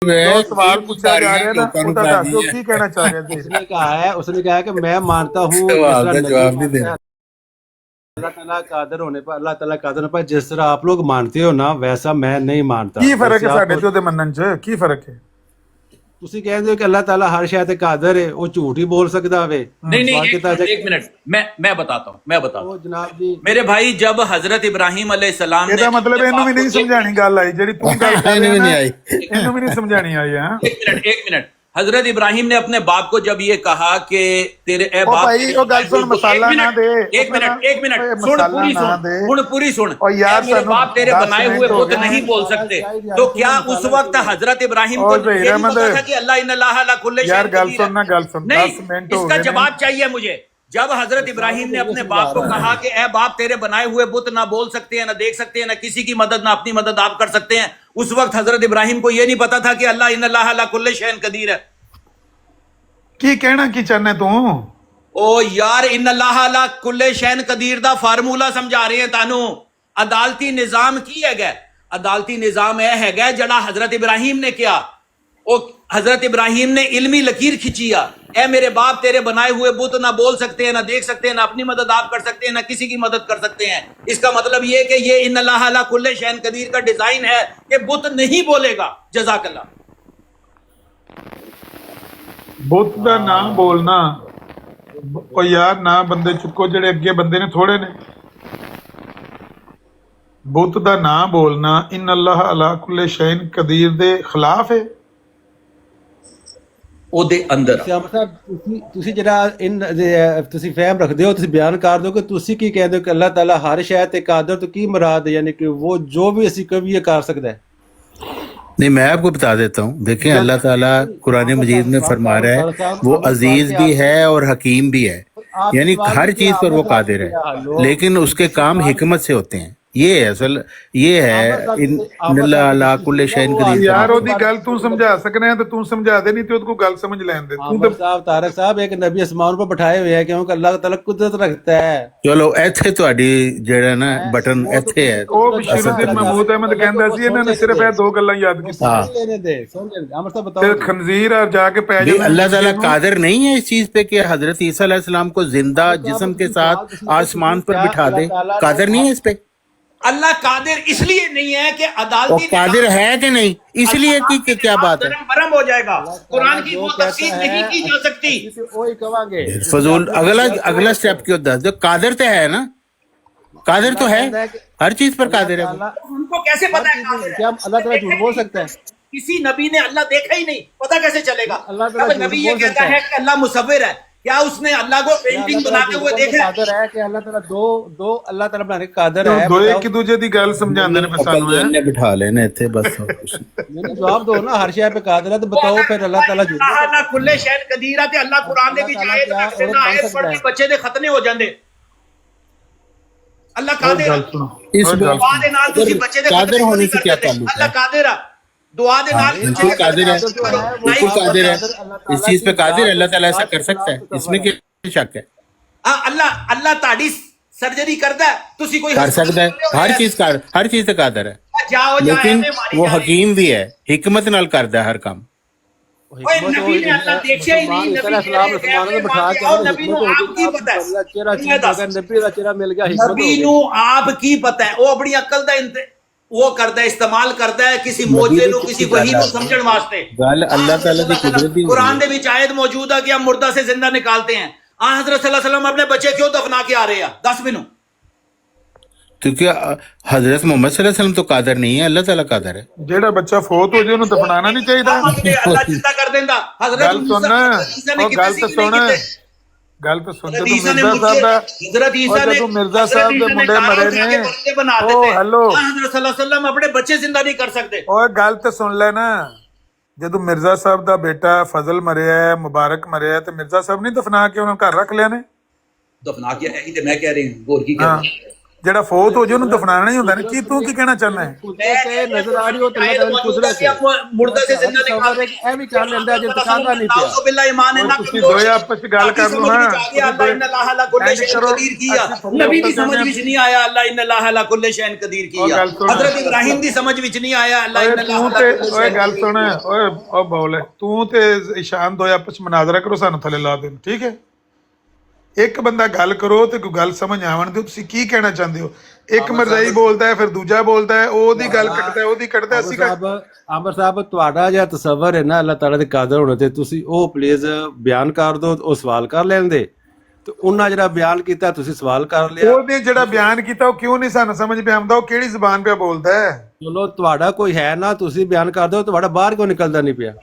جو سوال پوچھا جا رہا ہے نا ਲੋਕਾਂ وہ ਨੂੰ ਤਾਂ ਦੱਸ ਦਿਓ ਫੜਾਣੀ ਕੀ ਕਹਿਣਾ ਚਾਹ ਰਹੇ थे। उसने कहा है कि मैं मानता हूँ जिस सवाल तरह का नबी जवाब नहीं मानता देना। है अल्लाह ताला कादिर होने पर, अल्लाह ताला कादिर होने पर जिस तरह आप लोग मानते हो ना वैसा मैं नहीं मानता। ਕੀ ਫਰਕ वैसे ਹੈ ਸਾਡੇ आप ਤੇ ਉਹਦੇ ਮੰਨਣ 'ਚ ਕੀ ਫਰਕ ਹੈ? ਤੁਸੀਂ ਕਹਿੰਦੇ ਹੋ ਕਿ ਅੱਲਾਹ ਤਾਲਾ ਹਰ ਸ਼ੈ ਤੇ ਕਾਦਰ ਹੈ, ਉਹ ਝੂਠ ਹੀ ਬੋਲ ਸਕਦਾ ਵੇ। नहीं नहीं, ਸਵਾਲ ਕੀਤਾ ਜਾਏ एक मिनट, मैं बताता हूँ ਉਹ ਜਨਾਬ ਜੀ मेरे भाई, जब हजरत इब्राहिम अलैहिस्सलाम ने ਇਹਦਾ ਮਤਲਬ ਇਹਨੂੰ ਵੀ ਨਹੀਂ ਸਮਝਾਣੀ ਗੱਲ ਆਈ ਜਿਹੜੀ ਤੂੰ ਗੱਲ ਕਰ ਇਹਨੂੰ ਰਿਹਾ ਵੀ ਨਾ ਨਹੀਂ ਆਈ। ਇਹਨੂੰ ਵੀ ਨਹੀਂ ਸਮਝਾਣੀ ਆਈ ਹੈ। एक मिनट, हजरत इब्राहिम ने अपने बाप को जब ये कहा कि तेरे ए ਉਹ बाप ਭਾਈ ਉਹ ਗੱਲ ਸੁਣ ਮਸਾਲਾ ਨਾ ਦੇ एक मिनट सुन, पूरी ਨਾ सुन, ਦੇ हुन पूरी सुन। और यार मेरे सानू बाप तेरे 10 बनाए मिनट हुए हो बुत गए नहीं हैं। बोल सकते, तो क्या उस वक्त हजरत इब्राहिम को और ज़हीर ये नहीं अहमद, पता था कि अल्लाह इन्नल्लाह अला कुल्लि यार शैइन गल कदीर है? सुन ना गल सुन 10 नहीं, मिनट हो इसका गए जवाब चाहिए मुझे। जब हजरत इब्राहिम ने अपने बाप को कहा कि ए बाप तेरे बनाए हुए बुत ना बोल सकते हैं, ना देख सकते हैं, ना किसी की मदद, ना अपनी मदद आप कर सकते हैं, उस वक्त हजरत इब्राहिम को यह नहीं पता था कि अल्लाह इन्नल्लाह अला कुल्लि शैइन कदीर है? ਕੀ ਕਹਿਣਾ ਕੀ ਚਾਹਨੇ ਤੂੰ? ओ यार, इन्नल्लाह अला कुल्ले शैन कदीर दा फार्मूला समझा रहे हैं तानू। अदालती निजाम की है? अदालती निजाम यह है जड़ा हजरत इब्राहिम ने किया। ओ हजरत इब्राहिम ने इल्मी लकीर खिंचिया, ए मेरे बाप तेरे बनाए हुए बुत ना बोल सकते हैं, ना देख सकते हैं, ना अपनी मदद आप कर सकते हैं, ना किसी की मदद कर सकते हैं। इसका मतलब ये कि ये इन्नल्लाह अला कुल्ले शैन कदीर का डिजाइन है कि बुत नहीं बोलेगा। जज़ाकल्लाह। ਬੁੱਤ ਦਾ ਨਾਮ ਬੋਲਣਾ ਉਹ ਯਾਰ ਨਾ ਬੰਦੇ ਚੁੱਕੋ ਜਿਹੜੇ ਅੱਗੇ ਬੰਦੇ ਨੇ ਥੋੜੇ ਨੇ। ਬੁੱਤ ਦਾ ਨਾਮ ਬੋਲਣਾ ਇਨ ਅੱਲਾਹ ਅਲਾ ਕੁੱਲੇ ਸ਼ੈਨ ਕਦੀਰ ਦੇ ਖਿਲਾਫ ਹੈ। ओदे अंदर ਸਿਆਮ ਸਾਹਿਬ ਤੁਸੀਂ ਜਿਹੜਾ ਤੁਸੀਂ ਫਹਿਮ ਰੱਖਦੇ ਹੋ, ਤੁਸੀਂ ਬਿਆਨ ਕਰ ਦਿਓ ਕਿ ਤੁਸੀਂ ਕੀ ਕਹਿੰਦੇ ਹੋ ਕਿ ਅੱਲਾਹ ਤਾਲਾ ਹਰ ਸ਼ੈ ਤੇ ਕਾਦਰ ਤੋਂ ਕੀ ਮੁਰਾਦ ਹੈ, ਯਾਨੀ ਕਿ वो जो भी ਅਸੀਂ ਕभी ये कर सकता है। नहीं, मैं आपको बता देता हूँ। देखें, अल्लाह ताला कुरान मजीद में फरमा रहा है वो अजीज भी है और हकीम भी है, यानी हर चीज पर वो कादिर है, लेकिन उसके काम हिकमत से होते हैं। ये है असल, ये है इन्नल्लाह अला कुल्ले शैइन कदीर। ਯਾਰ ਉਹਦੀ ਗੱਲ ਤੂੰ ਸਮਝਾ ਸਕਣਾ ਤੇ ਤੂੰ ਸਮਝਾ ਦੇ, ਨਹੀਂ ਤੇ ਉਹਦੇ ਕੋਲ ਗੱਲ ਸਮਝ ਲੈਣ ਦੇ ਤੂੰ आमिर साहब, तारक साहब, एक नबी आसमान पर बैठाए हुए हैं क्योंकि अल्लाह ताला कुदरत रखता है। चलो ਇੱਥੇ ਤੁਹਾਡੀ ਜਿਹੜਾ ਨਾ ਬਟਨ ਇੱਥੇ ਹੈ। ਉਹ ਬਸ਼ੀਰੁद्दीन महमूद अहमद ਕਹਿੰਦਾ ਸੀ ਇਹਨਾਂ ਨੇ ਸਿਰਫ ਇਹ ਦੋ ਗੱਲਾਂ ਯਾਦ ਕੀਤੀਆਂ हाँ, लेने दे, समझ आमिर साहब ਤੇ बताओ। ਖਨਜ਼ੀਰ ਆ ਜਾ ਕੇ ਪੈ भी ਜਾਣਾ अल्लाह ताला कादिर नहीं है इस चीज पे कि हजरत ईसा अलैहिस्सलाम को जिंदा जिस्म के साथ आसमान पर बिठा दे? कादिर नहीं है इस पे? अल्लाह कादिर इसलिए नहीं है कि और अदालती कादिर है कि नहीं, इसलिए कि क्या बात है? बरम हो जाएगा। कुरान की वो तफसीर नहीं की जा सकती। वही कहेंगे फजूल अगला स्टेप क्यों दस दो? कादिर तो है ना, कादिर तो है, हर चीज पर कादिर है। उनको कैसे पता है कादिर है? क्या अल्लाह ताला झूठ बोल सकता है? किसी नबी ने अल्लाह देखा ही नहीं, पता कैसे चलेगा? अल्लाह ताला अब नबी झूठ ये बोल कहता सकता है कि अल्लाह मुसव्विर है, क्या उसने अल्लाह को पेंटिंग बनाते हुए देखा? कादर है कि अल्लाह ताला दो अल्लाह ताला बनाने का कादर है। ਦੋ ਇੱਕ ਦੂਜੇ ਦੀ ਗੱਲ ਸਮਝਾਉਂਦੇ ਨੇ ਸਾਨੂੰ ਹੈਂ। ने बिठा लेने थे बस, और कुछ नहीं। मैंने जवाब दो ना, हर शय पे कादर है तो बताओ फिर अल्लाह ताला झूठ बोल सकता है? अल्लाह कुल्ले शैन कदीर है ते अल्लाह कुरान दे विच आयत रख देना, आयत पढ़ के बच्चे दे खतने हो जांदे। अल्लाह कादिर ਗੱਲ है। ਸੁਣੋ इस दुआ दे नाल तुसी बच्चे दे कादिर खतने होने नहीं से कर क्या सकते। ताल्लुक है? अल्लाह कादिर है। दुआ दे नाल बिल्कुल कादिर है, बिल्कुल कादिर है, इस चीज पे कादिर है। अल्लाह ताला ऐसा कर सकता है, इसमें क्या शक है? अल्लाह ताड़ी सर्जरी करदा है, तुसी कोई कर सकता है, हर चीज से कादिर है, जाओ लेकिन वो हकीम भी है, हिकमत नाल करदा है हर काम। नबी ने अल्लाह देखिया ही नहीं, नबी ने बिठा के और नबी नु आप की पता है? चेहरा नबी का चेहरा मिल गया, हिकमत हो नबी गई। नु आप की पता है? वो अपनी अकल दा वो करता है, इस्तेमाल करता है किसी मौजे नु, किसी वही नु समझण वास्ते। गल अल्लाह ताला दी कुदरत दी कुरान दे विच आयत मौजूद है कि हम मुर्दा से जिंदा निकालते हैं। हजरत सल्लल्लाहु अलैहि वसल्लम अपने बच्चे क्यों दफना के आ रहे हैं? 10 मिनट। क्योंकि हजरत मोहम्मद सल्लल्लाहु अलैहि वसल्लम तो कादिर नहीं है, अल्लाह ताला कादिर है। ਜਿਹੜਾ ਬੱਚਾ ਫੌਤ ਹੋ ਜੇ ਉਹਨੂੰ ਦਫਨਾਣਾ ਨਹੀਂ ਚਾਹੀਦਾ। अल्लाह जिंदा कर देंदा। हजरत ਗੱਲ ਸੁਣ ਉਹ ਗੱਲ ਤਾਂ ਸੁਣ ਗੱਲ ਤਾਂ ਸੁਣ ਜਦੋਂ ਮਿਰਜ਼ਾ ਸਾਹਿਬ ਦਾ हजरत ईसा ने ਜਦੋਂ ਮਿਰਜ਼ਾ ਸਾਹਿਬ ਦੇ ਮੁੰਡੇ ਮਰੇ ਨੇ ਉਹ ਹੈਲੋ हजरत सल्लल्लाहु अलैहि वसल्लम अपने बच्चे जिंदा नहीं कर सकते। ਓਏ ਗੱਲ ਤਾਂ ਸੁਣ ਲੈ ਨਾ। ਜਦੋਂ ਮਿਰਜ਼ਾ ਸਾਹਿਬ ਦਾ ਬੇਟਾ ਫਜ਼ਲ ਮਰਿਆ ਹੈ, ਮੁਬਾਰਕ ਮਰਿਆ ਹੈ, ਤੇ ਮਿਰਜ਼ਾ ਸਾਹਿਬ ਨਹੀਂ ਦਫਨਾ ਕੇ ਉਹਨਾਂ ਘਰ ਰੱਖ ਲਿਆ ਨੇ? दफना किया है, मैं कह रही हूँ गोर की हाँ। ਜਿਹੜਾ ਫੌਤ ਹੋ ਜੇ ਉਹਨੂੰ ਦਫਨਾਣਾ ਹੀ ਹੁੰਦਾ ਨਾ। ਕੀ ਤੂੰ ਕੀ ਕਹਿਣਾ ਚਾਹੁੰਦਾ ਹੈ? ਕੁਦਰਤ ਨਜ਼ਰ ਆ ਰਹੀ ਹੋ ਤੇ ਕੁਦਰਤ मुर्दा से जिंदा निकाल ਇਹ ਵੀ ਚੱਲ ਲੈਂਦਾ ਜੇ ਤਕਾਦਾ ਨਹੀਂ ਪਿਆ। नाउज़ु बिल्लाह ईमान है ना ਤੁਸੀਂ ਦੋਏ ਆਪਸ ਚ ਗੱਲ ਕਰ ਲਓ ਨਾ। अल्लाह इन्ना अल्लाह अला कुल्ले शैइन कदीर किया नबी दी समझ विच नहीं आया अल्लाह इन्ना अल्लाह अला कुल्ले शैइन कदीर किया हजरत इब्राहिम दी समझ विच नहीं आया अल्लाह इन्ना अल्लाह ਤੂੰ ਤੇ ਓਏ ਗੱਲ ਸੁਣ ਓਏ ਉਹ ਬੋਲ ਤੂੰ ਤੇ ਇਸ਼ਾਨ ਦੋਏ ਆਪਸ ਚ ਮਨਾਜ਼ਰਾ ਕਰੋ, ਸਾਨੂੰ ਥੱਲੇ ਲਾ ਦੇਣ, ਠੀਕ ਹੈ? ਇੱਕ ਬੰਦਾ ਗੱਲ ਕਰੋ ਤੇ ਕੋਈ ਗੱਲ ਸਮਝ ਆਵਣ ਦਿਓ। ਤੁਸੀਂ ਕੀ ਕਹਿਣਾ ਚਾਹੁੰਦੇ ਹੋ? ਇੱਕ ਮਰਜ਼ਾਈ ਬੋਲਦਾ ਹੈ, ਫਿਰ ਦੂਜਾ ਬੋਲਦਾ ਹੈ, ਉਹਦੀ ਗੱਲ ਕੱਟਦਾ, ਉਹਦੀ ਕੱਟਦਾ, ਅਸੀਂ ਆਮਰ ਸਾਹਿਬ ਤੁਹਾਡਾ ਜਿਹੜਾ ਤਸੱਵਰ ਹੈ ਨਾ ਅੱਲਾਹ ਤਾਲਾ ਦੇ ਕਾਦਰ ਹੋਣੇ ਤੇ, ਤੁਸੀਂ ਉਹ ਪਲੀਜ਼ ਬਿਆਨ ਕਰ ਦਿਓ। ਉਹ ਸਵਾਲ ਕਰ ਲੈਂਦੇ ਤੇ ਉਹਨਾਂ ਜਿਹੜਾ ਬਿਆਨ ਕੀਤਾ ਤੁਸੀਂ ਸਵਾਲ ਕਰ ਲਿਆ। ਉਹਨੇ ਜਿਹੜਾ ਬਿਆਨ ਕੀਤਾ ਉਹ ਕਿਉਂ ਨਹੀਂ ਸਾਨੂੰ ਸਮਝ ਪਿਆ ਆਉਂਦਾ? ਉਹ ਕਿਹੜੀ ਜ਼ੁਬਾਨ ਪਿਆ ਬੋਲਦਾ ਹੈ? ਚਲੋ ਤੁਹਾਡਾ ਕੋਈ ਹੈ ਨਾ, ਤੁਸੀਂ ਬਿਆਨ ਕਰ ਦਿਓ। ਤੁਹਾਡਾ ਬਾਹਰ ਕਿਉਂ ਨਿਕਲਦਾ ਨਹੀਂ ਪਿਆ?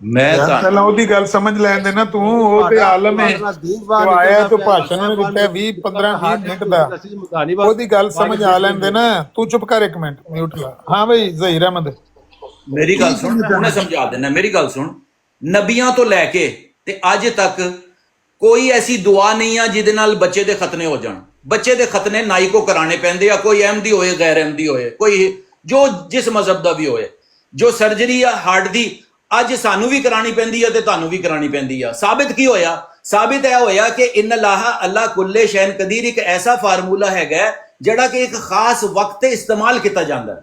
मैं ਪਹਿਲਾਂ ਉਹਦੀ ਗੱਲ ਸਮਝ ਲੈਣ ਦੇ ਨਾ ਤੂੰ। ਉਹ ਤੇ ਆਲਮ ਹੈ, ਤੂੰ ਆਇਆ ਤੂੰ ਭਾਸ਼ਣ ਉਹਨੇ ਦਿੱਤਾ 20-15-20 ਮਿੰਟ ਦਾ, ਉਹਦੀ ਗੱਲ ਸਮਝ ਆ ਲੈਣ ਦੇ ਨਾ। ਤੂੰ ਚੁੱਪ ਕਰ, ਇੱਕ ਮਿੰਟ ਮਿਊਟ ਲਾ। ਹਾਂ ਬਈ ਜ਼ਹੀਰ ਅਹਿਮਦ मेरी गल सुन, मैं हुणे समझा देना। मेरी गल सुन, नबियां तो लैके ते अज तक कोई ऐसी दुआ नहीं है जिहदे नाल बच्चे दे खतने हो जाण। बच्चे दे खतने नाई को कराने पैंदे आ, कोई अहमदी होए गैर अहमदी होए, कोई जो जिस मजहब दा भी होए। जो सर्जरी आ हार्ट दी अज सानू भी करानी पैंदी है ते तुहानू भी करानी पैंदी है। साबित की होया? साबित यह होया कि इन्ना अल्लाह कुल्ले शैइन कदीर एक ऐसा फार्मूला हैगा जिहड़ा कि एक खास वक्त ते इस्तेमाल किया जाता है।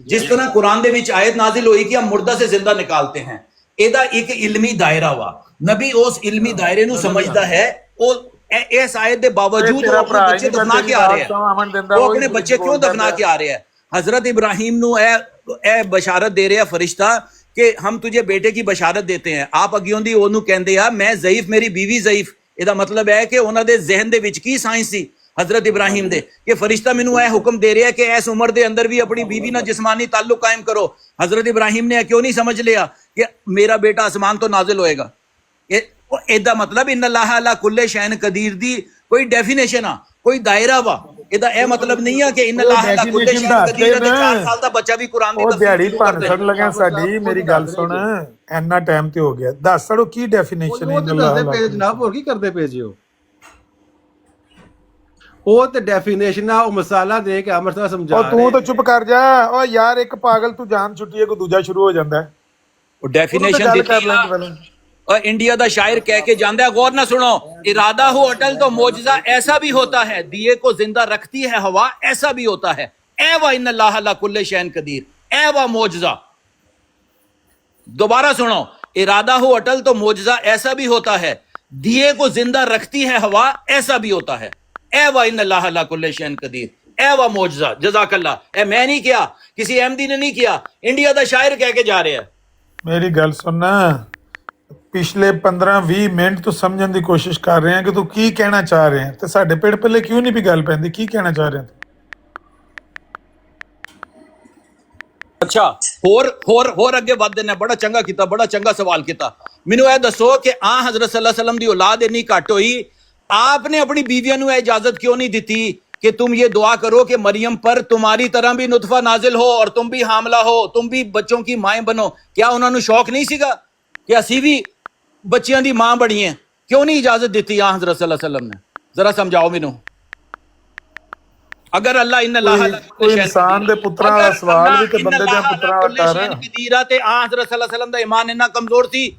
जिस तरह कुरान दे विच आयत नाजिल हुई कि हम मुर्दा से जिंदा निकालते हैं, एदा एक इल्मी दायरा वा। नबी उस इल्मी दायरे नू समझदा है। इस आयत दे बावजूद वो अपने बच्चे दफना के आ रहे हैं। वो अपने बच्चे क्यों दफना के आ रहे हैं? हजरत इब्राहिम नू ए बशारत दे रहा फरिश्ता कि हम तुझे बेटे की बशारत देते हैं। आप अगियों दी ओनू कहंदे आ मैं ज़ईफ, मेरी बीवी ज़ईफ। ਇਹਦਾ ਮਤਲਬ ਹੈ ਕਿ ਉਹਨਾਂ ਦੇ ਜ਼ਿਹਨ ਦੇ ਵਿੱਚ ਕੀ ਸਾਇੰਸ ਸੀ हजरत इब्राहिम दे कि फरिश्ता मैनू यह हुक्म दे रहा है कि इस उम्र के अंदर भी अपनी बीवी ना जिस्मानी ताल्लुक कायम करो। हजरत इब्राहिम ने क्यों नहीं समझ लिया कि मेरा बेटा आसमान तो नाजिल होएगा? ਇਹਦਾ मतलब इन्ना अल्लाह अला कुल्ले शैइन कदीर दी कोई डेफिनेशन आ, कोई दायरा वा। ਇਹਦਾ ਇਹ मतलब नहीं है कि इन्ना अल्लाह अला कुल्ले शैइन कदीर ਤੇ 4 ਸਾਲ ਦਾ ਬੱਚਾ ਵੀ ਕੁਰਾਨ ਦੀ ਉਹ ਦਿਹਾੜੀ ਭੰਸੜ ਲਗਾ ਸਾਡੀ। ਮੇਰੀ ਗੱਲ ਸੁਣ, ਇੰਨਾ ਟਾਈਮ ਤੇ ਹੋ ਗਿਆ, ਦੱਸ ਸੜੋ ਕੀ ਡੈਫੀਨੇਸ਼ਨ ਹੈ ਇन्ना अल्लाह ਪਏ ਜਨਾਬ, ਹੋਰ ਕੀ ਕਰਦੇ ਪਏ ਜੀ? ਉਹ ਤੇ ਡੈਫੀਨੇਸ਼ਨ ਆ, ਉਹ ਮਸਾਲਾ ਦੇ ਕੇ ਅਮਰ ਸਾਹਿਬ ਸਮਝਾ ਰਹੇ। ਤੂੰ ਤਾਂ ਚੁੱਪ ਕਰ ਜਾ। ਓ ਯਾਰ ਇੱਕ ਪਾਗਲ ਤੂੰ ਜਾਨ ਛੁੱਟੀ ਹੈ, ਕੋਈ ਦੂਜਾ ਸ਼ੁਰੂ ਹੋ ਜਾਂਦਾ ਹੈ। ਉਹ ਡੈਫੀਨੇਸ਼ਨ ਦਿੱਤੀ और इंडिया का शायर कह के जानता है। गौर ना सुनो, इरादा हो अटल तो मौजजा ऐसा भी होता है, दिए को जिंदा रखती है हवा ऐसा भी होता है। ए वा इन्ना अल्लाह अला कुल्ले शैइन कदीर, ए वा मौजजा। दोबारा सुनो, इरादा हो अटल तो मौजजा ऐसा भी होता है, दिए को जिंदा रखती है हवा ऐसा भी होता है। ए वा इन्ना अल्लाह अला कुल्ले शैइन कदीर, ए वा मौजजा। जज़ाकल्लाह। ए मैं नहीं किया, किसी अहमदी ने नहीं किया, इंडिया का शायर कह के जा रहे हैं। ਮੇਰੀ ਗੱਲ ਸੁਣ, ਪਿਛਲੇ 15-20 ਮਿੰਟ ਤੋਂ ਸਮਝਣ ਦੀ ਕੋਸ਼ਿਸ਼ ਕਰ ਰਹੇ ਹਾਂ ਕਿ ਤੂੰ ਕੀ ਕਹਿਣਾ ਚਾਹ ਰਿਹਾ ਹੈ, ਤੇ ਸਾਡੇ ਪਿੰਡ ਪੱਲੇ ਕਿਉਂ ਨਹੀਂ ਵੀ ਗੱਲ ਪੈਂਦੀ? ਕੀ ਕਹਿਣਾ ਚਾਹ ਰਿਹਾ ਤੂੰ? अच्छा होर अगे वध देना। बड़ा चंगा किया, बड़ा चंगा सवाल किया। मैनू यह दसो कि हजरत सल्लल्लाहु अलैहि वसल्लम की औलाद इन्नी घट हुई, आपने अपनी बीवियों को इजाजत क्यों नहीं दी कि तुम ये दुआ करो कि मरियम पर तुम्हारी तरह भी नुतफा नाजिल हो और तुम भी हामला हो, तुम भी बच्चों की माएँ बनो? क्या उन्होंने शौक नहीं सीगा कि असी भी बच्चियां दी मां बनी है? क्यों नहीं इजाजत दी हजरत सल्लल्लाहु अलैहि वसल्लम ने? जरा समझाओ मैनू। अगर अल्लाह इन कोई इंसान दे पुत्रा दा सवाल भी ते बंदे दे पुत्रा दा कर कदीरा ते हजरत सल्लल्लाहु अलैहि वसल्लम दा ईमान इन्ना कमजोर थी,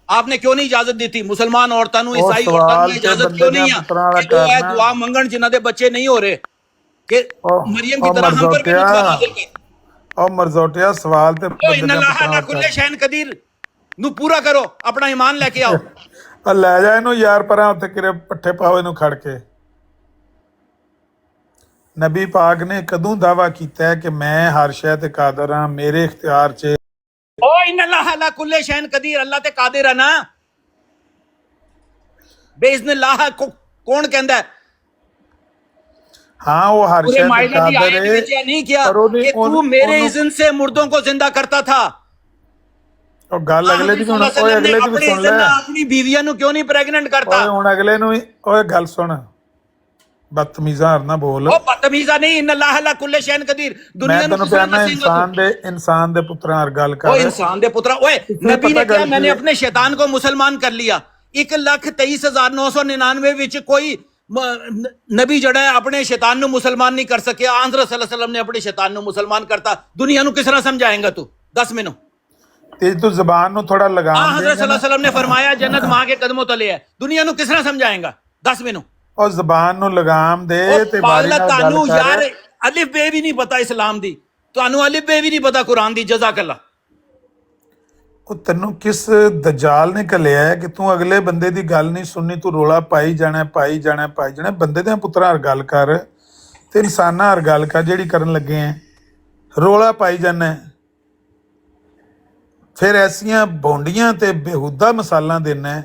आपने क्यों नहीं इजाजत दी? मुसलमान औरतां नूं, ईसाई औरतां नूं इजाजत क्यों नहीं है कि वो दुआ मंगण जिन्हां दे बच्चे नहीं हो रहे कि मरियम की तरह हम पर भी दुआ नाज़िल कर? ओ मरज़ोटिया सवाल ते इन अल्लाह अला कुल्ले शैइन कदीर नूं पूरा करो, अपना ईमान लेके आओ। ਆ ਲੈ ਜਾ ਇਹਨੂੰ ਯਾਰ ਪਰਾਂ, ਉੱਥੇ ਕਿਰੇ ਪੱਠੇ ਪਾਓ ਇਹਨੂੰ ਖੜ ਕੇ। ਨਬੀ ਪਾਕ ਨੇ ਕਦੋਂ ਦਾਵਾ ਕੀਤਾ ਹੈ ਕਿ ਮੈਂ ਹਰ ਸ਼ੈ ਤੇ ਕਾਦਰ ਹਾਂ, ਮੇਰੇ ਇਖਤਿਆਰ 'ਚ? ओ इन अल्लाह अला कुल्ले शैइन कदीर, अल्लाह ते कादिर है ना बेइज़्निल्लाह। कौन कहंदा है? हाँ वो हर शै ते कादिर है। नहीं किया कि तू मेरे इज़्न से मुर्दों को जिंदा करता था। ਉਹ ਗੱਲ ਅਗਲੇ ਦੀ ਸੁਣ, ਓਏ ਅਗਲੇ ਦੀ ਵੀ ਸੁਣ ਲੈ। ਆਪਣੀ ਬੀਵੀਆਂ ਨੂੰ ਕਿਉਂ ਨਹੀਂ ਪ੍ਰੈਗਨੈਂਟ ਕਰਤਾ? ਓਏ ਹੁਣ ਅਗਲੇ ਨੂੰ ਵੀ ਓਏ ਗੱਲ ਸੁਣ, ਬਦਤਮੀਜ਼ਾ ਨਾ ਬੋਲ। ਉਹ ਬਦਤਮੀਜ਼ਾ ਨਹੀਂ, ਇਨ ਅੱਲਾਹ ਅਲਾ ਕੁੱਲੇ ਸ਼ੈਨ ਕਦੀਰ। ਦੁਨੀਆ ਨੂੰ इंसान दे पुत्रा हर गल कर। ओ इंसान दे पुत्रा, ओए नबी ने कहा मैंने अपने शैतान को मुसलमान कर लिया। 1,23,999 विच कोई ਨਬੀ ਜਿਹੜਾ ਹੈ ਆਪਣੇ ਸ਼ੈਤਾਨ ਨੂੰ ਮੁਸਲਮਾਨ ਨਹੀਂ ਕਰ ਸਕਿਆ, ਹਜ਼ਰਤ ਸੱਲੱਲਾਹੁ ਅਲੈहि ਵਸੱਲਮ ਨੇ ਆਪਣੇ ਸ਼ੈਤਾਨ ਨੂੰ ਮੁਸਲਮਾਨ ਕਰਤਾ। ਦੁਨੀਆ ਨੂੰ ਕਿਸ ਤਰ੍ਹਾਂ ਸਮਝਾਏਗਾ ਤੂੰ, ਦੱਸ ਮੈਨੂੰ। ਤੇ ਤੂੰ ਜ਼ਬਾਨ ਨੂੰ ਥੋੜਾ ਲਗਾਮ ਹਜ਼ਰਤ ਦੇਗਾ ਸੱਲੱਲਾਹੁ ਨਾ, ਅਲੈहि ਵਸੱਲਮ ਨੇ ਫਰਮਾਇਆ ਜन्नत मां के कदमों तले है, दुनिया ਨੂੰ ਕਿਸ ਤਰ੍ਹਾਂ ਸਮਝਾਏਗਾ, ਦੱਸ ਮੈਨੂੰ। ਉਹ ਜ਼ਬਾਨ ਨੂੰ ਲਗਾਮ ਦੇ ਤੇ ਬਾਰੀ ਪਾਗਲਾ, ਨਾਲ ਤੁਹਾਨੂੰ ਗੱਲ ਯਾਰ ਕਰ। ਅਲਿਫ ਬੇ ਵੀ ਨਹੀਂ ਪਤਾ ਇਸਲਾਮ ਦੀ, ਤੁਹਾਨੂੰ ਅਲਿਫ ਬੇ ਵੀ ਨਹੀਂ ਪਤਾ ਕੁਰਾਨ ਦੀ। ਜਜ਼ਾਕੱਲਾ। ਉਹ ਤੈਨੂੰ ਕਿਸ ਦਜਾਲ ਨੇ ਘੱਲਿਆ ਹੈ ਕਿ ਤੂੰ ਅਗਲੇ ਬੰਦੇ ਦੀ ਗੱਲ ਨਹੀਂ ਸੁਣਨੀ, ਤੂੰ ਰੋਲਾ ਪਾਈ ਜਾਣਾ ਪਾਈ ਜਾਣਾ ਪਾਈ ਜਾਣਾ। ਬੰਦੇ ਦੇ ਪੁੱਤਰਾਂ ਹਰ ਗੱਲ ਕਰ ਤੇ ਇਨਸਾਨਾਂ ਹਰ ਗੱਲ ਕਰ ਜਿਹੜੀ ਕਰਨ ਲੱਗੇ ਆ, ਰੋਲਾ ਪਾਈ ਜਾਣਾ। ਫਿਰ ਐਸੀਆਂ ਬੌਂਡੀਆਂ ਤੇ ਬੇਹੂਦਾ ਮਸਾਲਾਂ ਦੇਣਾ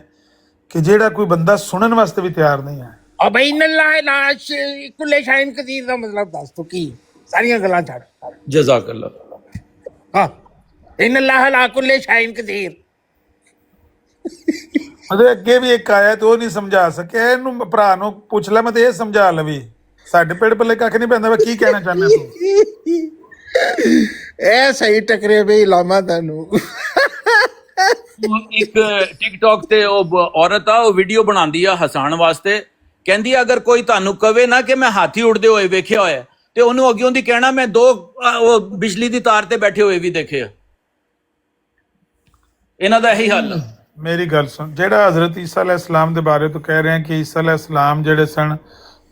ਕਿ ਜਿਹੜਾ ਕੋਈ ਬੰਦਾ ਸੁਣਨ ਵਾਸਤੇ ਵੀ ਤਿਆਰ ਨਹੀਂ ਹੈ। ਆ ਬਈ ਨੱਲਾ ਲਾਸ਼ ਕੁੱਲੇ ਸ਼ਾਇਨ ਕਦੀਰ ਦਾ ਮਤਲਬ ਦੱਸ ਤੂੰ ਕੀ, ਸਾਰੀਆਂ ਗੱਲਾਂ ਛੱਡ। ਜਜ਼ਾਕੱਲਾ। ਹਾਂ, ਇਨ ਅੱਲਾਹ ਲਾ ਕੁੱਲੇ ਸ਼ਾਇਨ ਕਦੀਰ। ਉਹਦੇ ਅੱਗੇ ਵੀ ਇੱਕ ਆਇਆ ਤੇ ਉਹ ਨਹੀਂ ਸਮਝਾ ਸਕਿਆ। ਇਹਨੂੰ ਭਰਾ ਨੂੰ ਪੁੱਛ ਲੈ, ਮੈਂ ਤੇ ਇਹ ਸਮਝਾ ਲਵੀ। ਸਾਡੇ ਪੇੜ ਪੱਲੇ ਕੱਖ ਨਹੀਂ ਪੈਂਦਾ। ਵਾ ਕੀ ਕਹਿਣਾ ਚਾਹੁੰਦਾ ਤੂੰ? ਇਹ ਸਹੀ ਟਕਰੇ ਬਈ ਲਾਮਾ ਤੈਨੂੰ। ਇੱਕ ਟਿਕਟੌਕ ਤੇ ਉਹ ਔਰਤ ਆ, ਉਹ ਵੀਡੀਓ ਬਣਾਉਂਦੀ ਆ ਹਸਾਉਣ ਵਾਸਤੇ। ਕਹਿੰਦੀ ਆ ਅਗਰ ਕੋਈ ਤੁਹਾਨੂੰ ਕਵੇ ਨਾ ਕਿ ਮੈਂ ਹਾਥੀ ਉੜਦੇ ਹੋਏ ਵੇਖਿਆ ਹੋਇਆ, ਤੇ ਉਹਨੂੰ ਅੱਗੇ ਦੀ ਕਹਿਣਾ ਮੈਂ ਦੋ ਉਹ ਬਿਜਲੀ ਦੀ ਤਾਰ ਤੇ ਬੈਠੇ ਹੋਏ ਵੀ ਦੇਖੇ ਆ। ਇਹਨਾਂ ਦਾ ਇਹੀ ਹੱਲ। ਮੇਰੀ ਗੱਲ ਸੁਣ, ਜਿਹੜਾ ਹਜ਼ਰਤ ਈਸਾ ਅਲੈਹਿਸਲਾਮ ਦੇ ਬਾਰੇ ਤੂੰ ਕਹਿ ਰਿਹਾ ਕਿ ਈਸਾ ਅਲੈਹਿਸਲਾਮ ਜਿਹੜੇ ਸਨ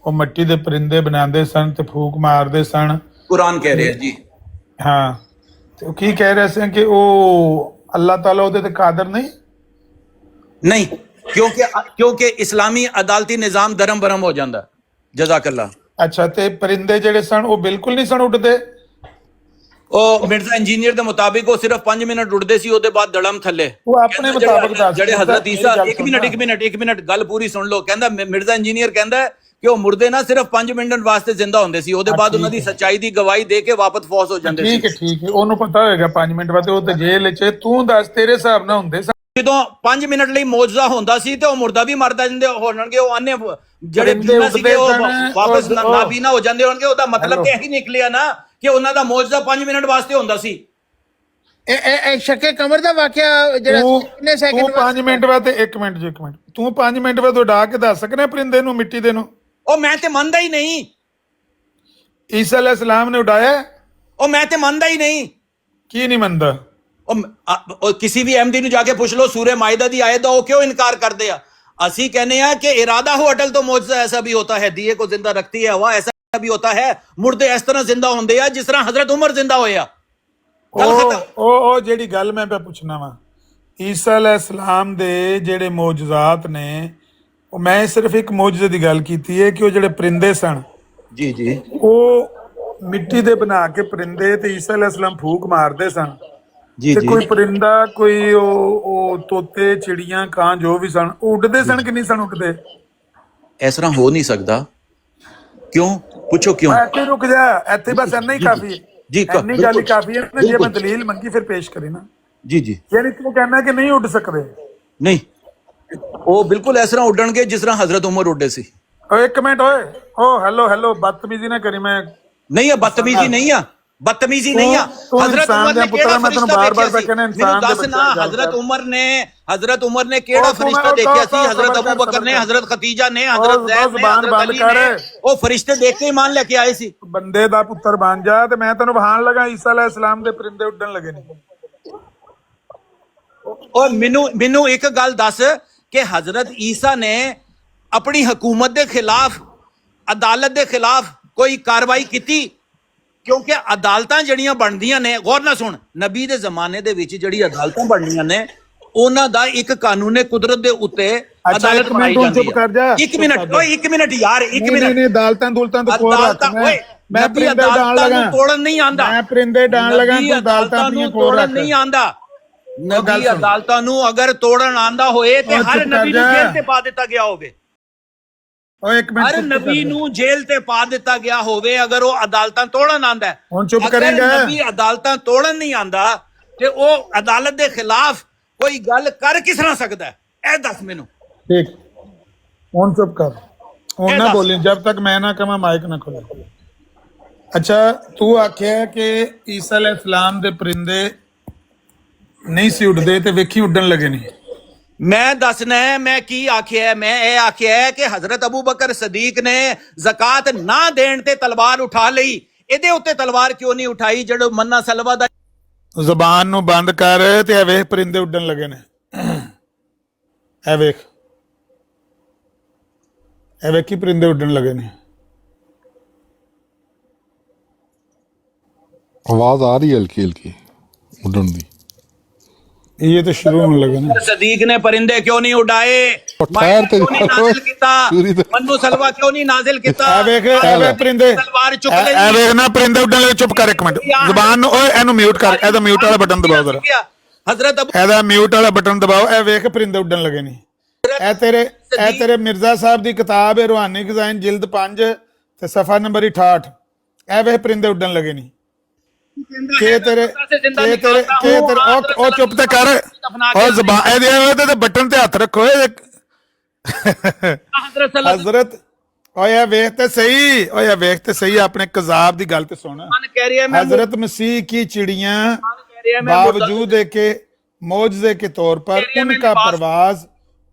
ਉਹ ਮਿੱਟੀ ਦੇ ਪਰਿੰਦੇ ਬਣਾਉਂਦੇ ਸਨ ਤੇ ਫੂਕ ਮਾਰਦੇ ਸਨ, ਕੁਰਾਨ ਕਹਿ ਰਿਹਾ ਜੀ। ਹਾਂ, ਤੇ ਉਹ ਕੀ ਕਹਿ ਰਹੇ ਸਨ ਕਿ ਉਹ ਅੱਲਾਹ ਤਾਲਾ ਉਹਦੇ ਤੇ ਕਾਦਰ ਨਹੀਂ? ਨਹੀਂ, ਕਿਉਂਕਿ ਇਸਲਾਮੀ ਅਦਾਲਤੀ ਨਿਜ਼ਾਮ ਦਰਮ ਬਰਮ ਹੋ ਜਾਂਦਾ। ਜਜ਼ਾਕੱਲਾ। ਅੱਛਾ, ਤੇ ਪਰਿੰਦੇ ਜਿਹੜੇ ਸਨ ਉਹ ਬਿਲਕੁਲ ਨਹੀਂ ਸਨ ਉੱਡਦੇ? ਉਹ ਮਿਰਜ਼ਾ ਇੰਜੀਨੀਅਰ ਦੇ ਮੁਤਾਬਿਕ ਉਹ ਸਿਰਫ 5 ਮਿੰਟ ਉੱਡਦੇ ਸੀ, ਉਹਦੇ ਬਾਅਦ ਦੜਮ ਥੱਲੇ। ਉਹ ਆਪਣੇ ਮੁਤਾਬਕ ਦੱਸ। ਜਿਹੜੇ ਹਜ਼ਰਤ ਈਸਾ, ਇੱਕ ਮਿੰਟ ਗੱਲ ਪੂਰੀ ਸੁਣ ਲਓ। ਕਹਿੰਦਾ ਮਿਰਜ਼ਾ ਇੰਜੀਨੀਅਰ ਕਹਿੰਦਾ ਕਿ ਉਹ ਮੁਰਦੇ ਨਾ ਸਿਰਫ 5 ਮਿੰਟ ਵਾਸਤੇ ਜ਼ਿੰਦਾ ਹੁੰਦੇ ਸੀ, ਉਹਦੇ ਬਾਅਦ ਉਹਨਾਂ ਦੀ ਸੱਚਾਈ ਦੀ ਗਵਾਹੀ ਦੇ ਕੇ ਵਾਪਸ ਫੌਤ ਹੋ ਜਾਂਦੇ ਸੀ। ਠੀਕ ਹੈ, ਉਹਨੂੰ ਪਤਾ ਹੋਏਗਾ 5 ਮਿੰਟ ਬਾਅਦ ਉਹ ਤੇ ਜੇਲ੍ਹ 'ਚ। ਤੂੰ ਦੱਸ ਤੇਰੇ ਹਿਸਾਬ ਨਾਲ ਹੁੰਦੇ ਸਨ? ਜਦੋਂ 5 ਮਿੰਟ ਲਈ ਮੌਜਜ਼ਾ ਹੁੰਦਾ ਸੀ ਤੇ ਉਹ ਮੁਰਦਾ ਵੀ ਮਰਦਾ ਜਾਂਦੇ ਹੋਣਗੇ, ਉਹ ਆਨੇ ਜਿਹੜੇ ਬੀਨਾ ਸੀਗੇ ਉਹ ਵਾਪਸ ਨਾਬੀਨਾ ਹੋ ਜਾਂਦੇ ਹੋਣਗੇ। ਉਹਦਾ ਮਤਲਬ ਤੇ ਇਹੀ ਨਿਕਲਿਆ ਨਾ ਕਿ ਉਹਨਾਂ ਦਾ ਮੌਜਜ਼ਾ 5 ਮਿੰਟ ਵਾਸਤੇ ਹੁੰਦਾ ਸੀ। ਇਹ ਸ਼ੱਕੇ ਕਮਰ ਦਾ ਵਾਕਿਆ ਜਿਹੜਾ ਕਿੰਨੇ ਤੂੰ ਸੈਕਿੰਡ 5 ਮਿੰਟ ਬਾਅਦ, ਇੱਕ ਮਿੰਟ ਤੂੰ 5 ਮਿੰਟ ਬਾਅਦ ਉਡਾ ਕੇ ਦੱਸ ਸਕਣਾ ਪਰਿੰਦੇ ਨੂੰ, ਮਿੱਟੀ ਦੇ ਨੂੰ? ਉਹ ਮੈਂ ਤੇ ਮੰਨਦਾ ਹੀ ਨਹੀਂ। ਈਸਾ ਅਲੈਹਿਸਲਾਮ ਨੇ ਉਡਾਇਆ? ਉਹ ਮੈਂ ਤੇ ਮੰਨਦਾ ਹੀ ਨਹੀਂ। ਕੀ ਨਹੀਂ ਮੰਨਦਾ? ਉਹ ਕਿਸੇ ਵੀ ਅਹਿਮਦੀ ਨੂੰ ਜਾ ਕੇ ਪੁੱਛ ਲਓ, ਸੂਰੇ ਮਾਇਦਾ ਦੀ ਆयत ਦਾ ਉਹ ਕਿਉਂ ਇਨਕਾਰ ਕਰਦੇ ਆ। ਅਸੀਂ कहने हैं कि इरादा हो अटल तो मौजज़ा ऐसा भी होता है, दिए को जिंदा रखती है हवा, ऐसा भी होता है। मुर्दे इस तरह जिंदा होंदे आ जिस तरह हजरत उमर जिंदा होया। ਉਹ ਜਿਹੜੀ ਗੱਲ ਮੈਂ ਪੁੱਛਣਾ ਵਾ, ਈਸਾ ਅਲੈਹਿਸਲਾਮ ਦੇ ਜਿਹੜੇ ਮੌਜਜ਼ਾਤ ਨੇ, ਉਹ ਮੈਂ ਸਿਰਫ ਇੱਕ ਮੌਜਜ਼ੇ ਦੀ ਗੱਲ ਕੀਤੀ ਹੈ ਕਿ ਉਹ ਜਿਹੜੇ ਪਰਿੰਦੇ ਸਨ ਜੀ ਉਹ ਮਿੱਟੀ ਦੇ ਬਣਾ ਕੇ ਪਰਿੰਦੇ ਤੇ ਈਸਾ ਅਲੈਹਿਸਲਾਮ ਫੂਕ ਮਾਰਦੇ ਸਨ। ਜੀ ਤੇ ਕੋਈ ਪਰਿੰਦਾ, ਕੋਈ ਉਹ ਤੋਤੇ, ਚਿੜੀਆਂ, ਕਾਂ ਜੋ ਵੀ ਸਨ, ਉਹ ਉੱਡਦੇ ਸਨ ਕਿ ਨਹੀਂ ਸਨ ਉੱਡਦੇ? ਇਸ ਤਰ੍ਹਾਂ ਹੋ ਨਹੀਂ ਸਕਦਾ। ਕਿਉਂ ਪੁੱਛੋ ਕਿਉਂ? ਇੱਥੇ ਰੁਕ ਜਾ, ਇੱਥੇ ਬਸ ਇੰਨਾ ਹੀ ਕਾਫੀ ਹੈ। ਜੀ ਇੰਨੀ ਗੱਲ ਹੀ ਕਾਫੀ ਹੈ। ਜੇ ਮੈਂ ਦਲੀਲ ਮੰਗੀ ਫਿਰ ਪੇਸ਼ ਕਰੀ ਨਾ। ਜੀ ਯਾਨੀ ਤੂੰ ਕਹਿਣਾ ਕਿ ਨਹੀਂ ਉੱਡ ਸਕਦੇ? ਨਹੀਂ, ਉਹ ਬਿਲਕੁਲ ਇਸ ਤਰ੍ਹਾਂ ਉੱਡਣਗੇ ਜਿਸ ਤਰ੍ਹਾਂ ਹਜ਼ਰਤ ਉਮਰ ਉੱਡੇ ਸੀ। ਓਏ ਇੱਕ ਮਿੰਟ, ਓਏ ਓ ਹੈਲੋ ਬਦਤਮੀਜ਼ੀ ਨਾ ਕਰੀ। ਮੈਂ ਨਹੀਂ ਆ ਬਦਤਮੀਜ਼ੀ ਨਹੀਂ ਆ, ਬਦਤਮੀਜ਼ੀ ਨਹੀਂ ਆ। ਹਜ਼ਰਤ ਉਮਰ ਨੇ ਕਿਹੜਾ ਫਰਿਸ਼ਤਾ ਦੇਖਿਆ ਸੀ? ਮੈਨੂੰ ਦੱਸ ਨਾ, ਹਜ਼ਰਤ ਉਮਰ ਨੇ ਕਿਹੜਾ ਫਰਿਸ਼ਤਾ ਦੇਖਿਆ ਸੀ? ਹਜ਼ਰਤ ਅਬੂ ਬਕਰ ਨੇ, ਹਜ਼ਰਤ ਖਦੀਜਾ ਨੇ, ਹਜ਼ਰਤ ਜ਼ੈਦ ਨੇ, ਹਜ਼ਰਤ ਅਲੀ ਨੇ, ਉਹ ਫਰਿਸ਼ਤੇ ਦੇਖ ਕੇ ਈਮਾਨ ਲੈ ਕੇ ਆਏ ਸੀ। ਬੰਦੇ ਦਾ ਪੁੱਤਰ ਬਣ ਜਾ। ਤੇ ਮੈਂ ਤੈਨੂੰ ਵਹਾਣ ਲਗਾ ਈਸਾ ਅਲੈਹਿਸਲਾਮ ਦੇ ਪਰਿੰਦੇ ਉੱਡਣ ਲੱਗੇ ਨੇ। ਔਰ ਮੈਨੂੰ ਇੱਕ ਗੱਲ ਦੱਸ ਕਿ ਹਜ਼ਰਤ ਈਸਾ ਨੇ ਆਪਣੀ ਹਕੂਮਤ ਦੇ ਖਿਲਾਫ, ਅਦਾਲਤ ਦੇ ਖਿਲਾਫ ਕੋਈ ਕਾਰਵਾਈ ਕੀਤੀ? ਕਿਉਂਕਿ ਅਦਾਲਤਾਂ ਜਿਹੜੀਆਂ ਬਣਦੀਆਂ ਨੇ, ਗੌਰ ਨਾਲ ਸੁਣ, ਨਬੀ ਦੇ ਜ਼ਮਾਨੇ ਦੇ ਵਿੱਚ ਜਿਹੜੀ ਅਦਾਲਤਾਂ ਬਣਦੀਆਂ ਨੇ ਉਹਨਾਂ ਦਾ ਇੱਕ ਕਾਨੂੰਨੇ ਕੁਦਰਤ ਦੇ ਉੱਤੇ ਅਦਾਲਤ ਬਣਾਈ ਜਾਂਦੀ ਹੈ। ਇੱਕ ਮਿੰਟ ਯਾਰ, ਇੱਕ ਮਿੰਟ। ਨਹੀਂ, ਅਦਾਲਤਾਂ ਦੁਲਤਾਂ ਤੋਂ ਕੋਲ ਰੱਖ। ਮੈਂ ਪਰਿੰਦੇ ਡਾਣ ਲਗਾ, ਨੂੰ ਤੋੜਨ ਨਹੀਂ ਆਂਦਾ। ਮੈਂ ਪਰਿੰਦੇ ਡਾਣ ਲਗਾ, ਤੂੰ ਅਦਾਲਤਾਂ ਦੀਆਂ ਕੋਲ ਰੱਖ। ਤੋੜਨ ਨਹੀਂ ਆਂਦਾ। ਨਬੀ ਅਦਾਲਤਾਂ ਨੂੰ ਅਗਰ ਤੋੜਨ ਆਂਦਾ ਹੋਏ ਤੇ ਹਰ ਨਬੀ ਨੂੰ ਜੇਲ੍ਹ ਤੇ ਪਾ ਦਿੱਤਾ ਗਿਆ ਹੋਵੇ। ਓਏ ਇੱਕ ਮਿੰਟ, ਹਰ ਨਬੀ ਨੂੰ ਜੇਲ੍ਹ ਤੇ ਪਾ ਦਿੱਤਾ ਗਿਆ ਹੋਵੇ ਅਗਰ ਉਹ ਅਦਾਲਤਾਂ ਤੋੜਨ ਆਂਦਾ ਹੈ। ਹੁਣ ਚੁੱਪ ਕਰੇਂਗਾ? ਨਬੀ ਅਦਾਲਤਾਂ ਤੋੜਨ ਨਹੀਂ ਆਂਦਾ ਤੇ ਉਹ ਅਦਾਲਤ ਦੇ ਖਿਲਾਫ ਕੋਈ ਗੱਲ ਕਰ ਕਿਸ ਤਰ੍ਹਾਂ ਸਕਦਾ ਹੈ? ਇਹ ਦੱਸ ਮੈਨੂੰ। ਠੀਕ, ਹੁਣ ਚੁੱਪ ਕਰ, ਹੁਣ ਨਾ ਬੋਲੀ ਜਦ ਤੱਕ ਮੈਂ ਨਾ ਕਹਾਂ, ਮਾਈਕ ਨਾ ਖੋਲੇ। ਅੱਛਾ, ਤੂੰ ਆਖਿਆ ਕਿ ਈਸਾ ਅਲੈਹਿਸਲਾਮ ਦੇ ਪਰਿੰਦੇ ਨਹੀਂ ਸੀ ਉੱਡਦੇ ਤੇ ਵੇਖੀ ਉੱਡਣ ਲੱਗੇ ਨੇ। मैं दसना है मैं की आख्या है, मैं ये आख्या है कि हजरत अबू बकर सदीक ने ज़कात ना देण ते तलवार उठा लई, ਇਹਦੇ ਉੱਤੇ ਤਲਵਾਰ ਕਿਉਂ ਨਹੀਂ ਉਠਾਈ ਜਦੋਂ ਮੰਨਾ ਸਲਵਾ ਦਾ ਜ਼ਬਾਨ ਨੂੰ ਬੰਦ ਕਰ ਤੇ ਇਹ ਵੇਖ ਪਰਿੰਦੇ ਉੱਡਣ ਲੱਗੇ ਨੇ। ਇਹ ਵੇਖ ਕੀ ਪਰਿੰਦੇ ਉੱਡਣ ਲੱਗੇ ਨੇ। आवाज आ रही है हल्की हल्की उड़न दी। ये तो शुरू होने लगे ना। सदीक ने परिंदे क्यों नहीं उड़ाए, ठहर ते क्यों नहीं नाजिल किता, पूरी तो- मन्नू सलवा क्यों नहीं नाजिल किता, ਇਹ ਵੇਖ ਪਰਿੰਦੇ तलवार चुक ਇਹ ਲਈ ਵੇਖ ਨਾ ਪਰਿੰਦੇ ਉੱਡਣ ਲੱਗੇ। ਚੁੱਪ ਕਰ ਇੱਕ ਮਿੰਟ, ਜ਼ਬਾਨ ਨੂੰ ਓਏ ਇਹਨੂੰ ਮਿਊਟ ਕਰ, ਇਹਦਾ ਮਿਊਟ ਵਾਲਾ ਬਟਨ ਦਬਾਓ ਜ਼ਰਾ, हजरत अबू ਇਹਦਾ ਮਿਊਟ ਵਾਲਾ ਬਟਨ ਦਬਾਓ। ਇਹ ਵੇਖ ਪਰਿੰਦੇ ਉੱਡਣ ਲੱਗੇ ਨੇ। ਇਹ ਤੇਰੇ ਮਿਰਜ਼ਾ ਸਾਹਿਬ ਦੀ ਕਿਤਾਬ ਹੈ ਰੂਹਾਨੀ ਖਜ਼ਾਇਨ ਜਿਲਦ 5 ਤੇ ਸਫਾ ਨੰਬਰ 68। ਇਹ ਵੇਖ ਪਰਿੰਦੇ ਉੱਡਣ ਲੱਗੇ ਨੇ। ਕੇ ਤੇਰੇ ਉਹ ਚੁੱਪ ਤੇ ਕਰ, ਉਹ ਜ਼ਬਾਨ ਇਹਦੇ ਤੇ ਬਟਨ ਤੇ ਹੱਥ ਰੱਖੋ। ਹਜ਼ਰਤ ਓਏ ਵੇਖ ਤੇ ਸਹੀ, ਓਏ ਵੇਖ ਤੇ ਸਹੀ, ਆਪਣੇ कज़ाब ਦੀ ਗੱਲ ਤੇ ਸੁਣ। कह रही है मैं हजरत मसीह की चिड़ियां कह रही है मैं बावजूद के मौजज़े के तौर पर उनका परवाज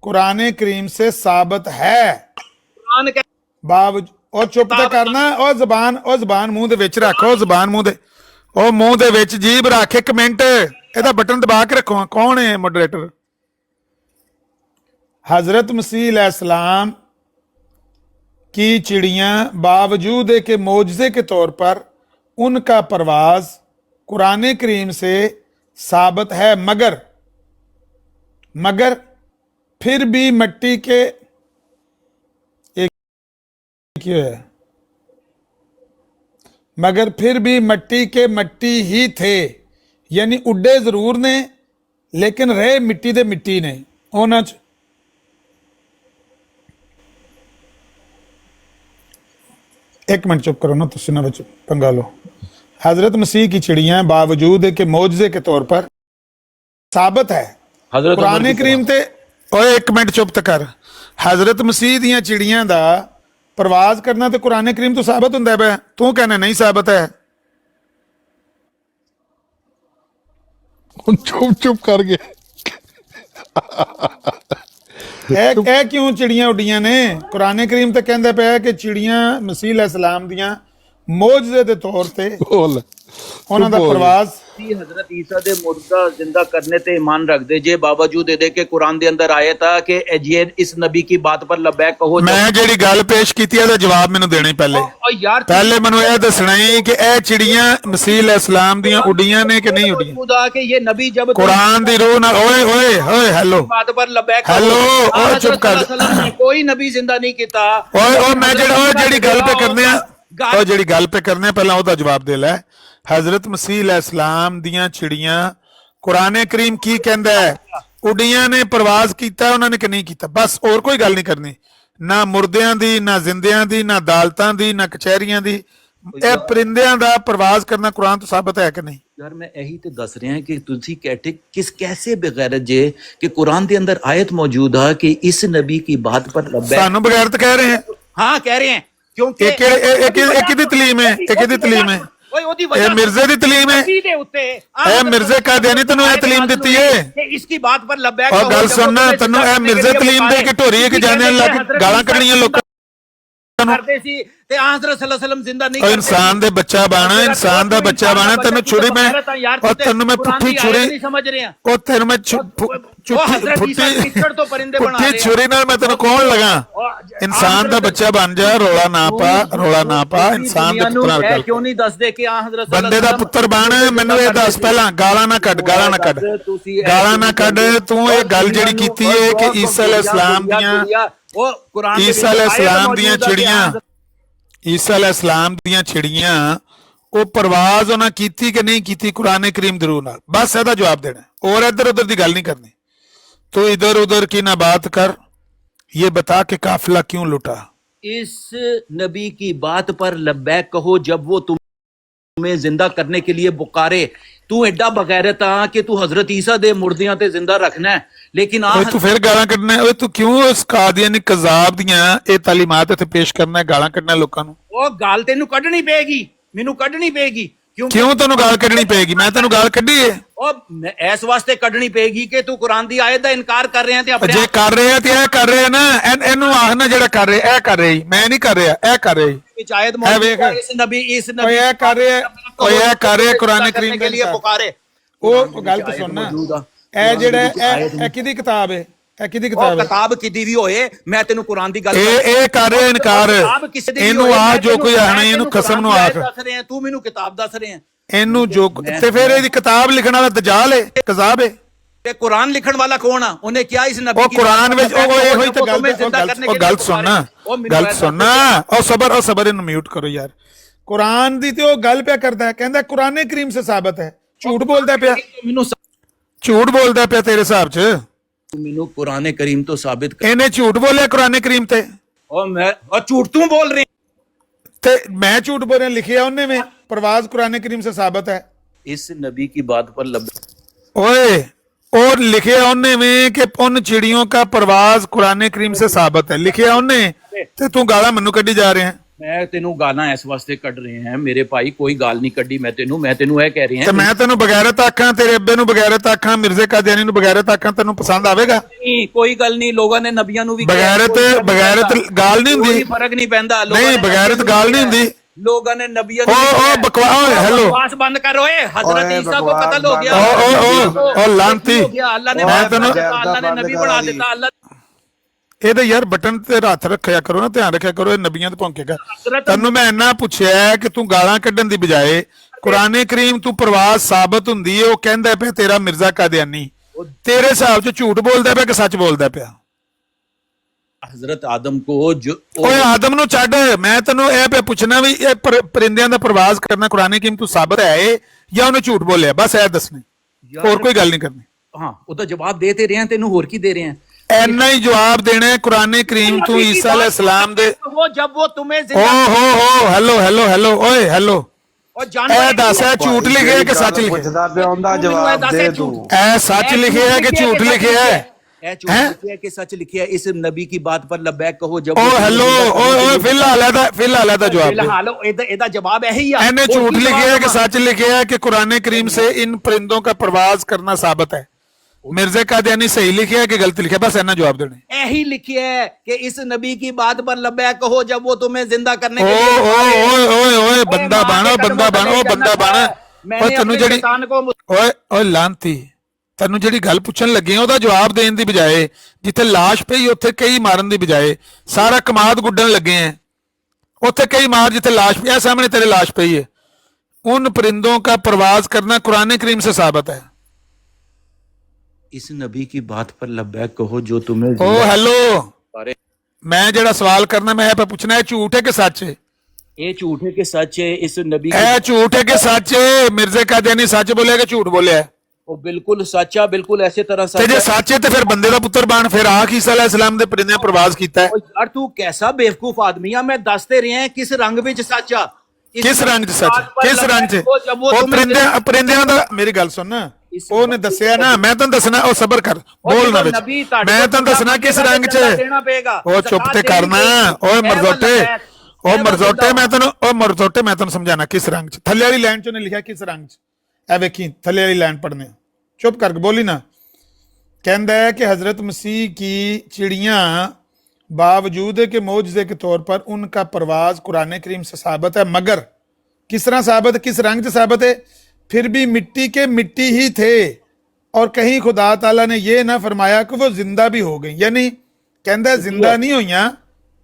कुरान करीम से साबित है। कुरान कह बावजूद ਉਹ ਚੁੱਪ ਤੇ ਕਰਨਾ। ਉਹ ਜ਼ਬਾਨ ਮੂੰਹ ਦੇ ਵਿੱਚ ਰੱਖ, ਉਹ ਜ਼ਬਾਨ ਮੂੰਹ ਦੇ, ਉਹ ਮੂੰਹ ਦੇ ਵਿੱਚ ਜੀਭ ਰੱਖ। ਇੱਕ ਮਿੰਟ ਇਹਦਾ ਬਟਨ ਦਬਾ ਕੇ ਰੱਖੋ। ਕੌਣ ਹੈ ਮੋਡਰੇਟਰ? हजरत मसीह अलैहिस्सलाम की चिड़ियां बावजूद के मौजज़े के तौर पर उनका परवाज कुरान करीम से साबित है, मगर फिर भी मिट्टी के क्यों है, मगर फिर भी मिट्टी के मिट्टी ही थे। यानी उड्डे जरूर ने लेकिन रहे मिट्टी दे मिट्टी ने। ਉਹਨਾਂ ਚ एक मिनट चुप करो ना, तुम ना बच्चों पंगा लो। हजरत मसीह की चिड़ियां बावजूद के मौजज़े के तौर पर साबित है कुरान करीम ते। ओए एक मिनट चुप तो कर। हजरत मसीह दियां चिड़ियां दा परवाज करना तो कुरान करीम तो साबित हुंदा है, तू कहना नहीं साबित है। चुप चुप कर गया। ਇਹ ਕਿਉਂ ਚਿੜੀਆਂ ਉੱਡੀਆਂ ਨੇ? ਕੁਰਾਨ ਕਰੀਮ ਤੇ ਕਹਿੰਦਾ ਪਿਆ ਕਿ ਚਿੜੀਆਂ ਮਸੀਹ अलैहिस्सलाम ਦੀਆਂ ਮੌਜਜ਼ੇ ਦੇ ਤੌਰ ਤੇ बोल ਉਹਨਾਂ ਦਾ ਪ੍ਰਵਾਜ਼। हजरत ईसा दे मुर्दा जिंदा करने ते ईमान रख दे जे बावजूद दे के कुरान दे अंदर आया था कि ये इस नबी की बात पर लबैक कहो। ਮੈਂ ਜਿਹੜੀ ਗੱਲ ਪੇਸ਼ ਕੀਤੀ ਇਹਦਾ ਜਵਾਬ ਮੈਨੂੰ ਦੇਣੀ ਪਹਿਲੇ। और यार ਪਹਿਲੇ ਮੈਨੂੰ ਇਹ ਦੱਸਣਾ ਹੈ ਕਿ ਇਹ ਚਿੜੀਆਂ ਮਸੀਹ अलैहिस्सलाम ਦੀਆਂ ਉੱਡੀਆਂ ਨੇ ਕਿ ਨਹੀਂ ਉੱਡੀਆਂ? खुदा के ये नबी जब कुरान दी रूह नाल ओए ओए ओए हेलो बात पर लबैक हेलो, कहो। ओए चुप कर। कोई नबी जिंदा नहीं किता। ਓਏ ਓਏ ਮੈਂ ਜਿਹੜੀ ਗੱਲ पे करने ਆ, ਉਹ ਜਿਹੜੀ ਗੱਲ पे करने ਆ ਪਹਿਲਾਂ ਉਹਦਾ ਜਵਾਬ ਦੇ ਲੈ। हजरत मसीह अलैहिस्सलाम ਦੀਆਂ ਚਿੜੀਆਂ ਕੁਰਾਨ ਕਰੀਮ ਕੀ ਕਹਿੰਦਾ ਹੈ? ਉੱਡੀਆਂ ਨੇ, ਪ੍ਰਵਾਜ਼ ਕੀਤਾ ਉਹਨਾਂ ਨੇ ਕਿ ਨਹੀਂ ਕੀਤਾ? ਬਸ ਹੋਰ ਕੋਈ ਗੱਲ ਨਹੀਂ ਕਰਨੀ, ਨਾ ਮੁਰਦਿਆਂ ਦੀ, ਨਾ ਜ਼ਿੰਦਿਆਂ ਦੀ, ਨਾ ਅਦਾਲਤਾਂ ਦੀ, ਨਾ ਕਚਹਿਰੀਆਂ ਦੀ। ਇਹ ਪਰਿੰਦਿਆਂ ਦਾ ਪ੍ਰਵਾਜ਼ ਕਰਨਾ ਕੁਰਾਨ ਤੋਂ ਸਾਬਤ ਹੈ ਕਿ ਨਹੀਂ? यार मैं यही तो दस रहे हैं कि तुसी कहते कैसे बगैरत जे कि कुरान के अंदर आयत मौजूद है कि इस नबी की बात पर लबैक। ਸਾਨੂੰ ਬਗੈਰਤ ਕਹਿ ਰਹੇ हैं। हाँ कह रहे हैं क्योंकि ਇਹ ਕਿਹਦੀ ਤਲੀਮ ਹੈ? ਇਹ ਕਿਹਦੀ ਤਲੀਮ ਹੈ? ਇਹ ਮਿਰਜ਼ੇ ਦੀ ਤਲੀਮ ਹੈ। ਇਹ ਮਿਰਜ਼ੇ ਕਾਦੇ ਨੇ ਤੈਨੂੰ ਇਹ ਤਲੀਮ ਦਿੱਤੀ ਹੈ? इसकी बात पर लबैक। ਉਹ ਗੱਲ ਸੁਣਨਾ, ਤੈਨੂੰ ਇਹ ਮਿਰਜ਼ੇ ਤਲੀਮ ਦੇ ਕੇ ਢੋਰੀ ਹੈ ਕਿ ਜਾਣੇ ਲੱਗ ਗਾਲਾਂ ਕੱਢਣੀਆਂ ਲੋਕਾਂ ਨੂੰ। करते सी ते हजरत सल्लल्लाहु अलैहि वसल्लम जिंदा नहीं ਉਹ ਇਨਸਾਨ ਦੇ ਬੱਚਾ ਬਣਾ, ਇਨਸਾਨ ਦਾ ਬੱਚਾ ਬਣਾ। ਤੈਨੂੰ ਛੁਰੀ ਮੈਂ, ਉਹ ਤੈਨੂੰ ਮੈਂ ਪੁੱਠੀ ਛੁਰੀ, नहीं समझ रहे हैं। ਉਹ ਤੈਨੂੰ ਮੈਂ ਪੁੱਠੀ ਛੁਰੀ ਨਾਲ ਮੈਂ ਤੈਨੂੰ ਕੌਣ ਲਗਾ? ਇਨਸਾਨ ਦਾ ਬੱਚਾ ਬਣ ਜਾ, ਰੋਲਾ ਨਾ ਪਾ, ਰੋਲਾ ਨਾ ਪਾ। ਇਨਸਾਨ ਦੇ ਪੁੱਤਰ ਨਾਲ ਗੱਲ क्यों नहीं दस दे कि हजरत ਬੰਦੇ ਦਾ ਪੁੱਤਰ ਬਣ। ਮੈਨੂੰ ਇਹ ਦੱਸ ਪਹਿਲਾਂ, ਗਾਲਾਂ ਨਾ ਕੱਢ, ਗਾਲਾਂ ਨਾ ਕੱਢ, ਗਾਲਾਂ ਨਾ ਕੱਢ। ਤੂੰ ਇਹ ਗੱਲ ਜਿਹੜੀ ਕੀਤੀ ਹੈ ਕਿ ਈਸਾ अलैहिस्सलाम ਦੀਆਂ, ਈਸਾ अलैहिस्सलाम ਦੀਆਂ ਚਿੜੀਆਂ, ਈਸਾ अलैहिस्सलाम ਦੀਆਂ ਚਿੜੀਆਂ ਉਹ ਪ੍ਰਵਾਜ਼ ਉਹਨਾਂ ਕੀਤੀ ਕਿ ਨਹੀਂ ਕੀਤੀ ਕੁਰਾਨ ਕਰੀਮ ਦੇ ਰੂਹ ਨਾਲ? ਬਸ ਇਹਦਾ ਜਵਾਬ ਦੇਣਾ, और इधर उधर की गल नहीं करनी। तो इधर उधर की ना बात कर, ये बता के काफिला क्यों लुटा? इस नबी की बात पर लब्बैक कहो जब वो तुम्हें जिंदा करने के लिए पुकारे। तू एडा बगैरत आ कि तू हजरत ईसा दे मुर्दियां ते जिंदा रखना है, लेकिन तू फिर गालां कढना है। तू क्यों उस कादियानी कज़ाब दियां ये तालीमात इत्थे पेश करना है, गालां कढना लोकां नूं? ओ गाल तेनू कढनी पेगी, मैनू कढनी पेगी। ਕਿਉਂ ਤੈਨੂੰ ਗਾਲ ਕੱਢਣੀ ਪਏਗੀ? ਮੈਂ ਤੈਨੂੰ ਗਾਲ ਕੱਢੀ ਏ? ਇਸ ਵਾਸਤੇ ਕੱਢਣੀ ਪਏਗੀ ਕਿ ਤੂੰ ਕੁਰਾਨ ਦੀ ਆਇਤ ਦਾ ਇਨਕਾਰ ਕਰ ਰਿਹਾ ਤੇ ਆਪਣੇ ਜੇ ਕਰ ਰਿਹਾ ਤੇ ਇਹ ਕਰ ਰਿਹਾ ਨਾ, ਇਹਨੂੰ ਆਖ ਨਾ ਜਿਹੜਾ ਕਰ ਰਿਹਾ ਇਹ ਕਰ ਰਿਹਾ ਜੀ, ਮੈਂ ਨਹੀਂ ਕਰ ਰਿਹਾ, ਇਹ ਕਰ ਰਿਹਾ ਜੀ। ਵਿੱਚ ਆਇਤ ਇਹ ਵੇਖ, ਮੌਜੂਦ ਹੈ, ਇਸ ਨਬੀ ਓਏ ਇਹ ਕਰ ਰਿਹਾ, ਓਏ ਇਹ ਕਰ ਰਿਹਾ ਕੁਰਾਨ ਕਰੀਮ के लिए पुकारे। ਉਹ ਗੱਲ ਤਾਂ ਸੁਣਨਾ, ਇਹ ਜਿਹੜਾ ਇਹ ਕਿਹਦੀ ਕਿਤਾਬ ਹੈ? ਇਹ ਕਿਹਦੀ ਉਹ ਕਿਤਾਬ ਹੈ? ਕਿਤਾਬ ਕਿਦੀ ਵੀ ਹੋਏ, ਮੈਂ ਤੈਨੂੰ ਕੁਰਾਨ ਦੀ ਗੱਲ ਇਹ ਕਰ ਰਿਹਾ ਇਨਕਾਰ। ਇਹਨੂੰ ਆ ਜੋ ਕੋਈ ਆਣਾ ਇਹਨੂੰ ਖਸਮ ਨੂੰ ਆਖ। ਦੱਸ ਰਹੇ ਤੂੰ ਮੈਨੂੰ ਕਿਤਾਬ ਦੱਸ ਰਿਹਾ ਇਹਨੂੰ ਜੋ ਤੇ ਫਿਰ ਇਹਦੀ ਕਿਤਾਬ ਲਿਖਣ ਵਾਲਾ ਦਜਾਲ ਹੈ, ਕਜ਼ਾਬ ਹੈ। ਤੇ ਕੁਰਾਨ ਲਿਖਣ ਵਾਲਾ ਕੌਣ ਆ? ਉਹਨੇ ਕਿਹਾ ਇਸ ਨਬੀ ਉਹ ਕੁਰਾਨ ਵਿੱਚ ਉਹ ਇਹੋ ਹੀ ਤਾਂ ਗੱਲ ਸੁਣਨਾ, ਗੱਲ ਸੁਣਨਾ। ਉਹ ਸਬਰ ਇਹਨੂੰ ਮਿਊਟ ਕਰੋ ਯਾਰ। ਕੁਰਾਨ ਦੀ ਤੇ ਉਹ ਗੱਲ ਪਿਆ ਕਰਦਾ ਹੈ, ਕਹਿੰਦਾ ਕੁਰਾਨੇ ਕਰੀਮ ਸੇ ਸਾਬਤ ਹੈ। ਝੂਠ ਬੋਲਦਾ ਪਿਆ, ਝੂਠ ਬੋਲਦਾ ਪਿਆ ਤੇਰੇ ਹਿਸਾਬ 'ਚ। ਮੈਨੂੰ ਕੁਰਾਨੇ ਕਰੀਮ ਤੋਂ ਸਾਬਿਤ ਕਰ। ਇਹਨੇ ਝੂਠ ਬੋਲਿਆ ਕੁਰਾਨੇ ਕਰੀਮ ਤੇ? और झूठ तू बोल रही ਤੇ ਮੈਂ ਝੂਠ ਬੋਲ ਰਿਹਾ, ਲਿਖਿਆ ਉਹਨੇ में परवाज कुरान करीम से साबित है। इस नबी की बात पर लब ओए, और लिखे उन्ने में कि उन चिड़ियों का परवाज कुरान करीम से साबित है, लिखे उन्ने ते तू गाला मनु कड्डी जा रहे हैं। मैं तेनू गाना इस वास्ते कट रहे हैं मेरे भाई, कोई गाल नहीं कड्डी मैं तेनू ए कह रही ते मैं तेनू बगैरत आखां, तेरे अब्बे नू बगैरत आखां, मिर्जे कादियानी नू बगैरत आखां, तेनू पसंद आवेगा? नहीं, कोई गल नहीं। लोगों ने नबियां नू भी बगैरत गाल नहीं हुंदी, फर्क नहीं पैंदा। नहीं बगैरत गाल नहीं हुंदी। लोगों ने नबियां ओ बकवास, हेलो बकवास बंद कर। ओए हजरत ईसा को कत्ल हो गया, ओ लानती, अल्लाह ने नबी बना दिता। अल्लाह ਇਹਦੇ ਯਾਰ ਬਟਨ ਤੇ ਹੱਥ ਰੱਖਿਆ ਕਰੋ ਨਾ, ਧਿਆਨ ਰੱਖਿਆ ਕਰੋ, ਇਹ ਨਬੀਆਂ ਤੇ ਭੌਂਕੇਗਾ। ਤੈਨੂੰ ਮੈਂ ਇੰਨਾ ਪੁੱਛਿਆ ਕਿ ਤੂੰ ਗਾਲਾਂ ਕੱਢਣ ਦੀ ਬਜਾਏ ਕੁਰਾਨੇ ਕਰੀਮ ਤੂੰ ਪ੍ਰਵਾਜ਼ ਸਾਬਤ ਹੁੰਦੀ ਏ, ਉਹ ਕਹਿੰਦਾ ਪਿਆ ਤੇਰਾ ਮਿਰਜ਼ਾ ਕਾਦੀਆਨੀ। ਤੇਰੇ ਹਿਸਾਬ 'ਚ ਝੂਠ ਬੋਲਦਾ ਪਿਆ ਕਿ ਸੱਚ ਬੋਲਦਾ ਪਿਆ? हजरत आदम को जो ਓਏ ਆਦਮ ਨੂੰ ਛੱਡ, ਮੈਂ ਤੈਨੂੰ ਇਹ ਪਿਆ ਪੁੱਛਣਾ ਵੀ ਇਹ ਪਰਿੰਦਿਆਂ ਦਾ ਪ੍ਰਵਾਜ਼ ਕਰਨਾ ਕੁਰਾਨੇ ਕਰੀਮ ਤੂੰ ਸਾਬਤ ਹੈ ਏ ਜਾਂ ਉਹਨੇ ਝੂਠ ਬੋਲਿਆ? ਬਸ ਇਹ ਦੱਸਣੀ, ਹੋਰ ਕੋਈ ਗੱਲ ਨਹੀਂ ਕਰਨੀ। हाँ ਉਹਦਾ ਜਵਾਬ ਦੇਤੇ ਰਹੇ हैं, तेनू ਹੋਰ ਕੀ ਦੇ ਰਹੇ हैं? ਇੰਨਾ ਹੀ ਜਵਾਬ ਦੇਣਾ ਹੈ ਕੁਰਾਨੇ ਕਰੀਮ ਤੂੰ ਈਸਾ अलैहिस्सलाम ਦੇ। वो जब वो तुम्हें ਓ ਹੈਲੋ ਓਏ ਹੈਲੋ, और जान ਇਹ ਦੱਸ ਇਹ ਝੂਠ ਲਿਖਿਆ ਕਿ ਸੱਚ ਲਿਖਿਆ? ਪੁੱਛਦਾ ਪਿਆ ਉਹਦਾ ਜਵਾਬ ਦੇ ਤੂੰ। ਇਹ ਸੱਚ ਲਿਖਿਆ ਹੈ ਕਿ ਝੂਠ ਲਿਖਿਆ ਹੈ? कि सच लिखिए इस नबी की बात पर लब्बैक कहो। जब ਓ ਹੈਲੋ ਓਏ ਫਿਲਹਾਲ ਇਹਦਾ ਜਵਾਬ ਦੇ। फिलहाल ਇਹਦਾ ਜਵਾਬ ਇਹੀ ਆ। ਇਹਨੇ ਝੂਠ लिखा है कि सच लिखा है कि कुरान करीम से इन परिंदों का प्रवाज करना साबित है? मिर्जे कादियानी सही लिखा है कि गलत लिखा है? बस इतना जवाब देने। यही लिखिए है कि इस नबी की बात पर लब्बैक कहो जब वो तुम्हें जिंदा करने ओ के लिए ओ ओए ओए बंदा बाणो बंदा बाणा। मैंने तेनू अपने जेड़ी शैतान को ओए लानती, ਤੈਨੂੰ ਜਿਹੜੀ ਗੱਲ ਪੁੱਛਣ ਲੱਗੇ ਉਹਦਾ ਜਵਾਬ ਦੇਣ ਦੀ ਬਜਾਏ ਜਿੱਥੇ ਲਾਸ਼ ਪਈ ਉੱਥੇ ਕਈ ਮਾਰਨ ਦੀ ਬਜਾਏ ਸਾਰਾ ਕਮਾਦ ਗੁੱਡਣ ਲੱਗੇ ਆ। ਉੱਥੇ ਕਈ ਮਾਰ ਜਿੱਥੇ ਲਾਸ਼ ਪਈ, ਸਾਹਮਣੇ ਤੇਰੇ ਲਾਸ਼ ਪਈ है। उन परिंदों का प्रवाज करना कुरान करीम से साबित है। इस नबी की बात पर लब्बैक कहो जो तुम्हें ओ हेलो, मैं जेड़ा सवाल करना मैं पे पूछना है झूठ है कि सच है? ये झूठ है कि सच है? इस नबी ए झूठ है कि सच है? मिर्जे कादियानी सच बोलिया कि झूठ बोलिया? वो बिल्कुल सच्चा, बिल्कुल ऐसे तरह ते जे सच है ते फिर बंदे दा पुत्र बन, फिर आख ईसा अलैहिस्सलाम दे परिंदे प्रवाज कीता है। यार तू कैसा बेवकूफ आदमी है। मैं दसते रहे हैं किस रंग विच सच आ, किस रंग च सच, किस रंग च? ओ परिंदियां दा मेरी गल सुन, ਉਹਨੇ ਦੱਸਿਆ ਨਾ, ਮੈਂ ਤੈਨੂੰ ਦੱਸਣਾ। ਉਹ ਸਬਰ ਕਰ, ਬੋਲ ਨਾ ਵਿੱਚ, ਮੈਂ ਤੈਨੂੰ ਦੱਸਣਾ ਕਿਸ ਰੰਗ 'ਚ। ਉਹ ਚੁੱਪ ਤੇ ਕਰਨਾ। ਓਏ ਮਰਜ਼ੋਟੇ ਮੈਂ ਤੈਨੂੰ ਸਮਝਾਣਾ ਕਿਸ ਰੰਗ 'ਚ। ਥੱਲੇ ਵਾਲੀ ਲਾਈਨ 'ਚ ਉਹਨੇ ਲਿਖਿਆ ਕਿਸ ਰੰਗ 'ਚ। ਇਹ ਵੇਖੀ ਥੱਲੇ वाली लाइन पढ़ने, चुप करके बोली ना। कहता है कि हजरत मसीह की चिड़ियां बावजूद के मौजज़े के तौर पर उनका परवाज कुरान करीम से साबित है, मगर किस तरह साबित, किस रंग से साबित है? फिर भी मिट्टी के मिट्टी ही थे, और कहीं खुदा ताला ने ये ना फरमाया कि वो जिंदा भी हो गई। यानी कहता है जिंदा नहीं हुई,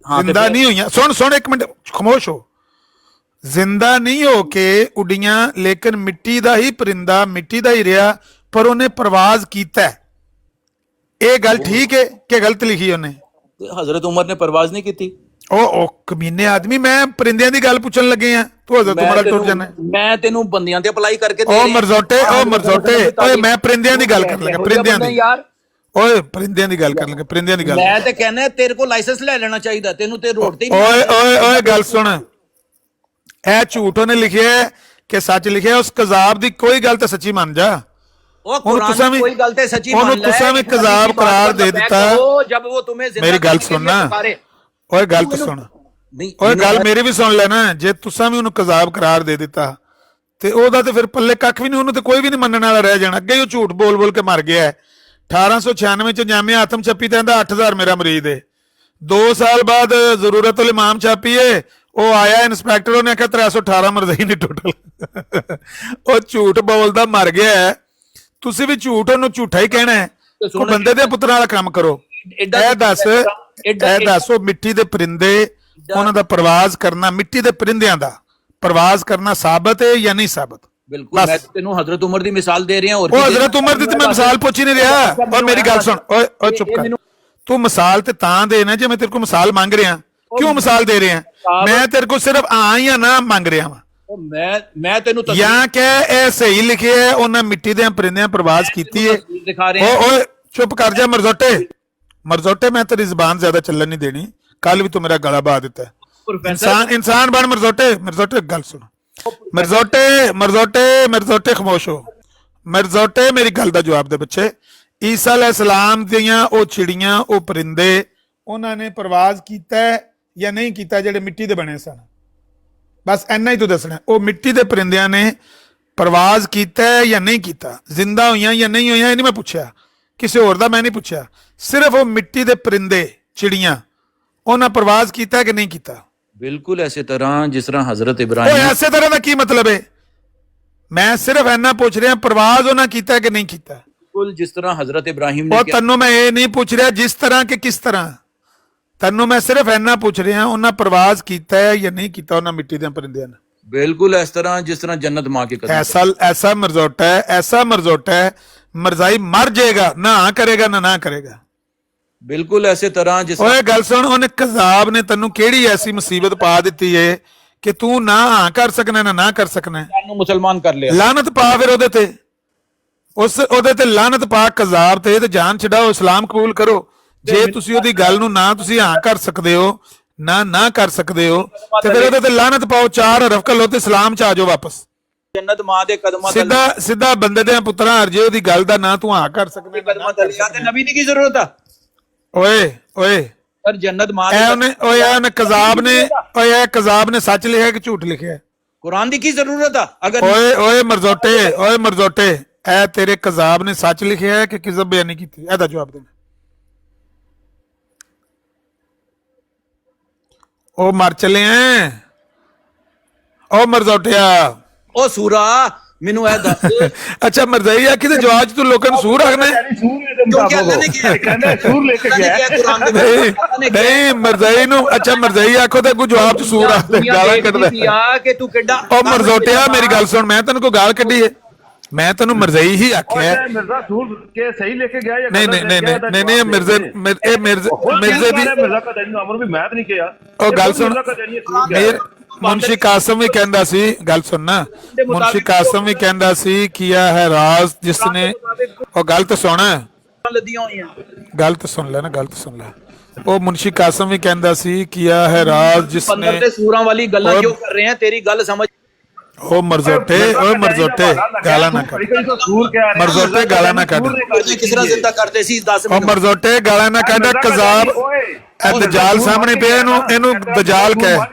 जिंदा नहीं हुई। सुन एक मिनट खामोश हो। जिंदा नहीं हो के उड़ियां, लेकिन मिट्टी दा ही परिंदा मिट्टी दा ही रहा, पर उन्हें प्रवाज कीता है। ये गल ठीक है कि गलत लिखी उन्हें? हजरत उमर ने परवाज नहीं की थी। ओ कमीने आदमी, मैं परिंदियां दी गल पूछन लगे हैं, तू हजरत उमर वाल टुर जाना। मैं तेनू बंदियां ते अप्लाई करके ओ मरजोटे ओए मैं परिंदियां दी गल कर लगा, परिंदियां दी यार। ओए परिंदियां दी गल कर लगा, परिंदियां दी गल। मैं ते कहना तेरे को लाइसेंस ले लेना चाहिए, तेनू ते रोड ते ओए गल सुन, ਇਹ ਝੂਠ ਉਹਨੇ ਲਿਖਿਆ ਕਿ ਸੱਚ ਲਿਖਿਆ। ਉਸ ਕਜ਼ਾਬ ਦੀ ਕੋਈ ਗੱਲ ਤਾਂ ਸੱਚੀ ਮੰਨ ਜਾ। ਉਹ ਕੁਰਾਨ ਦੀ ਕੋਈ ਗੱਲ ਤੇ ਸੱਚੀ ਮੰਨ ਲੈ। ਉਹਨੂੰ ਤੁਸੀਂ ਵੀ ਕਜ਼ਾਬ ਕਰਾਰ ਦੇ ਦਿੱਤਾ। ਜਬ ਉਹ तुम्हें जिंदा ਮੇਰੀ ਗੱਲ ਸੁਣਨਾ, ਓਏ ਗੱਲ ਤਾਂ ਸੁਣ, ਓਏ ਗੱਲ ਮੇਰੀ ਵੀ ਸੁਣ ਲੈ ਨਾ। ਜੇ ਤੁਸੀਂ ਵੀ ਉਹਨੂੰ ਕਜ਼ਾਬ ਕਰਾਰ ਦੇ ਦਿੱਤਾ ਤੇ ਉਹਦਾ ਤੇ ਫਿਰ ਪੱਲੇ ਕੱਖ ਵੀ ਨਹੀਂ, ਉਹਨੂੰ ਤੇ ਕੋਈ ਵੀ ਨਹੀਂ ਮੰਨਣ ਵਾਲਾ ਰਹਿ ਜਾਣਾ। ਅੱਗੇ ਹੀ ਉਹ ਝੂਠ ਬੋਲ ਬੋਲ ਕੇ ਮਰ ਗਿਆ ਹੈ। 1896 ਚ ਜਾਮਿਆ ਆਤਮ ਛਪੀ ਤੇ ਕਹਿੰਦਾ 8000 ਮੇਰਾ ਮਰੀਦ ਹੈ। 2 ਸਾਲ ਬਾਅਦ ਜ਼ਰੂਰਤੁਲ ਇਮਾਮ ਛਾਪੀ ਹੈ, ਉਹ ਆਇਆ ਇੰਸਪੈਕਟਰ, ਉਹਨੇ ਆਖਿਆ 318 ਮਰਜ਼ਈ ਨੇ ਟੋਟਲ। ਉਹ ਝੂਠ ਬੋਲਦਾ ਮਰ ਗਿਆ ਹੈ। ਤੁਸੀਂ ਵੀ ਝੂਠ ਉਹਨੂੰ ਝੂਠਾ ਹੀ ਕਹਿਣਾ ਹੈ। ਕੋਈ ਬੰਦੇ ਦੇ ਪੁੱਤਰਾਂ ਵਾਲਾ ਕੰਮ ਕਰੋ। ਇਹ ਦੱਸ ਉਹ ਮਿੱਟੀ ਦੇ ਪਰਿੰਦੇ, ਉਹਨਾਂ ਦਾ ਪ੍ਰਵਾਜ਼ ਕਰਨਾ, ਮਿੱਟੀ ਦੇ ਪਰਿੰਦਿਆਂ ਦਾ ਪ੍ਰਵਾਜ਼ ਕਰਨਾ ਸਾਬਤ ਹੈ ਜਾਂ ਨਹੀਂ ਸਾਬਤ? ਬਿਲਕੁਲ, ਮੈਂ ਤੈਨੂੰ ਹਜ਼ਰਤ ਉਮਰ ਦੀ ਮਿਸਾਲ ਦੇ ਰਿਹਾ। ਉਹ ਹਜ਼ਰਤ ਉਮਰ ਦੀ ਤੇ ਮੈਂ ਮਿਸਾਲ ਪੁੱਛ ਹੀ ਨਹੀਂ ਰਿਹਾ। ਔਰ ਮੇਰੀ ਗੱਲ ਸੁਣ, ਓਏ ਚੁੱਪ ਕਰ। ਤੂੰ ਮਿਸਾਲ ਤੇ ਤਾਂ ਦੇ ਨਾ ਜੇ ਮੈਂ ਤੇਰੇ ਕੋਲ ਮਿਸਾਲ ਮੰਗ ਰਿਹਾ। ਕਿਉਂ ਮਿਸਾਲ ਦੇ ਰਿਹਾ? ਮੈਂ ਤੇਰੇ ਕੋਲ ਸਿਰਫ ਆ ਜਾਂ ਨਾ ਮੰਗ ਰਿਹਾ ਵਾਂ। ਮੈਂ ਤੈਨੂੰ ਜਾਂ ਕਿ ਇਹ ਸਹੀ ਲਿਖਿਆ ਹੈ, ਉਹਨਾਂ ਮਿੱਟੀ ਦੇ ਪਰਿੰਦਿਆਂ ਪ੍ਰਵਾਜ਼ ਕੀਤੀ ਹੈ। ਓਏ ਚੁੱਪ ਕਰ ਜਾ ਮਰਜ਼ੋਟੇ, ਮੈਂ ਤੇਰੀ ਜ਼ਬਾਨ ਜ਼ਿਆਦਾ ਚੱਲਣ ਨਹੀਂ ਦੇਣੀ। ਕੱਲ ਵੀ ਤੂੰ ਮੇਰਾ ਗਲਾ ਬਾ ਦਿੱਤਾ। ਇਨਸਾਨ ਬਣ ਮਰਜ਼ੋਟੇ ਗੱਲ ਸੁਣ। ਮਰਜ਼ੋਟੇ ਖਾਮੋਸ਼ ਹੋ। ਮਰਜ਼ੋਟੇ ਮੇਰੀ ਗੱਲ ਦਾ ਜਵਾਬ ਦੇ ਬੱਚੇ। ਈਸਾ ਅਲੈਹਿਸਲਾਮ ਦੀਆਂ ਉਹ ਚਿੜੀਆਂ, ਉਹ ਪਰਿੰਦੇ, ਉਹਨਾਂ ਨੇ ਪ੍ਰਵਾਜ਼ ਕੀਤਾ ਜਾਂ ਨਹੀਂ ਕੀਤਾ ਜਿਹੜੇ ਮਿੱਟੀ ਦੇ ਬਣੇ ਸਨ? ਬਸ ਇੰਨਾ ਹੀ ਤੂੰ ਦੱਸਣਾ। ਉਹ ਮਿੱਟੀ ਦੇ ਪਰਿੰਦਿਆਂ ਨੇ ਪ੍ਰਵਾਜ਼ ਕੀਤਾ ਜਾਂ ਨਹੀਂ ਕੀਤਾ? ਜ਼ਿੰਦਾ ਹੋਈਆਂ ਜਾਂ ਨਹੀਂ ਹੋਈਆਂ ਇਹ ਨਹੀਂ ਮੈਂ ਪੁੱਛਿਆ, ਕਿਸੇ ਹੋਰ ਦਾ ਮੈਂ ਨਹੀਂ ਪੁੱਛਿਆ। ਸਿਰਫ ਉਹ ਮਿੱਟੀ ਦੇ ਪਰਿੰਦੇ, ਚਿੜੀਆਂ, ਉਹਨਾਂ ਪ੍ਰਵਾਜ਼ ਕੀਤਾ ਕਿ ਨਹੀਂ ਕੀਤਾ? ਬਿਲਕੁਲ ਐਸੇ ਤਰ੍ਹਾਂ ਜਿਸ ਤਰ੍ਹਾਂ ਹਜ਼ਰਤ ਇਬਰਾਹੀਮ। ਉਹ ਐਸੇ ਤਰ੍ਹਾਂ ਦਾ ਕੀ ਮਤਲਬ ਹੈ? ਮੈਂ ਸਿਰਫ ਇੰਨਾ ਪੁੱਛ ਰਿਹਾ, ਪ੍ਰਵਾਜ਼ ਉਹਨਾਂ ਕੀਤਾ ਕਿ ਨਹੀਂ ਕੀਤਾ? ਬਿਲਕੁਲ ਜਿਸ ਤਰ੍ਹਾਂ ਹਜ਼ਰਤ ਇਬਰਾਹੀਮ ਨੇ। ਉਹ ਤੈਨੂੰ ਮੈਂ ਇਹ ਨਹੀਂ ਪੁੱਛ ਰਿਹਾ ਜਿਸ ਤਰ੍ਹਾਂ ਕਿ ਕਿਸ ਤਰ੍ਹਾਂ, ਤੈਨੂੰ ਮੈਂ ਸਿਰਫ ਇੰਨਾ ਪੁੱਛ ਰਿਹਾ ਉਹਨਾਂ ਪ੍ਰਵਾਜ਼ ਕੀਤਾ ਹੈ ਜਾਂ ਨਹੀਂ ਕੀਤਾ ਉਹਨਾਂ ਮਿੱਟੀ ਦੇ ਪਰਿੰਦਿਆਂ ਨੇ? ਬਿਲਕੁਲ ਇਸ ਤਰ੍ਹਾਂ ਜਿਸ ਤਰ੍ਹਾਂ ਜन्नत मां के कदम। ऐसा मरजोटा है मरजाई मर जाएगा, ना करेगा ना करेगा। बिल्कुल ऐसे तरह जिस ओए गल सुन, उन्हें कज़ाब ने तन्नू केड़ी ऐसी मुसीबत पा दी है कि तू ना हाँ कर सकना ना कर सकना। मुसलमान कर लिया, लानत पा फिर ओदे ते, उस ओदे ते लानत पा कज़ाब ते जान छड़ाओ, इस्लाम कबूल करो। जे तुसी ओदी गल नू ना तुसी हाँ कर सकदे हो ना कर सकते हो ते फिर ओदे ते लानत पाओ, 4 हरफ घलो ते इस्लाम च आ जाओ वापस। जन्नत मां दे कदमां सीधा सीधा बंदे दे पुत्रा हर जे ओदी गल दा ना तू हाँ कर सकदे कदमां तले आ ते नबी दी की जरूरत है? ओए पर जन्नत मां ए ओने कज़ाब ने सच लिखा कि झूठ लिखा? कुरान दी की जरूरत है? अगर ओए मरजोटे ए तेरे कज़ाब ने सच लिखा है कि किज़ब बयानी की? एदा जवाब दे। ओ मर चले हैं ओ मरजोटिया। ओ सूरा मेनू ए दस। अच्छा मरजाई आखी ते जवाब तू लोकां नूं सूर आखना है? क्योंकि अल्लाह ने किया कहंदा सूर लेके गया कुरान दे विच। नहीं मरजाई नूं, अच्छा मरजाई आखो ते कोई जवाब च सूर आखदे गालां कढदा कि तू किड्डा। ओ मरजोटिया मेरी गल सुन, मैं तैनूं कोई गाल कड्डी है? मैं तेन मरजाई ही आख्या। मिर्जा सूर के सही लेके गया या नहीं मिर्जे मिर्जे दी अमर भी मैं नहीं किया। ओ गल सुन, मुंशी कासम भी कहंदा सी, गल सुन ना, मुंशी कासम भी कहंदा सी किया है राज जिसने। ओ गल तो सुन, गल तो सुन ले ना, गल तो सुन ले। ओ मुंशी कासम भी कहंदा सी किया है राज जिसने। सूरां वाली गल्लां क्यों कर रहे हैं? तेरी गल समझ। ओ मरजोटे गाला ना कर, मरजोटे गाला ना काट, किसरा जिंदा करते सी 10 ओ मरजोटे गाला ना काट। कज़ाब ए दजाल सामने पे इनु दजाल कह,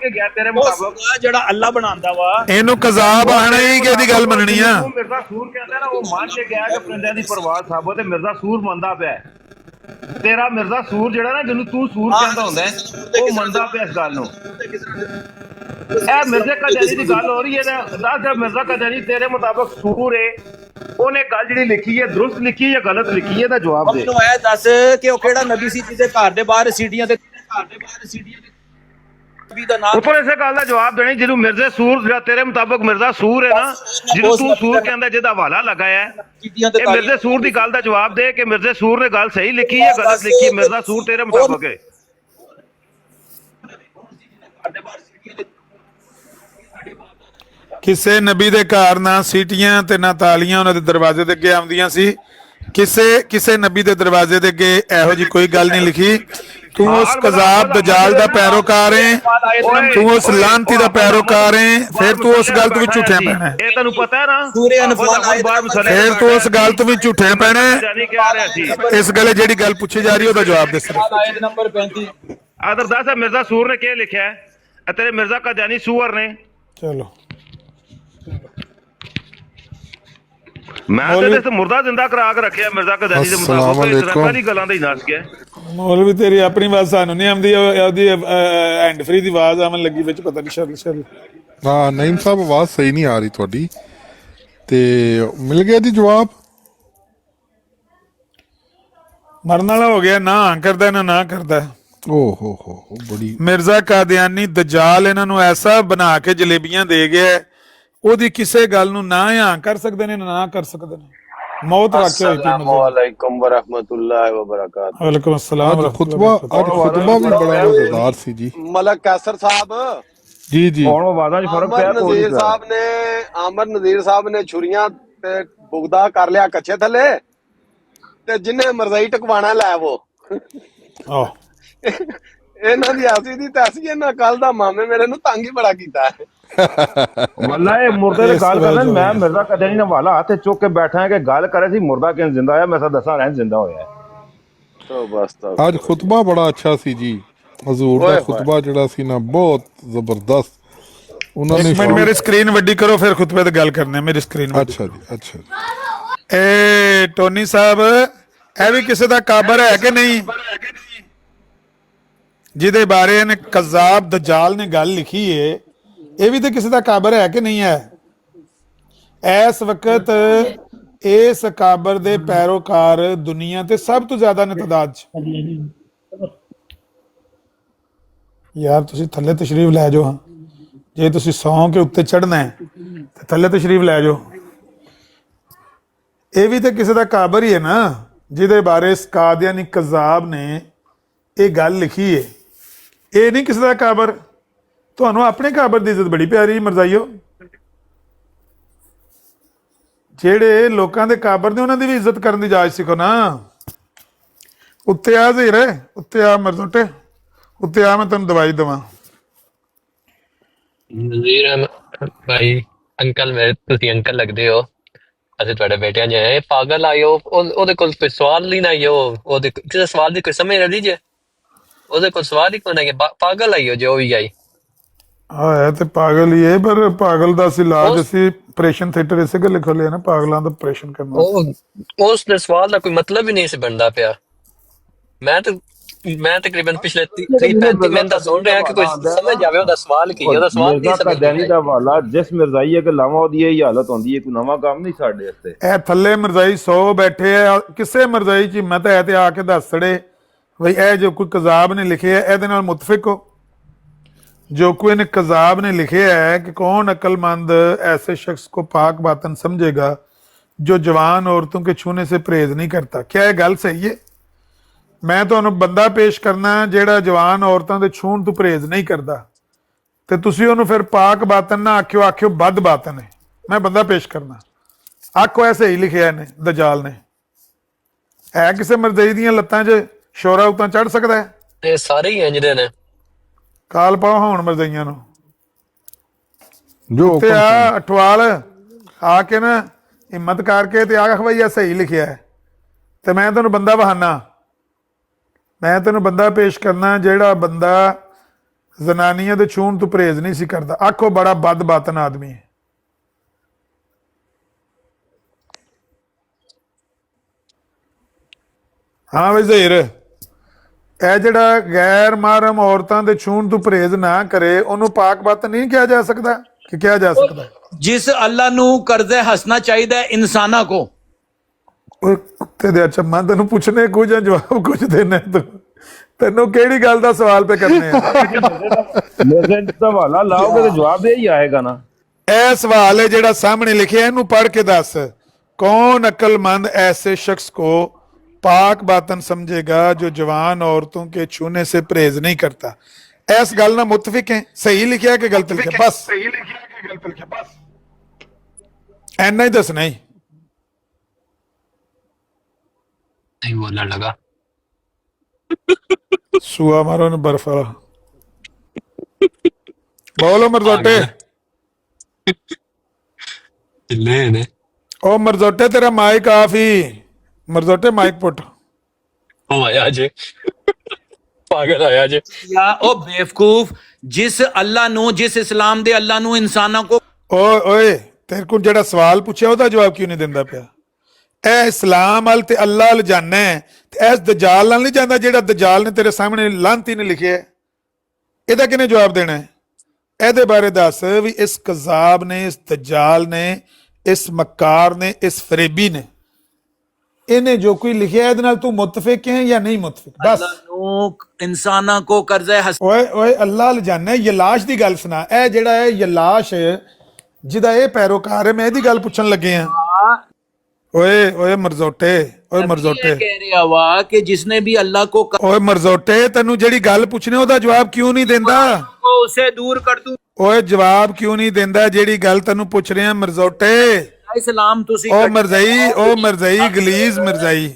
जेड़ा अल्लाह बनांदा वा इनु कज़ाब आना ही कि दी गल मननी आ। मिर्जा सूर कहंदा ना, वो मान के गया कि परिंदे दी परवाज़ साबत है। मिर्जा सूर मंदा पिया तेरा मिर्जा सूर जेड़ा ना जिन्नू तू सूर कहंदा हुंदा है, वो मंदा पिया इस गल नूं। मिर्जा कदयानी की गल हो रही है ना, जब मिर्जा कदयानी तेरे मुताबिक सूर है, ਉਹਨੇ ਗੱਲ ਜਿਹੜੀ ਲਿਖੀ ਹੈ ਦਰੁਸਤ ਲਿਖੀ ਹੈ ਜਾਂ ਗਲਤ ਲਿਖੀ ਹੈ? ਦਾ ਜਵਾਬ ਦੇ। ਮੈਨੂੰ ਇਹ ਦੱਸ ਕਿ ਉਹ ਕਿਹੜਾ ਨਬੀ ਸੀ ਜਿਹਦੇ ਘਰ ਦੇ ਬਾਹਰ ਸੀਟੀਆਂ ਤੇ ਨਬੀ ਦਾ ਨਾਮ ਉੱਪਰ ਇਸੇ ਗੱਲ ਦਾ ਜਵਾਬ ਦੇਣੀ ਜਿਹਨੂੰ ਮਿਰਜ਼ਾ ਸੂਰ, ਜਿਹੜਾ ਤੇਰੇ ਮੁਤਾਬਕ ਮਿਰਜ਼ਾ ਸੂਰ ਹੈ ਨਾ, ਜਿਹਨੂੰ ਤੂੰ ਸੂਰ ਕਹਿੰਦਾ, ਜਿਹਦਾ ਹਵਾਲਾ ਲਗਾਇਆ ਹੈ, ਇਹ ਮਿਰਜ਼ਾ ਸੂਰ ਦੀ ਗੱਲ ਦਾ ਜਵਾਬ ਦੇ ਕਿ ਮਿਰਜ਼ਾ ਸੂਰ ਨੇ ਗੱਲ ਸਹੀ ਲਿਖੀ ਹੈ ਗਲਤ ਲਿਖੀ ਹੈ? ਮਿਰਜ਼ਾ ਸੂਰ ਤੇਰੇ ਮੁਤਾਬਕ ਹੈ? ਕਿਸੇ ਨਬੀ ਦੇ ਘਰ ਨਾ ਸੀਟੀਆਂ ਤੇ ਨਾ ਤਾਲੀਆਂ ਉਹਨਾਂ ਦੇ ਦਰਵਾਜ਼ੇ ਦੇ ਅੱਗੇ ਆਉਂਦੀਆਂ ਸੀ। ਕਿਸੇ ਨਬੀ ਦੇ ਦਰਵਾਜ਼ੇ ਦੇ ਅੱਗੇ ਇਹੋ ਜੀ ਕੋਈ ਗੱਲ ਨਹੀਂ ਲਿਖੀ। ਤੂੰ ਉਸ ਕਜ਼ਾਬ ਦਜਾਲ ਦਾ ਪੈਰੋਕਾਰ ਹੈ, ਤੂੰ ਉਸ ਲਾਂਤੀ ਦਾ ਪੈਰੋਕਾਰ ਹੈ, ਫਿਰ ਤੂੰ ਉਸ ਗੱਲ ਤੋਂ ਵੀ ਝੂਠਿਆ ਪੈਣਾ ਹੈ। ਇਹ ਤੈਨੂੰ ਪਤਾ ਹੈ ਨਾ, ਫਿਰ ਤੂੰ ਉਸ ਗੱਲ ਤੋਂ ਵੀ ਝੂਠਿਆ ਪੈਣਾ ਹੈ। ਇਸ ਗੱਲ ਜਿਹੜੀ ਗੱਲ ਪੁੱਛੀ ਜਾ ਰਹੀ ਉਹਦਾ ਜਵਾਬ ਦੇ। ਸਿਰਫ ਆਇਤ ਨੰਬਰ 35 ਆਦਰ ਦੱਸ ਮਿਰਜ਼ਾ ਸੂਰ ਨੇ ਕੀ ਲਿਖਿਆ ਹੈ? ਤੇਰੇ ਮਿਰਜ਼ਾ ਕਦਿਆਨੀ ਸੂਰ ਨੇ। ਚਲੋ ਮੈਂ ਤੇ ਇਹਦੇ ਤੇ ਮੁਰਦਾ ਜ਼ਿੰਦਾ ਕਰਾ ਕੇ ਰੱਖਿਆ ਮਿਰਜ਼ਾ ਕਦਾਨੀ ਦੇ ਮੁਤਾਬਕ अस्सलाम ਇਸ ਤਰ੍ਹਾਂ वालेकुम। ਦੀ ਗੱਲਾਂ ਦਾ ਹੀ ਨਸ ਗਿਆ। ਮੌਲਵੀ ਤੇਰੀ ਆਪਣੀ ਆਵਾਜ਼ ਸਾਨੂੰ ਨਹੀਂ ਆਉਂਦੀ, ਉਹਦੀ ਹੈਂਡ ਫ੍ਰੀ ਦੀ ਆਵਾਜ਼ ਆਉਣ ਲੱਗੀ ਵਿੱਚ, ਪਤਾ ਨਹੀਂ ਸ਼ਰ हाँ नईम साहब आवाज सही नहीं आ रही थोड़ी ते मिल गया जी जवाब। ਮਰਨ ਵਾਲਾ ਹੋ ਗਿਆ, ਨਾ ਹਾਂ ਕਰਦਾ ਨਾ ਕਰਦਾ। ओ हो बड़ी ਮਿਰਜ਼ਾ ਕਾਦੀਆਨੀ ਦਜਾਲ ਇਹਨਾਂ ਨੂੰ ਐਸਾ ਬਣਾ ਕੇ ਜਲੇਬੀਆਂ ਦੇ ਗਿਆ ਹੈ, ਉਹਦੀ ਕਿਸੇ ਗੱਲ ਨੂੰ ਨਾ ਹਾਂ ਕਰ ਸਕਦੇ ਨੇ ਨਾ ਕਰ ਸਕਦੇ ਨੇ। ਮੌਤ ਵਾਕਿਆ ਹੋਈ ਤੀ। अस्सलामुअलैकुम वरहमतुल्लाहि वबरकातुहू। ਵਾਲੇकुम अस्सलाम। आज खुतबा भी बड़ा मजेदार सी जी। मलक कैसर साहब, जी जी ਹੁਣ ਆਵਾਜ਼ਾਂ 'ਚ ਫਰਕ ਪਿਆ ਕੋਈ ਨਹੀਂ। आमर नजीर साहब ने छुरियां ते बुगदा कर लिया कच्चे थले ते जिन्हें मरजाई टकवाना लै वो ਆਹ ਇਹਨਾਂ ਦੀ ਐਸੀ ਦੀ ਤੈਸੀ, ਇਹਨਾਂ ਕੱਲ ਦਾ ਮਾਮੇ ਮੇਰੇ ਨੂੰ ਤੰਗ ਹੀ ਬੜਾ ਕੀਤਾ ਹੈ। ਮੱਲਾ ਇਹ ਮੁਰਦੇ ਦੀ ਗੱਲ ਕਰਦਾ, ਮੈਂ ਮਿਰਜ਼ਾ ਕਦਾਨੀ ਨਾਲ ਵਾਲਾ ਹੱਥ ਚੁੱਕ ਕੇ ਬੈਠਾ ਕਿ ਗੱਲ ਕਰੇ ਸੀ ਮੁਰਦਾ ਕਿਉਂ ਜ਼ਿੰਦਾ ਹੋਇਆ। ਮੈਂ ਸਾ ਦੱਸਾਂ ਰਹਿਣ ਜ਼ਿੰਦਾ ਹੋਇਆ। तो बस तो आज खुतबा बड़ा अच्छा सी जी। हजूर ओए का होए। खुतबा जड़ा सी ना बहुत जबरदस्त उन्होंने ਇੱਕ ਮਿੰਟ ਮੇਰੀ ਸਕਰੀਨ ਵੱਡੀ ਕਰੋ, ਫਿਰ ਖੁਤਬੇ ਤੇ ਗੱਲ ਕਰਨੇ। ਮੇਰੀ ਸਕਰੀਨ ਵੱਡੀ। अच्छा जी अच्छा जी। ਏ ਟੋਨੀ ਸਾਹਿਬ, ਇਹ ਵੀ ਕਿਸੇ ਦਾ ਕਾਬਰ ਹੈ ਕਿ ਨਹੀਂ, ਜਿਹਦੇ ਬਾਰੇ ਇਹਨੇ ਕਜ਼ਾਬ ਦਜਾਲ ਨੇ ਗੱਲ ਲਿਖੀ ਏ? ਇਹ ਵੀ ਤੇ ਕਿਸੇ ਦਾ ਕਾਬਰ ਹੈ ਕਿ ਨਹੀਂ ਹੈ? ਇਸ ਵਕਤ ਇਸ ਕਾਬਰ ਦੇ ਪੈਰੋਕਾਰ ਦੁਨੀਆ ਤੇ ਸਭ ਤੋਂ ਜ਼ਿਆਦਾ ਨੇ ਤਾਦਾਦ ਚ। ਯਾਰ ਤੁਸੀਂ ਥੱਲੇ ਤਸ਼ਰੀਫ ਲੈ ਜਾਓ। ਹਾਂ, ਜੇ ਤੁਸੀਂ ਸੌਂ ਕੇ ਉੱਤੇ ਚੜਨਾ ਹੈ ਤੇ ਥੱਲੇ ਤਸ਼ਰੀਫ ਲੈ ਜਾਓ। ਇਹ ਵੀ ਤੇ ਕਿਸੇ ਦਾ ਕਾਬਰ ਹੀ ਹੈ ਨਾ, ਜਿਹਦੇ ਬਾਰੇ ਕਾਦੀਆਨੀ ਕਜ਼ਾਬ ਨੇ ਇਹ ਗੱਲ ਲਿਖੀ ਏ। ਇਹ ਨਹੀਂ ਕਿਸੇ ਦਾ ਕਾਬਰ। ਤੁਹਾਨੂੰ ਆਪਣੇ ਕਾਬਰ ਦੀ ਇੱਜ਼ਤ ਬੜੀ ਪਿਆਰੀ ਮਰਜ਼ਾਈਓ। ਜਿਹੜੇ ਲੋਕਾਂ ਦੇ ਕਾਬਰ ਨੇ ਉਹਨਾਂ ਦੀ ਵੀ ਇੱਜ਼ਤ ਕਰਨ ਦੀ ਜਾਚ ਸਿੱਖੋ ਨਾ। ਉੱਤੇ ਆ ਜ਼ਹੀਰ, ਉੱਤੇ ਆ ਮਰਜ਼ੋਟੇ, ਉੱਤੇ ਆ, ਮੈਂ ਤੈਨੂੰ ਦਵਾਈ ਦੇਵਾਂ। ਨਜ਼ੀਰ ਭਾਈ, ਅੰਕਲ ਮੇਰੇ, ਤੁਸੀਂ ਅੰਕਲ ਲੱਗਦੇ ਹੋ। ਅਸੀਂ ਤੁਹਾਡੇ ਬੇਟਿਆਂ ਜਿਹੇ ਪਾਗਲ ਆਇਓ। ਉਹਦੇ ਕੋਲ ਕੋਈ ਸਵਾਲ ਨਹੀਂ ਨਾ ਆਇਓ। ਉਹਦੇ ਕਿਸੇ ਸਵਾਲ ਦੀ ਕੋਈ ਸਮਝ ਨਾ ਲੀਜੇ। ਉਹਦੇ ਕੋਲ ਸਵਾਲ ਹੀ ਕੋਈ ਨਹੀਂ। ਪਾਗਲ ਆਇਓ ਜੋ ਵੀ ਆਈ। ਹਾਂ ਤੇ ਪਾਗਲ ਹੀ ਹੈ, ਪਰ ਪਾਗਲ ਦਾ ਇਲਾਜ ਅਸੀਂ ਆਪਰੇਸ਼ਨ ਥੀਏਟਰ ਇਸੇ ਗੱਲ ਖੋਲੇ ਨਾ, ਪਾਗਲਾਂ ਦਾ ਆਪਰੇਸ਼ਨ ਕਰਨਾ। ਉਸ ਦੇ ਸਵਾਲ ਦਾ ਕੋਈ ਮਤਲਬ ਹੀ ਨਹੀਂ ਸੀ ਬਣਦਾ ਪਿਆ। ਮੈਂ ਤਕਰੀਬਨ ਪਿਛਲੇ 30-35 ਮਿੰਟ ਦਾ ਸੁਣ ਰਿਹਾ ਕਿ ਕੋਈ ਸਮਝ ਜਾਵੇ ਉਹਦਾ ਸਵਾਲ ਕੀ ਹੈ। ਉਹਦਾ ਸਵਾਲ ਨਹੀਂ ਸਮਝ ਕਦਾਨੀ ਦਾ ਵਾਲਾ ਜਿਸ ਮਿਰਜ਼ਾਈ ਕੇ ਲਾਵਾਂ ਉਹਦੀ ਇਹ ਹਾਲਤ ਹੁੰਦੀ ਹੈ। ਕੋਈ ਨਵਾਂ ਕੰਮ ਨਹੀਂ ਸਾਡੇ ਵਾਸਤੇ। ਇਹ ਥੱਲੇ ਮਰਜ਼ਾਈ 100 ਬੈਠੇ ਆ, ਕਿਸੇ ਮਰਜ਼ਾਈ ਚ ਹਿੰਮਤ ਹੈ ਤੇ ਆ ਕੇ ਦੱਸ ਛੜੇ ਬਈ ਇਹ ਜੋ ਕੋਈ ਕਜ਼ਾਬ ਨੇ ਲਿਖਿਆ ਇਹਦੇ ਨਾਲ ਮੁਤਫਿਕ ਹੋ। जो कोई ने कजाब ने लिखे है कि कौन अक्लमंद ऐसे शख्स को पाक बातन समझेगा जो जवान औरतों के छूने से परहेज नहीं करता। क्या यह गल सही है? मैं तो बंदा पेश करना जेड़ा जवान औरतों के छून तो परहेज नहीं करता, तो तुसी उन्होंने फिर पाक बातन ना आख्यो, आख्यो बद बातन है। मैं बंदा पेश करना, आखो ऐसे ही लिखे ने दजाल ने। है किसी मरज़ई दियां लत्तां च शोरा उतां चढ़ सकता है? ਇਹ ਸਾਰੇ ਹੀ ਇੰਜਦੇ ਨੇ। काल पाओ होण मरज़इयां नूं जो ਤੇ ਆ ਅਠਵਾਲ ਆ ਕੇ ਨਾ ਹਿੰਮਤ ਕਰਕੇ ਤੇ ਆਖ ਬਈ ਇਹ ਸਹੀ ਲਿਖਿਆ ਹੈ। ਤੇ ਮੈਂ ਤੈਨੂੰ ਬੰਦਾ ਬਹਾਨਾ, ਮੈਂ ਤੈਨੂੰ ਬੰਦਾ ਪੇਸ਼ ਕਰਨਾ ਜਿਹੜਾ ਬੰਦਾ ਜ਼ਨਾਨੀਆਂ ਦੇ ਛੂਣ ਤੋਂ ਪਰਹੇਜ਼ ਨਹੀਂ ਸੀ ਕਰਦਾ। ਆਖੋ ਬੜਾ ਬਦ ਬਾਤਨ ਆਦਮੀ ਹੈ। ਹਾਂ ਬਈ ਜ਼ਹੀਰ, ਇਹ ਜਿਹੜਾ ਗੈਰ ਮਹਰਮ ਔਰਤਾਂ ਦੇ ਛੂਣ ਤੋਂ ਪਰਹੇਜ਼ ਨਾ ਕਰੇ ਉਹਨੂੰ ਪਾਕ ਬਾਤਨ ਨਹੀਂ ਕਿਹਾ ਜਾ ਸਕਦਾ ਕਿ ਕਿਹਾ ਜਾ ਸਕਦਾ? जिस अल्लाह नू कर्जे हंसना चाहिए इंसाना को। ਓਏ ਕੁੱਤੇ ਦੇ ਅੱਛਾ, ਮੈਂ ਤੈਨੂੰ ਪੁੱਛਣੇ ਕੁਝ ਆ, ਜਵਾਬ ਕੁਝ ਦੇਣਾ ਤੂੰ। ਤੈਨੂੰ ਕਿਹੜੀ ਗੱਲ ਦਾ ਸਵਾਲ ਪੇ ਕਰਨੇ ਆ? ਮਿਰਜ਼ੇ ਦਾ ਵਾਲਾ ਲਾਓਗੇ ਤਾਂ ਜਵਾਬ ਇਹ ਹੀ ਆਏਗਾ ਨਾ। ਇਹ ਸਵਾਲ ਹੈ ਜਿਹੜਾ ਸਾਹਮਣੇ ਲਿਖਿਆ, ਇਹਨੂੰ ਪੜ੍ਹ ਕੇ ਦੱਸ। कौन अक्लमंद ऐसे शख्स को पाक बातन समझेगा जो जवान औरतों के छूने से परहेज नहीं करता। इस गल ना मुतफिक है? सही लिखा कि गलत लिखा? बस ऐना ही दसना ही। नहीं बोलने लगा। सुआ मारो ने बर्फ वाला। बोलो मरजोटे। चिल्ले ने। ओ मरजोटे तेरा माइक ऑफ ही। मरजोटे माइक पुट। ओ आया जे। पागल आया जे। या ओ बेवकूफ, जिस अल्लाह नू, जिस इस्लाम दे अल्लाह नू इंसाना को ओए ओए तेरे को जेड़ा सवाल पूछा ਉਹਦਾ ਜਵਾਬ ਕਿਉਂ ਨਹੀਂ ਦਿੰਦਾ ਪਿਆ? ਇਹ ਇਸਲਾਮ ਵੱਲ ਤੇ ਅੱਲਾ ਵੱਲ ਜਾਣਾ ਹੈ ਤੇ ਇਸ ਦਜਾਲ ਨਾਲ ਨਹੀਂ ਜਾਂਦਾ ਜਿਹੜਾ ਦਜਾਲ ਨੇ ਤੇਰੇ ਸਾਹਮਣੇ ਲਾਂਤੀ ਨੇ ਲਿਖਿਆ ਹੈ। ਇਹਦਾ ਕਿਹਨੇ ਜਵਾਬ ਦੇਣਾ ਹੈ? ਇਹਦੇ ਬਾਰੇ ਦੱਸ ਵੀ ਇਸ ਕਜ਼ਾਬ ਨੇ, ਇਸ ਦਜਾਲ ਨੇ, ਇਸ ਮਕਾਰ ਨੇ, ਇਸ ਫਰੇਬੀ ਨੇ, ਇਹਨੇ ਜੋ ਕੋਈ ਲਿਖਿਆ ਇਹਦੇ ਨਾਲ ਤੂੰ ਮੁਤਫਿਕ ਹੈ ਜਾਂ ਨਹੀਂ ਮੁਤਫਿਕ? ਬਸ इंसाना को कर्जे ਓਏ ਓਏ ਅੱਲਾ ਵੱਲ ਜਾਣਾ। ਯਲਾਸ਼ ਦੀ ਗੱਲ ਸੁਣਾ। ਇਹ ਜਿਹੜਾ ਹੈ ਯਲਾਸ਼ ਜਿਹਦਾ ਇਹ ਪੈਰੋਕਾਰ ਹੈ, ਮੈਂ ਇਹਦੀ ਗੱਲ ਪੁੱਛਣ ਲੱਗੇ ਆ। ਓਏ ਓਏ ਮਰਜ਼ੋਟੇ, ਓਏ ਮਰਜ਼ੋਟੇ, कह रहा वा कि जिसने भी अल्लाह को ਓਏ ਮਰਜ਼ੋਟੇ, ਤੈਨੂੰ ਜਿਹੜੀ ਗੱਲ ਪੁੱਛਣੀ ਉਹਦਾ ਜਵਾਬ ਕਿਉਂ ਨਹੀਂ ਦਿੰਦਾ? उसे दूर कर दूं। ਓਏ ਜਵਾਬ ਕਿਉਂ ਨਹੀਂ ਦਿੰਦਾ ਜਿਹੜੀ ਗੱਲ ਤੈਨੂੰ ਪੁੱਛ ਰਿਹਾ ਮਰਜ਼ੋਟੇ? इस्लाम तुसी ਉਹ ਮਰਜ਼ਈ, ਉਹ ਮਰਜ਼ਈ ਗਲੀਜ਼ ਮਰਜ਼ਈ,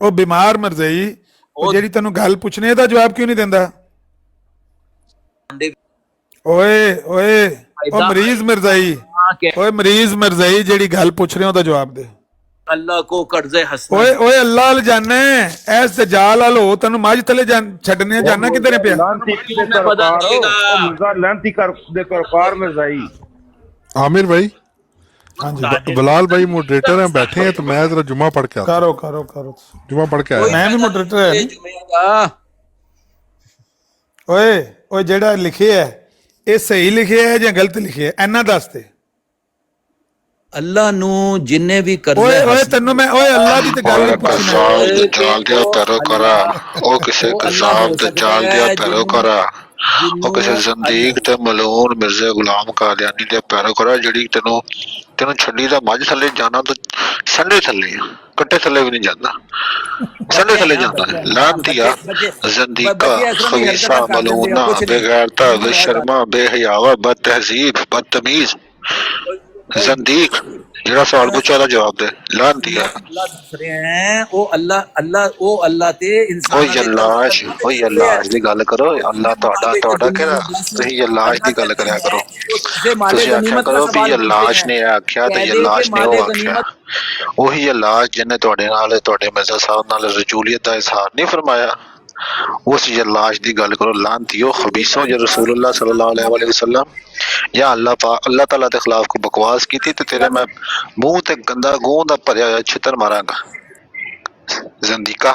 ਉਹ ਬਿਮਾਰ ਮਰਜ਼ਈ, ਉਹ ਜਿਹੜੀ ਤੈਨੂੰ ਗੱਲ ਪੁੱਛਣੀ ਇਹਦਾ ਜਵਾਬ ਕਿਉਂ ਨਹੀਂ ਦਿੰਦਾ? ਓਏ ਓਏ ਉਹ ਮਰੀਜ਼ ਮਰਜ਼ਈ, ਓਏ ਮਰੀਜ਼ ਮਰਜ਼ਈ, ਜਿਹੜੀ ਗੱਲ ਪੁੱਛ ਰਹੇ ਉਹਦਾ ਜਵਾਬ ਦੇ। अल्लाह को कर्जे हसन ਓਏ ਓਏ ਅੱਲਾ ਵੱਲ ਜਾਣਾ, ਐਸ ਦਜਾਲ ਵੱਲ ਹੋ, ਤੈਨੂੰ ਮੱਝ ਥੱਲੇ ਛੱਡਨੇ ਜਾਣਾ ਕਿਧਰੇ ਪਿਆ? आमिर भाई, बिलाल भाई मोडरेटर हैं, बैठे हैं, तो मैं जरा जुमा पढ़ के आता करो करो करो, जुमा पढ़ के आया। मैं भी मोडरेटर है। ਓਏ ਓਏ ਜਿਹੜਾ ਲਿਖਿਆ ਹੈ ਇਹ ਸਹੀ ਲਿਖਿਆ ਹੈ ਜਾਂ ਗਲਤ ਲਿਖਿਆ ਹੈ? ਇੰਨਾ ਦੱਸ ਦੇ। अल्लाह नु जिन्ने भी कर्जे ਓਏ ਓਏ ਤੈਨੂੰ ਮੈਂ ਓਏ ਅੱਲਾ ਦੀ ਤੇ ਗੱਲ ਨਹੀਂ ਪੁੱਛਣੀ। ਦਜਾਲ ਦਿਆ ਪੈਰੋਕਾਰਾ, ਉਹ ਕਿਸੇ ਕਜ਼ਾਬ ਦਜਾਲ ਦਿਆ ਪੈਰੋਕਾਰਾ, ਉਹ ਕਿਸੇ ਜ਼ੰਦੀਕ ਤੇ ਮਲੂਨ ਮਿਰਜ਼ਾ ਗੁਲਾਮ ਕਾਦੀਆਨੀ ਦੇ ਪੈਰੋਕਾਰਾ, ਜਿਹੜੀ ਤੈਨੂੰ ਛੱਡੀ ਦਾ ਮੱਝ ਥੱਲੇ ਜਾਣਾ ਤਾਂ ਸੰਡੇ ਥੱਲੇ, ਕੱਟੇ ਥੱਲੇ ਵੀ ਨਹੀਂ ਜਾਂਦਾ, ਸੰਡੇ ਥੱਲੇ ਜਾਂਦਾ ਹੈ। ਲਾਂਤੀਆ ਜ਼ੰਦੀਕਾ ਖਬੀਸਾ ਮਲੂਨਾ ਬੇਗੈਰਤਾ ਬੇਸ਼ਰਮਾ ਬੇਹਯਾਵਾ ਬਦਤਹਿਜ਼ੀਬ ਬਦਤਮੀਜ਼ ਜ਼ੰਦੀਕ, ਜਿਹੜਾ ਸਵਾਲ ਪੁੱਛਿਆ ਦਾ ਜਵਾਬ ਦੇ। ਲਾਂਤੀਆ ਉਹ ਯਲਾਸ਼ ਦੀ ਗੱਲ ਕਰੋ। ਅੱਲਾ ਤੁਹਾਡਾ ਕਿਹੜਾ? ਤੁਸੀਂ ਯਲਾਸ਼ ਦੀ ਗੱਲ ਕਰਿਆ ਕਰੋ। ਤੁਸੀਂ ਆਖਿਆ ਕਰੋ ਵੀ ਯਲਾਸ਼ ਨੇ ਆਖਿਆ ਤੇ ਯਲਾਸ਼ ਨੇ ਉਹ ਆਖਿਆ। ਉਹੀ ਯਲਾਸ਼ ਜਿਹਨੇ ਤੁਹਾਡੇ ਨਾਲ, ਤੁਹਾਡੇ ਮਿਰਜ਼ਾ ਸਾਹਿਬ ਨਾਲ ਰਜੂਲੀਅਤ ਦਾ ਇਜ਼ਹਾਰ ਨਹੀਂ ਫਰਮਾਇਆ, उस यलाश की गल करो। लानतियो खबीसों जो रसूलुल्लाह सल्लल्लाहु अलैहि वसल्लम या अल्लाह ताला के खिलाफ को बकवास की थी, तो तेरे मैं मुंह ते गंदा गूं दा भरया होया छितर मारांगा ज़ंदीका।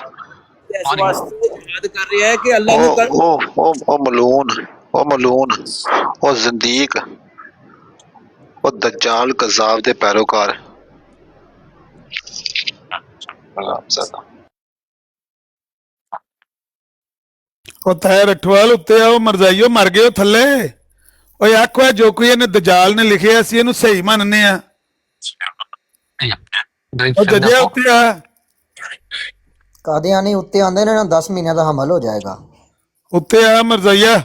ओ मलून ओ ज़ंदीक ओ दज्जाल कज़ाब दे पैरोकार। ਉਹ ਤੈ ਰਠਵਾਲ ਉੱਤੇ ਆਓ ਮਰਜ਼ਾਈਓ, ਮਰ ਗਏ ਥੱਲੇ। ਓਏ ਆਖੋ ਜੋ ਕੋਈ ਇਹਨੇ ਦਜਾਲ ਨੇ ਲਿਖਿਆ ਸੀ ਇਹਨੂੰ ਸਹੀ ਮੰਨਨੇ ਆ। ਉਹ ਜੱਜਿਆ ਉੱਤੇ ਆ। ਕਾਦੀਆਨੀ ਉੱਤੇ ਆਂਦੇ ਨੇ ਨਾ 10 ਮਹੀਨਿਆਂ ਦਾ ਹਮਲ ਹੋ ਜਾਏਗਾ। ਉੱਤੇ ਆ ਮਰਜ਼ਾਈਆ,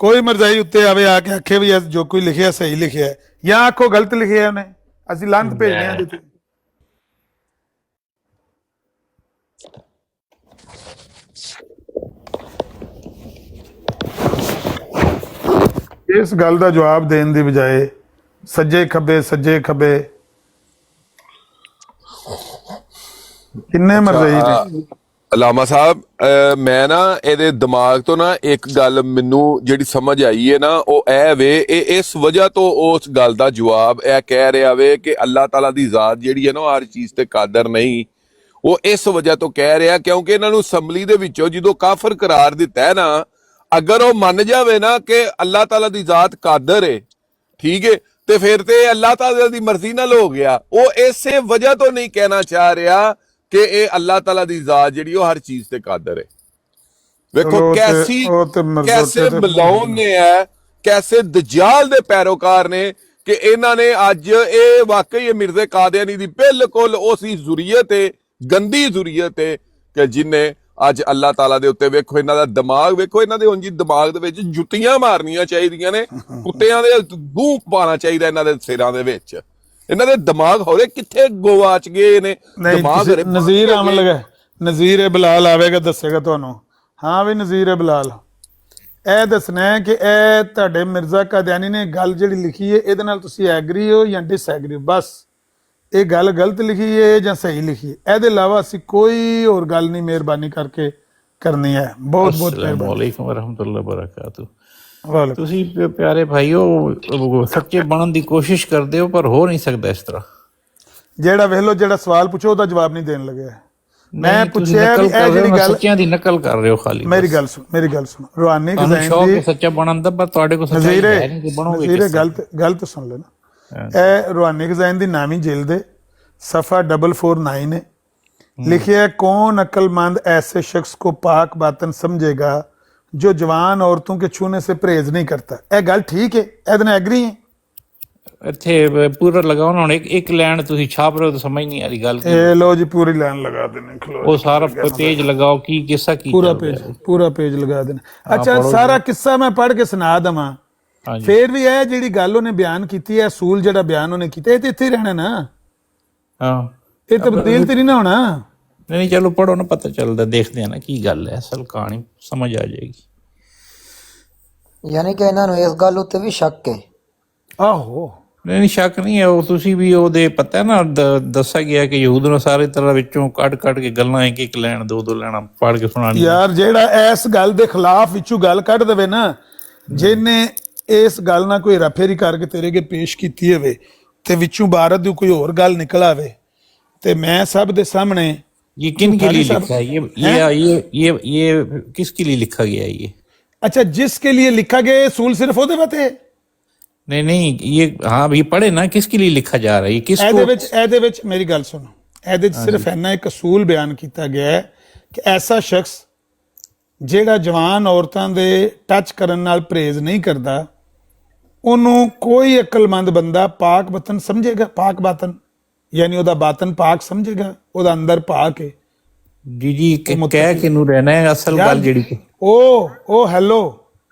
ਕੋਈ ਮਰਜ਼ਾਈ ਉੱਤੇ ਆਵੇ ਆ ਕੇ ਆਖੇ ਵੀ ਜੋ ਕੋਈ ਲਿਖਿਆ ਸਹੀ ਲਿਖਿਆ, ਜਾਂ ਆਖੋ ਗਲਤ ਲਿਖਿਆ ਉਹਨੇ, ਅਸੀਂ ਲਾਂਤ ਭੇਜਦੇ ਹਾਂ ਜਿੱਥੇ। ਇਸ ਗੱਲ ਦਾ ਜਵਾਬ ਦੇਣ ਦੀ ਬਜਾਏ ਸੱਜੇ ਖੱਬੇ ਕਿੰਨੇ ਮਰਜ਼ਈ ਨੇ। ਅਲਾਮਾ ਸਾਹਿਬ, ਮੈਂ ਨਾ ਇਹਦੇ ਦਿਮਾਗ ਤੋਂ ਨਾ ਇੱਕ ਗੱਲ ਮੈਨੂੰ ਜਿਹੜੀ ਸਮਝ ਆਈ ਹੈ ਨਾ, ਉਹ ਇਹ ਵੇ, ਇਹ ਇਸ ਵਜ੍ਹਾ ਤੋਂ ਉਸ ਗੱਲ ਦਾ ਜਵਾਬ ਇਹ ਕਹਿ ਰਿਹਾ ਵੇ ਕਿ ਅੱਲਾਹ ਤਾਲਾ ਦੀ ਜ਼ਾਤ ਜਿਹੜੀ ਹੈ ਨਾ ਹਰ ਚੀਜ਼ ਤੇ ਕਾਦਰ ਨਹੀਂ। ਉਹ ਇਸ ਵਜ੍ਹਾ ਤੋਂ ਕਹਿ ਰਿਹਾ ਕਿਉਂਕਿ ਇਹਨਾਂ ਨੂੰ ਅਸੈਂਬਲੀ ਦੇ ਵਿੱਚੋਂ ਜਦੋਂ ਕਾਫਰ ਕਰਾਰ ਦਿੱਤਾ ਹੈ ਨਾ, ਅਗਰ ਉਹ ਮੰਨ ਜਾਵੇ ਨਾ ਕਿ ਅੱਲਾਹ ਤਾਲਾ ਦੀ ਜ਼ਾਤ ਕਾਦਰ ਹੈ, ਠੀਕ ਹੈ, ਤੇ ਫਿਰ ਤੇ ਅੱਲਾਹ ਤਾਲਾ ਦੀ ਮਰਜ਼ੀ ਨਾਲ ਹੋ ਗਿਆ। ਉਹ ਇਸੇ ਵਜ੍ਹਾ ਤੋਂ ਨਹੀਂ ਕਹਿਣਾ ਚਾਹ ਰਿਹਾ ਕਿ ਇਹ ਅੱਲਾਹ ਤਾਲਾ ਦੀ ਜ਼ਾਤ ਜਿਹੜੀ ਉਹ ਹਰ ਚੀਜ਼ ਤੇ ਕਾਦਰ ਹੈ। ਵੇਖੋ ਕੈਸੇ ਮਲਾਉਨ ਨੇ ਹੈ, ਕੈਸੇ ਦਜਾਲ ਦੇ ਪੈਰੋਕਾਰ ਨੇ ਕਿ ਇਹਨਾਂ ਨੇ ਅੱਜ ਇਹ ਵਾਕਈ ਮਿਰਜ਼ੇ ਕਾਦੀਆਨੀ ਦੀ ਬਿਲਕੁਲ ਉਸੀ ਜ਼ੁਰੀਅਤ ਹੈ, ਗੰਦੀ ਜ਼ੁਰੀਅਤ ਹੈ ਕਿ ਜਿਨੇ ਅੱਜ ਅੱਲਾਹ ਤਾਲਾ ਦੇ ਉੱਤੇ ਵੇਖੋ ਇਹਨਾਂ ਦਾ ਦਿਮਾਗ, ਵੇਖੋ ਇਹਨਾਂ ਦੇ ਉਂਝ ਦਿਮਾਗ ਦੇ ਵਿੱਚ ਜੁੱਤੀਆਂ ਮਾਰਨੀਆਂ ਚਾਹੀਦੀਆਂ ਨੇ, ਕੁੱਤਿਆਂ ਦੇ ਗੂੰ ਪਾਣਾ ਚਾਹੀਦਾ ਇਹਨਾਂ ਦੇ ਸਿਰਾਂ ਦੇ ਵਿੱਚ। ਇਹਨਾਂ ਦੇ ਦਿਮਾਗ ਹੋਰੇ ਕਿੱਥੇ ਗਵਾਚ ਗਏ ਨੇ ਦਿਮਾਗ। ਨਜ਼ੀਰ ਆਉਣ ਲੱਗਾ, ਨਜ਼ੀਰ ਬਲਾਲ ਆਵੇਗਾ, ਦੱਸੇਗਾ ਤੁਹਾਨੂੰ। ਹਾਂ ਵੀ ਨਜ਼ੀਰ ਬਲਾਲ, ਇਹ ਦੱਸਣਾ ਹੈ ਕਿ ਇਹ ਤੁਹਾਡੇ ਮਿਰਜ਼ਾ ਕਾਦੀਆਨੀ ਨੇ ਗੱਲ ਜਿਹੜੀ ਲਿਖੀ ਹੈ ਇਹਦੇ ਨਾਲ ਤੁਸੀਂ ਐਗਰੀ ਹੋ ਜਾਂ ਡਿਸਐਗਰੀ ਹੋ। ਬਸ ਇਹ ਗੱਲ ਗਲਤ ਲਿਖੀ ਹੈ ਜਾਂ ਸਹੀ ਲਿਖੀ ਹੈ, ਇਹਦੇ ਇਲਾਵਾ ਅਸੀਂ ਕੋਈ ਹੋਰ ਗੱਲ ਨਹੀਂ ਮਿਹਰਬਾਨੀ ਕਰਕੇ ਕਰਨੀ ਹੈ। ਬਹੁਤ ਬਹੁਤ अस्सलामु अलैकुम वरहमतुल्लाहि वबरकातुहू। ਤੁਸੀਂ ਪਿਆਰੇ ਭਾਈਓ ਸੱਚੇ ਬਣਨ ਦੀ ਕੋਸ਼ਿਸ਼ ਕਰਦੇ ਹੋ ਪਰ ਹੋ ਨਹੀਂ ਸਕਦਾ ਇਸ ਤਰ੍ਹਾਂ। ਜਿਹੜਾ ਵੇਖ ਲਓ ਜਿਹੜਾ ਸਵਾਲ ਪੁੱਛੋ ਉਹਦਾ ਜਵਾਬ ਨਹੀਂ ਦੇਣ ਲੱਗਿਆ। ਮੈਂ ਨਹੀਂ, ਤੁਸੀਂ ਪੁੱਛਿਆ ਨਕਲ ਵੀ ਕਰ ਇਹ ਰਹੇ ਹੋ, ਜਿਹੜੀ ਮੈਂ ਗੱਲ ਸੱਚਿਆਂ ਦੀ ਨਕਲ ਕਰ ਰਹੇ ਹੋ ਖਾਲੀ। ਮੇਰੀ ਗੱਲ ਸੁਣ ਰੂਹਾਨੀ ਤੁਹਾਨੂੰ ਖਜ਼ਾਨ ਸ਼ੌਕ ਦੀ ਹੈ ਸੱਚਾ ਬਣਨ ਦਾ, ਪਰ ਤੁਹਾਡੇ ਕੋਲ ਸੱਚਾਈ ਹੈ ਨਹੀਂ ਕਿ ਬਣੋਗੇ ਨਜ਼ੀਰੇ ਕਿਸ ਤਰ੍ਹਾਂ। ਗਲਤ ਸੁਣ ਲੈਣਾ। ਇਹ ਰੂਹਾਨੀ ਖਜ਼ਾਨ ਦੀ 9ਵੀਂ ਜਿਲਦ ਹੈ, सफ़ा 449 है, लिखिए है कौन अक्लमंद ऐसे शख्स को पाक बातन समझेगा जो जवान औरतों के छूने से परहेज नहीं करता। ਇਹ ਗੱਲ ਠੀਕ ਹੈ, ਇਹਦੇ ਨਾਲ ਐਗਰੀ ਹੈ। ਇੱਥੇ ਪੂਰਾ ਲਗਾਓ ਨਾ, ਹੁਣ ਇੱਕ ਲਾਈਨ ਤੁਸੀਂ ਛਾਪ ਰਹੇ ਹੋ ਤਾਂ ਸਮਝ ਨਹੀਂ ਆ ਰਹੀ ਗੱਲ ਕੀ। ਇਹ ਲੋ ਜੀ ਪੂਰੀ ਲਾਈਨ ਲਗਾ ਦੇਣੇ, ਖਲੋ ਉਹ ਸਾਰਾ ਪੇਜ ਲਗਾਓ, ਕੀ ਕਿੱਸਾ ਕੀ ਪੂਰਾ ਪੇਜ ਲਗਾ ਦੇਣਾ। ਅੱਛਾ ਸਾਰਾ ਕਿੱਸਾ ਮੈਂ ਪੜ੍ਹ ਕੇ ਸੁਣਾ ਦਵਾਂ, ਫੇਰ ਵੀ ਇਹ ਜਿਹੜੀ ਗੱਲ ਉਹਨੇ ਬਿਆਨ ਕੀਤੀ ਹੈ, ਅਸੂਲ ਜਿਹੜਾ ਬਿਆਨ ਉਹਨੇ ਕੀਤਾ, ਇਹ ਤੇ ਇੱਥੇ ਹੀ ਰਹਿਣਾ ਨਾ। ਹਾਂ, ਇਹ ਤਬਦੀਲ ਤੇ ਨਹੀਂ ਨਾ ਹੋਣਾ। ਨਹੀਂ ਚਲੋ ਪੜੋ ਨਾ, ਪਤਾ ਚੱਲਦਾ, ਦੇਖਦੇ ਆ ਨਾ ਕੀ ਗੱਲ ਹੈ, ਅਸਲ ਕਹਾਣੀ ਸਮਝ ਆ ਜਾਏਗੀ। ਯਾਨੀ ਕਿ ਇਹਨਾਂ ਨੂੰ ਇਸ ਗੱਲ ਉੱਤੇ ਵੀ ਸ਼ੱਕ ਹੈ। ਆਹੋ ਨਹੀਂ ਸ਼ੱਕ ਨਹੀਂ ਹੈ, ਉਹ ਤੁਸੀਂ ਵੀ ਉਹਦੇ ਪਤਾ ਨਾ ਦੱਸਿਆ ਗਿਆ ਕਿ ਯਹੂਦ ਨੂੰ ਸਾਰੇ ਤਰ੍ਹਾਂ ਵਿੱਚੋਂ ਕੱਢ ਕੇ ਗੱਲਾਂ ਇੱਕ ਲੈਣ ਦੋ ਲੈਣਾ ਪੜ੍ਹ ਕੇ ਸੁਣਾਣੀ। ਯਾਰ ਜਿਹੜਾ ਇਸ ਗੱਲ ਦੇ ਖਿਲਾਫ ਵਿੱਚੋਂ ਗੱਲ ਕੱਢ ਦੇਵੇ ਨਾ, ਜਿਹਨੇ ਇਸ ਗੱਲ ਨਾਲ ਕੋਈ ਰਫੇਰੀ ਕਰਕੇ ਤੇਰੇ ਅੱਗੇ ਪੇਸ਼ ਕੀਤੀ ਹੋਵੇ ਤੇ ਵਿੱਚੋਂ ਬਾਰਤ ਦੀ ਕੋਈ ਹੋਰ ਗੱਲ ਨਿਕਲ ਆਵੇ, ਤੇ ਮੈਂ ਸਭ ਦੇ ਸਾਹਮਣੇ ये किन के लिए लिखा है, ये किसके लिए लिखा गया है ये? अच्छा जिसके लिए लिखा गया ये सूल सिर्फ ਉਹਦੇ ਵਾਤੇ नहीं ये हाँ ये पढ़े ना, किसके लिए लिखा जा रहा है, ਇਹਦੇ ਵਿੱਚ ਮੇਰੀ ਗੱਲ ਸੁਣੋ, ਇਹਦੇ ਵਿੱਚ ਸਿਰਫ ਇੰਨਾ ਇੱਕ ਅਸੂਲ ਬਿਆਨ ਕੀਤਾ ਗਿਆ ਹੈ ਕਿ ਐਸਾ ਸ਼ਖਸ ਜਿਹੜਾ ਜਵਾਨ ਔਰਤਾਂ ਦੇ ਟੱਚ ਕਰਨ ਨਾਲ ਪਰਹੇਜ਼ ਨਹੀਂ ਕਰਦਾ, ਉਹਨੂੰ ਕੋਈ ਅਕਲਮੰਦ ਬੰਦਾ ਪਾਕ ਬਤਨ ਸਮਝੇਗਾ। ਪਾਕ ਬਾਤਨ यानी ਉਹਦਾ ਬਾਤਨ ਪਾਕ ਸਮਝੇਗਾ, ਉਹਦਾ ਅੰਦਰ ਪਾਕ ਹੈ। ਜੀ ਕਹਿ ਕੇ ਨੂੰ ਰਹਿਣਾ ਹੈ ਅਸਲ ਗੱਲ ਜਿਹੜੀ ਉਹ ਹੈਲੋ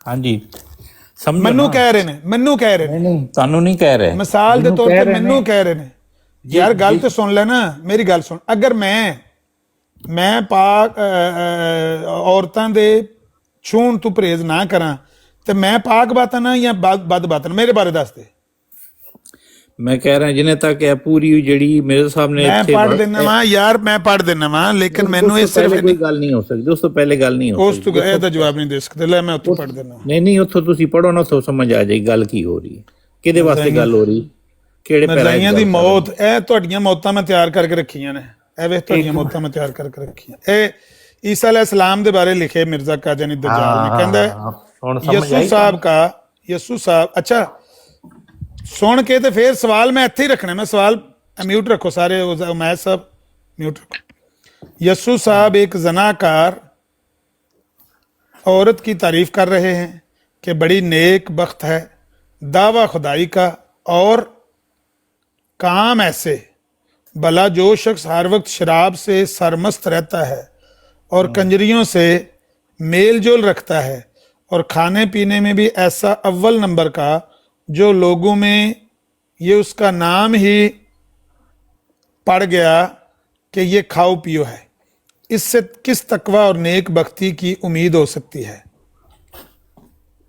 ਹਾਂਜੀ ਮੈਨੂੰ ਕਹਿ ਰਹੇ ਨੇ ਨਹੀਂ ਤੁਹਾਨੂੰ ਨਹੀਂ ਕਹਿ ਰਹੇ, ਮਿਸਾਲ ਦੇ ਤੌਰ ਤੇ ਮੈਨੂੰ ਕਹਿ ਰਹੇ ਨੇ। ਯਾਰ ਗੱਲ ਤੇ ਸੁਣ ਲੈ ਨਾ, ਮੇਰੀ ਗੱਲ ਸੁਣ। ਅਗਰ ਮੈਂ ਪਾਕ ਔਰਤਾਂ ਦੇ ਛੂਣ ਤੋਂ ਪਰਹੇਜ਼ ਨਾ ਕਰਾਂ ਤੇ ਮੈਂ ਪਾਕ ਬਾਤਨ ਆ ਜਾਂ ਬਦ ਬਾਤਨ, ਮੇਰੇ ਬਾਰੇ ਦੱਸ ਦੇ। मैं कह रहा जिन्हें तक है पूरी जड़ी मेरे सामने मैं पढ़ देना वा यार, मैं पढ़ देना वा, लेकिन मैनू ये सिर्फ कोई गल नहीं हो सकती दोस्तों, पहले गल नहीं हो सकती, उस तो जवाब नहीं दे सकते। ले मैं उत्थों पढ़ देना। नहीं उत्थों तुसी पढ़ो ना, उत्थों समझ आ जाएगी गल की हो रही है, किहदे वास्ते गल हो रही, किहड़े मरज़ाइयां दी मौत। ਇਹ ਤੁਹਾਡੀਆਂ ਮੌਤਾਂ ਮੈਂ ਤਿਆਰ ਕਰਕੇ ਰੱਖੀਆਂ ਨੇ, ਇਹ ਵੇਖ ਤੁਹਾਡੀਆਂ ਮੌਤਾਂ ਮੈਂ ਤਿਆਰ ਕਰਕੇ ਰੱਖੀਆਂ। ਇਹ ਈਸਾ अलैहिस्सलाम ਦੇ ਬਾਰੇ ਲਿਖੇ ਮਿਰਜ਼ਾ ਕਾਜ਼ਨੀ दज्जाल ने, ਕਹਿੰਦਾ ਯਸੂ ਸਾਹਿਬ। ਅੱਛਾ सुन के तो फिर सवाल मैं इत्थे ही रखना, मैं सवाल म्यूट रखो सारे, मैं सब म्यूट रखो। यसू साहब एक जनाकार औरत की तारीफ कर रहे हैं कि बड़ी नेक बख्त है, दावा खुदाई का और काम ऐसे, भला जो शख्स हर वक्त शराब से सरमस्त रहता है और कंजरियों से मेल जोल रखता है और खाने पीने में भी ऐसा अव्वल नंबर का जो लोगों में ये उसका नाम ही पड़ गया कि ये खाओ पियो है, इससे किस तकवा और नेक बख्ती की उम्मीद हो सकती है।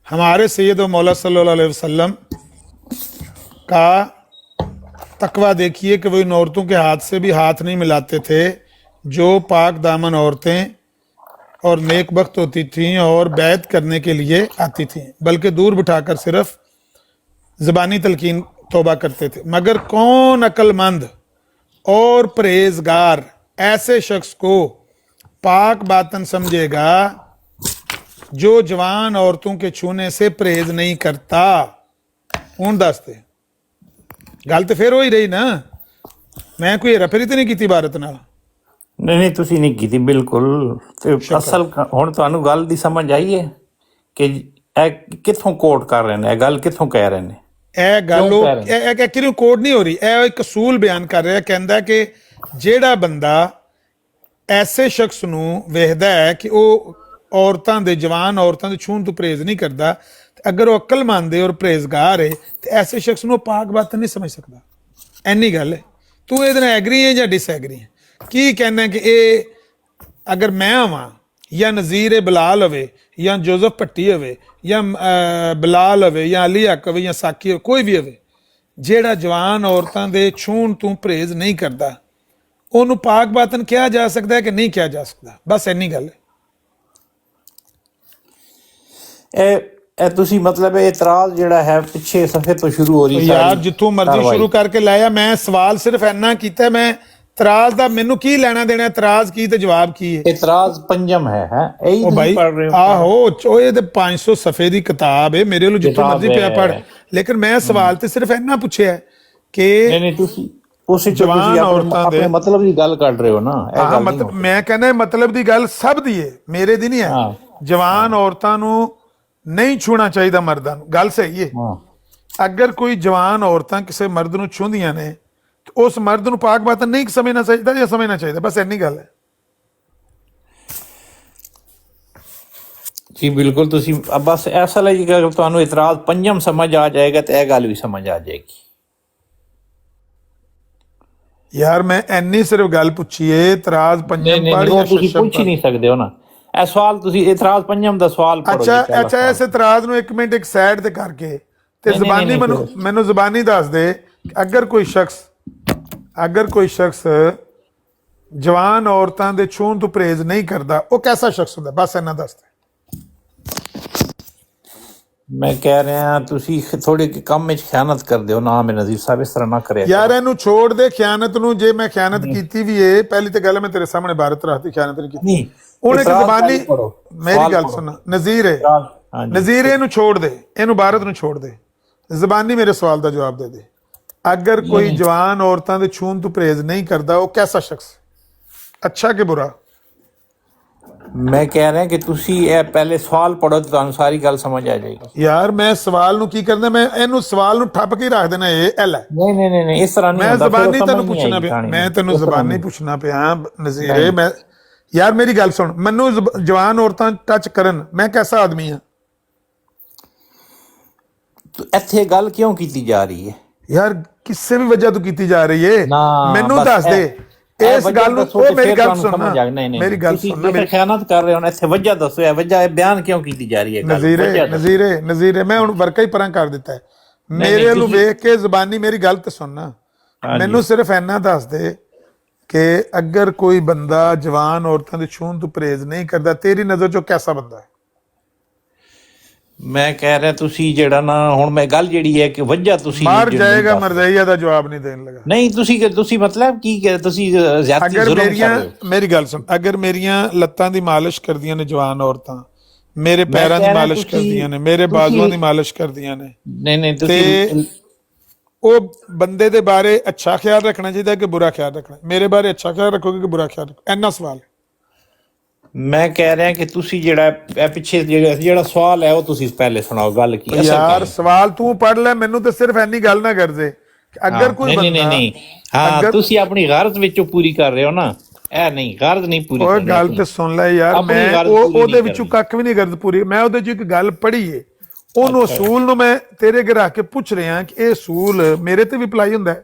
हमारे सैयद व मौला सल्लल्लाहु अलैहि वसल्लम का तकवा देखिए कि वो इन औरतों के हाथ से भी हाथ नहीं मिलाते थे जो पाक दामन औरतें और नेक बख्त होती थीं और बैत करने के लिए आती थीं, बल्कि दूर बिठाकर सिर्फ ज़बानी तलकीन तौबा करते थे। मगर कौन अक्लमंद और परहेजगार ऐसे शख्स को पाक बातन समझेगा जो जवान औरतों के छूने से परहेज नहीं करता। हूँ दस दे गल तो फिर हो ही रही ना, मैं कोई हेराफेरी तो नहीं की भारत नाल। नहीं तुसी नहीं की बिल्कुल। ते असल हुण तुहानू गल दी समझ आई है कि कित्थों कोट कर रहे हैं, गल कित्थों कह रहे हैं। ਇਹ ਗੱਲ ਕਿਹਨੂੰ ਕੋਡ ਨਹੀਂ ਹੋ ਰਹੀ, ਇਹ ਇੱਕ ਅਸੂਲ ਬਿਆਨ ਕਰ ਰਿਹਾ। ਕਹਿੰਦਾ ਕਿ ਜਿਹੜਾ ਬੰਦਾ ਐਸੇ ਸ਼ਖਸ ਨੂੰ ਵੇਖਦਾ ਹੈ ਕਿ ਉਹ ਔਰਤਾਂ ਦੇ ਜਵਾਨ ਔਰਤਾਂ ਦੇ ਛੂਹਣ ਤੋਂ ਪਰਹੇਜ਼ ਨਹੀਂ ਕਰਦਾ, ਤੇ ਅਗਰ ਉਹ ਅਕਲਮੰਦ ਹੈ ਔਰ ਪਰਹੇਜ਼ਗਾਰ ਹੈ ਤੇ ਐਸੇ ਸ਼ਖਸ ਨੂੰ ਪਾਕ ਬਾਤ ਨਹੀਂ ਸਮਝ ਸਕਦਾ। ਐਨੀ ਗੱਲ ਹੈ। ਤੂੰ ਇਹਦੇ ਨਾਲ ਐਗਰੀ ਹੈ ਜਾਂ ਡਿਸਐਗਰੀ ਹੈ? ਕੀ ਕਹਿੰਦਾ ਕਿ ਇਹ ਅਗਰ ਮੈਂ ਆਵਾਂ ਜਾਂ ਨਜ਼ੀਰ ਬਲਾਲ ਹੋਵੇ ਜਾਂ ਜੋਜ਼ਫ ਭੱਟੀ ਹੋਵੇ ਜਾਂ ਬਲਾਲ ਹੋਵੇ ਜਾਂ ਅਲੀ ਹੱਕ ਹੋਵੇ ਜਾਂ ਸਾਕੀ ਹੋਵੇ, ਕੋਈ ਵੀ ਹੋਵੇ, ਜਿਹੜਾ ਜਵਾਨ ਔਰਤਾਂ ਦੇ ਛੂਹਣ ਤੋਂ ਪਰਹੇਜ਼ ਨਹੀਂ ਕਰਦਾ, ਉਹਨੂੰ ਪਾਕ ਬਾਤਨ ਕਿਹਾ ਜਾ ਸਕਦਾ ਹੈ ਕਿ ਨਹੀਂ ਕਿਹਾ ਜਾ ਸਕਦਾ? ਬਸ ਇੰਨੀ ਗੱਲ ਹੈ। ਇਹ ਤੁਸੀਂ ਮਤਲਬ ਇਹ ਇਤਰਾਜ਼ ਜਿਹੜਾ ਹੈ ਪਿੱਛੇ ਸਫੇ ਤੋਂ ਸ਼ੁਰੂ ਹੋ ਰਹੀ ਯਾਰ ਜਿੱਥੋਂ ਮਰਜ਼ੀ ਸ਼ੁਰੂ ਕਰਕੇ ਲਾਇਆ, ਮੈਂ ਸਵਾਲ ਸਿਰਫ ਇੰਨਾ ਕੀਤਾ, ਮੈਂ ਇਤਰਾਜ਼ ਦਾ ਮੈਨੂੰ ਕੀ ਲੈਣਾ ਦੇਣਾ, ਇਤਰਾਜ਼ ਕੀ ਤੇ ਜਵਾਬ ਕੀ ਹੈ? ਇਤਰਾਜ਼ ਪੰਜਮ ਹੈ ਇਹੀ ਉਹ ਭਾਈ ਪੜ ਰਹੇ ਹੋ? ਆਹੋ ਇਹ ਤੇ 500 ਸਫੇ ਦੀ ਕਿਤਾਬ ਹੈ, ਮੇਰੇ ਵੱਲੋਂ ਜਿੱਥੋਂ ਮਰਜ਼ੀ ਪਿਆ ਪੜ, ਲੇਕਿਨ ਮੈਂ ਸਵਾਲ ਤੇ ਸਿਰਫ ਇੰਨਾ ਪੁੱਛਿਆ ਕਿ ਨਹੀਂ ਤੁਸੀਂ ਉਸ ਜਵਾਨ ਔਰਤਾਂ ਦੇ ਮਤਲਬ ਦੀ ਗੱਲ ਕਰ ਰਹੇ ਹੋ ਨਾ, ਇਹ ਗੱਲ ਨਹੀਂ ਮਤਲਬ ਮੈਂ ਕਹਿੰਦਾ ਮਤਲਬ ਦੀ ਗੱਲ ਸਭ ਦੀ ਹੈ, ਮੇਰੇ ਦੀ ਨਹੀਂ ਹੈ। ਜਵਾਨ ਔਰਤਾਂ ਨੂੰ ਨਹੀਂ ਛੂਣਾ ਚਾਹੀਦਾ, ਮਰਦਾਂ ਨੂੰ, ਗੱਲ ਸਹੀ ਹੈ। ਅਗਰ ਕੋਈ ਜਵਾਨ ਔਰਤਾਂ ਕਿਸੇ ਮਰਦ ਨੂੰ ਛੂੰਦੀਆਂ ਨੇ ਤਾਂ ਉਸ ਮਰਦ ਨੂੰ ਪਾਕ ਬਾਤਨ ਨਹੀਂ ਸਮਝਣਾ ਚਾਹੀਦਾ ਜਾਂ ਸਮਝਣਾ ਚਾਹੀਦਾ, ਬਸ ਇੰਨੀ ਗੱਲ ਹੈ। ਜੀ ਬਿਲਕੁਲ, ਤੁਸੀਂ ਬਸ ਐਸਾ ਲੱਗੇਗਾ ਕਿ ਤੁਹਾਨੂੰ ਇਤਰਾਜ਼ ਪੰਜਮ ਸਮਝ ਆ ਜਾਏਗਾ ਤੇ ਇਹ ਗੱਲ ਵੀ ਸਮਝ ਆ ਜਾਏਗੀ। ਯਾਰ ਮੈਂ ਇੰਨੀ ਸਿਰਫ ਗੱਲ ਪੁੱਛੀ ਏ, ਇਤਰਾਜ਼ ਪੰਜਮ ਪੜ੍ਹ ਜਾਂ ਤੁਸੀਂ ਪੁੱਛ ਹੀ ਨਹੀਂ ਸਕਦੇ ਹੋ ਨਾ, ਇਹ ਸਵਾਲ ਤੁਸੀਂ ਇਤਰਾਜ਼ ਪੰਜਮ ਦਾ ਸਵਾਲ ਪੜੋ। ਅੱਛਾ ਇਸ ਇਤਰਾਜ਼ ਨੂੰ 1 ਮਿੰਟ ਇੱਕ ਸਾਈਡ ਤੇ ਕਰਕੇ ਤੇ ਜ਼ਬਾਨੀ ਮੈਨੂੰ ਜ਼ਬਾਨੀ ਦੱਸ ਦੇ, ਅਗਰ ਕੋਈ ਸ਼ਖਸ ਜਵਾਨ ਔਰਤਾਂ ਦੇ ਛੂਹਣ ਤੋਂ ਪਰਹੇਜ਼ ਨਹੀਂ ਕਰਦਾ, ਉਹ ਕੈਸਾ ਸ਼ਖਸ ਹੁੰਦਾ? ਬਸ ਇੰਨਾ ਦੱਸ ਦੇ। ਮੈਂ ਕਹਿ ਰਿਹਾ ਤੁਸੀਂ ਥੋੜੀ ਕੰਮ ਵਿੱਚ ਖਿਆਨਤ ਕਰਦੇ ਹੋ ਨਾ, ਮੇਰੇ ਨਜ਼ੀਰ ਸਾਹਿਬ ਇਸ ਤਰ੍ਹਾਂ ਨਾ ਕਰਿਆ ਯਾਰ ਇਹਨੂੰ ਛੋੜ ਦੇ ਖਿਆਨਤ ਨੂੰ, ਜੇ ਮੈਂ ਖਿਆਨਤ ਕੀਤੀ ਵੀ ਏ, ਪਹਿਲੀ ਤੇ ਗੱਲ ਮੈਂ ਤੇਰੇ ਸਾਹਮਣੇ ਭਾਰਤ ਰੱਖਦੀ, ਖਿਆਨਤ ਨਹੀਂ ਕੀਤੀ। ਹੁਣ ਇੱਕ ਜ਼ਬਾਨੀ ਮੇਰੀ ਗੱਲ ਸੁਣ ਨਜ਼ੀਰ ਇਹਨੂੰ ਛੋੜ ਦੇ, ਇਹਨੂੰ ਭਾਰਤ ਨੂੰ ਛੋੜ ਦੇ, ਜ਼ਬਾਨੀ ਮੇਰੇ ਸਵਾਲ ਦਾ ਜਵਾਬ ਦੇ ਦੇ। ਅਗਰ ਕੋਈ ਜਵਾਨ ਔਰਤਾਂ ਦੇ ਛੂਹਣ ਤੋਂ ਪਰਹੇਜ਼ ਨਹੀਂ ਕਰਦਾ, ਉਹ ਕੈਸਾ ਸ਼ਖਸ, ਅੱਛਾ ਕਿ ਬੁਰਾ? ਮੈਂ ਕਹਿ ਰਿਹਾ ਕਿ ਤੁਸੀਂ ਇਹ ਪਹਿਲੇ ਸਵਾਲ ਪੜੋ ਤੇ ਤੁਹਾਨੂੰ ਸਾਰੀ ਗੱਲ ਸਮਝ ਆ ਜਾਏਗੀ। ਯਾਰ ਮੈਂ ਸਵਾਲ ਨੂੰ ਕੀ ਕਰਦਾ, ਮੈਂ ਇਹਨੂੰ ਸਵਾਲ ਨੂੰ ਠੱਪ ਕੇ ਰੱਖ ਦੇਣਾ, ਇਹ ਲੈ ਨਹੀਂ ਇਸ ਤਰ੍ਹਾਂ ਨਹੀਂ, ਮੈਂ ਜ਼ਬਾਨੀ ਤੈਨੂੰ ਪੁੱਛਣਾ ਪਿਆ, ਮੈਂ ਤੈਨੂੰ ਜ਼ਬਾਨੀ ਪੁੱਛਣਾ ਪਿਆ ਨਜ਼ੀਰੇ। ਮੈਂ ਯਾਰ ਮੇਰੀ ਗੱਲ ਸੁਣ, ਮੈਨੂੰ ਜਵਾਨ ਔਰਤਾਂ ਟੱਚ ਕਰਨ, ਮੈਂ ਕੈਸਾ ਆਦਮੀ ਹਾਂ? ਇੱਥੇ ਗੱਲ ਕਿਉਂ ਕੀਤੀ ਜਾ ਰਹੀ ਹੈ ਯਾਰ? ਕਿਸੇ ਵੀ ਵਜ੍ਹਾ ਤੋਂ ਕੀਤੀ ਜਾ ਰਹੀ ਹੈ, ਮੈਨੂੰ ਦੱਸ ਦੇ ਇਸ ਗੱਲ ਨੂੰ। ਉਹ ਮੇਰੀ ਗੱਲ ਸੁਣ, ਮੇਰੀ ਗੱਲ ਸੁਣ, ਮੇਰੀ ਖਿਆਨਤ ਕਰ ਰਹੇ ਹੋ, ਇੱਥੇ ਵਜ੍ਹਾ ਦੱਸੋ, ਇਹ ਵਜ੍ਹਾ, ਇਹ ਬਿਆਨ ਕਿਉਂ ਕੀਤੀ ਜਾ ਰਹੀ ਹੈ? ਨਜ਼ੀਰੇ ਮੈਂ ਹੁਣ ਵਰਕਾ ਹੀ ਪਰਾਂ ਕਰ ਦਿੱਤਾ ਹੈ, ਮੇਰੇ ਵੱਲੋਂ ਵੇਖ ਕੇ ਜ਼ਬਾਨੀ ਮੇਰੀ ਗੱਲ ਤੇ ਸੁਣਨਾ, ਮੈਨੂੰ ਸਿਰਫ ਇੰਨਾ ਦੱਸ ਦੇ ਕਿ ਅਗਰ ਕੋਈ ਬੰਦਾ ਜਵਾਨ ਔਰਤਾਂ ਦੇ ਛੂਹਣ ਤੋਂ ਪਰਹੇਜ਼ ਨਹੀਂ ਕਰਦਾ, ਤੇਰੀ ਨਜ਼ਰ ਚੋਂ ਕੈਸਾ ਬੰਦਾ ਹੈ? ਮੈਂ ਕਹਿ ਰਿਹਾ ਤੁਸੀਂ ਜਿਹੜਾ ਨਾ, ਹੁਣ ਮੈਂ ਗੱਲ ਜਿਹੜੀ ਹੈ ਕਿ ਵਜ੍ਹਾ ਤੁਸੀਂ ਮਾਰ ਜਾਏਗਾ, ਮਰਜ਼ਈਆ ਦਾ ਜਵਾਬ ਨਹੀਂ ਦੇਣ ਲੱਗਾ। ਨਹੀਂ ਤੁਸੀਂ ਮਤਲਬ ਕੀ ਕਹਿ, ਤੁਸੀਂ ਜ਼ਿਆਦਤੀ ਜ਼ੁਲਮ ਕਰ ਰਹੇ ਹੋ। ਮੇਰੀ ਗੱਲ ਸੁਣ, ਅਗਰ ਮੇਰੀਆਂ ਲੱਤਾਂ ਦੀ ਮਾਲਿਸ਼ ਕਰਦੀਆਂ ਨੇ ਜਵਾਨ ਔਰਤਾਂ, ਮੇਰੇ ਪੈਰਾਂ ਦੀ ਮਾਲਿਸ਼ ਕਰਦੀਆਂ ਨੇ, ਮੇਰੇ ਬਾਜ਼ੂਆਂ ਦੀ ਮਾਲਿਸ਼ ਕਰਦੀਆਂ ਨੇ, ਨਹੀਂ ਤੁਸੀਂ ਉਹ ਬੰਦੇ ਦੇ ਬਾਰੇ ਅੱਛਾ ਖਿਆਲ ਰੱਖਣਾ ਚਾਹੀਦਾ ਕਿ ਬੁਰਾ ਖਿਆਲ ਰੱਖਣਾ? ਮੇਰੇ ਬਾਰੇ ਅੱਛਾ ਖਿਆਲ ਰੱਖੋਗੇ ਕਿ ਬੁਰਾ ਖਿਆਲ ਰੱਖੋਗੇ? ਇੰਨਾ ਸਵਾਲ। ਮੈਂ ਕਹਿ ਰਿਹਾ ਕਿ ਤੁਸੀਂ ਜਿਹੜਾ ਪਿੱਛੇ ਜਿਹੜਾ ਸਵਾਲ ਹੈ ਉਹ ਤੁਸੀਂ ਪਹਿਲੇ ਸੁਣਾਓ, ਗੱਲ ਕੀ? ਯਾਰ ਸਵਾਲ ਤੂੰ ਪੜ੍ਹ ਲੈ, ਮੈਨੂੰ ਤਾਂ ਸਿਰਫ ਇੰਨੀ ਗੱਲ ਨਾ ਕਰ ਦੇ ਅਗਰ ਕੋਈ ਬੰਦਾ ਨਹੀਂ ਹਾਂ ਤੁਸੀਂ ਆਪਣੀ ਗਰਜ਼ ਵਿੱਚੋਂ ਪੂਰੀ ਕਰ ਰਹੇ ਹੋ ਨਾ, ਇਹ ਨਹੀਂ ਗਰਜ਼ ਨਹੀਂ ਪੂਰੀ। ਉਹ ਗੱਲ ਤੇ ਸੁਣ ਲੈ ਯਾਰ, ਮੈਂ ਉਹਦੇ ਵਿੱਚੋਂ ਕੱਖ ਵੀ ਨਹੀਂ ਗਰਜ਼ ਪੂਰੀ, ਮੈਂ ਉਹਦੇ ਚ ਇੱਕ ਗੱਲ ਪੜ੍ਹੀ ਏ, ਉਹਨੂੰ ਅਸੂਲ ਨੂੰ ਮੈਂ ਤੇਰੇ ਅੱਗੇ ਰੱਖ ਕੇ ਪੁੱਛ ਰਿਹਾ ਕਿ ਇਹ ਅਸੂਲ ਮੇਰੇ ਤੇ ਵੀ ਅਪਲਾਈ ਹੁੰਦਾ ਹੈ,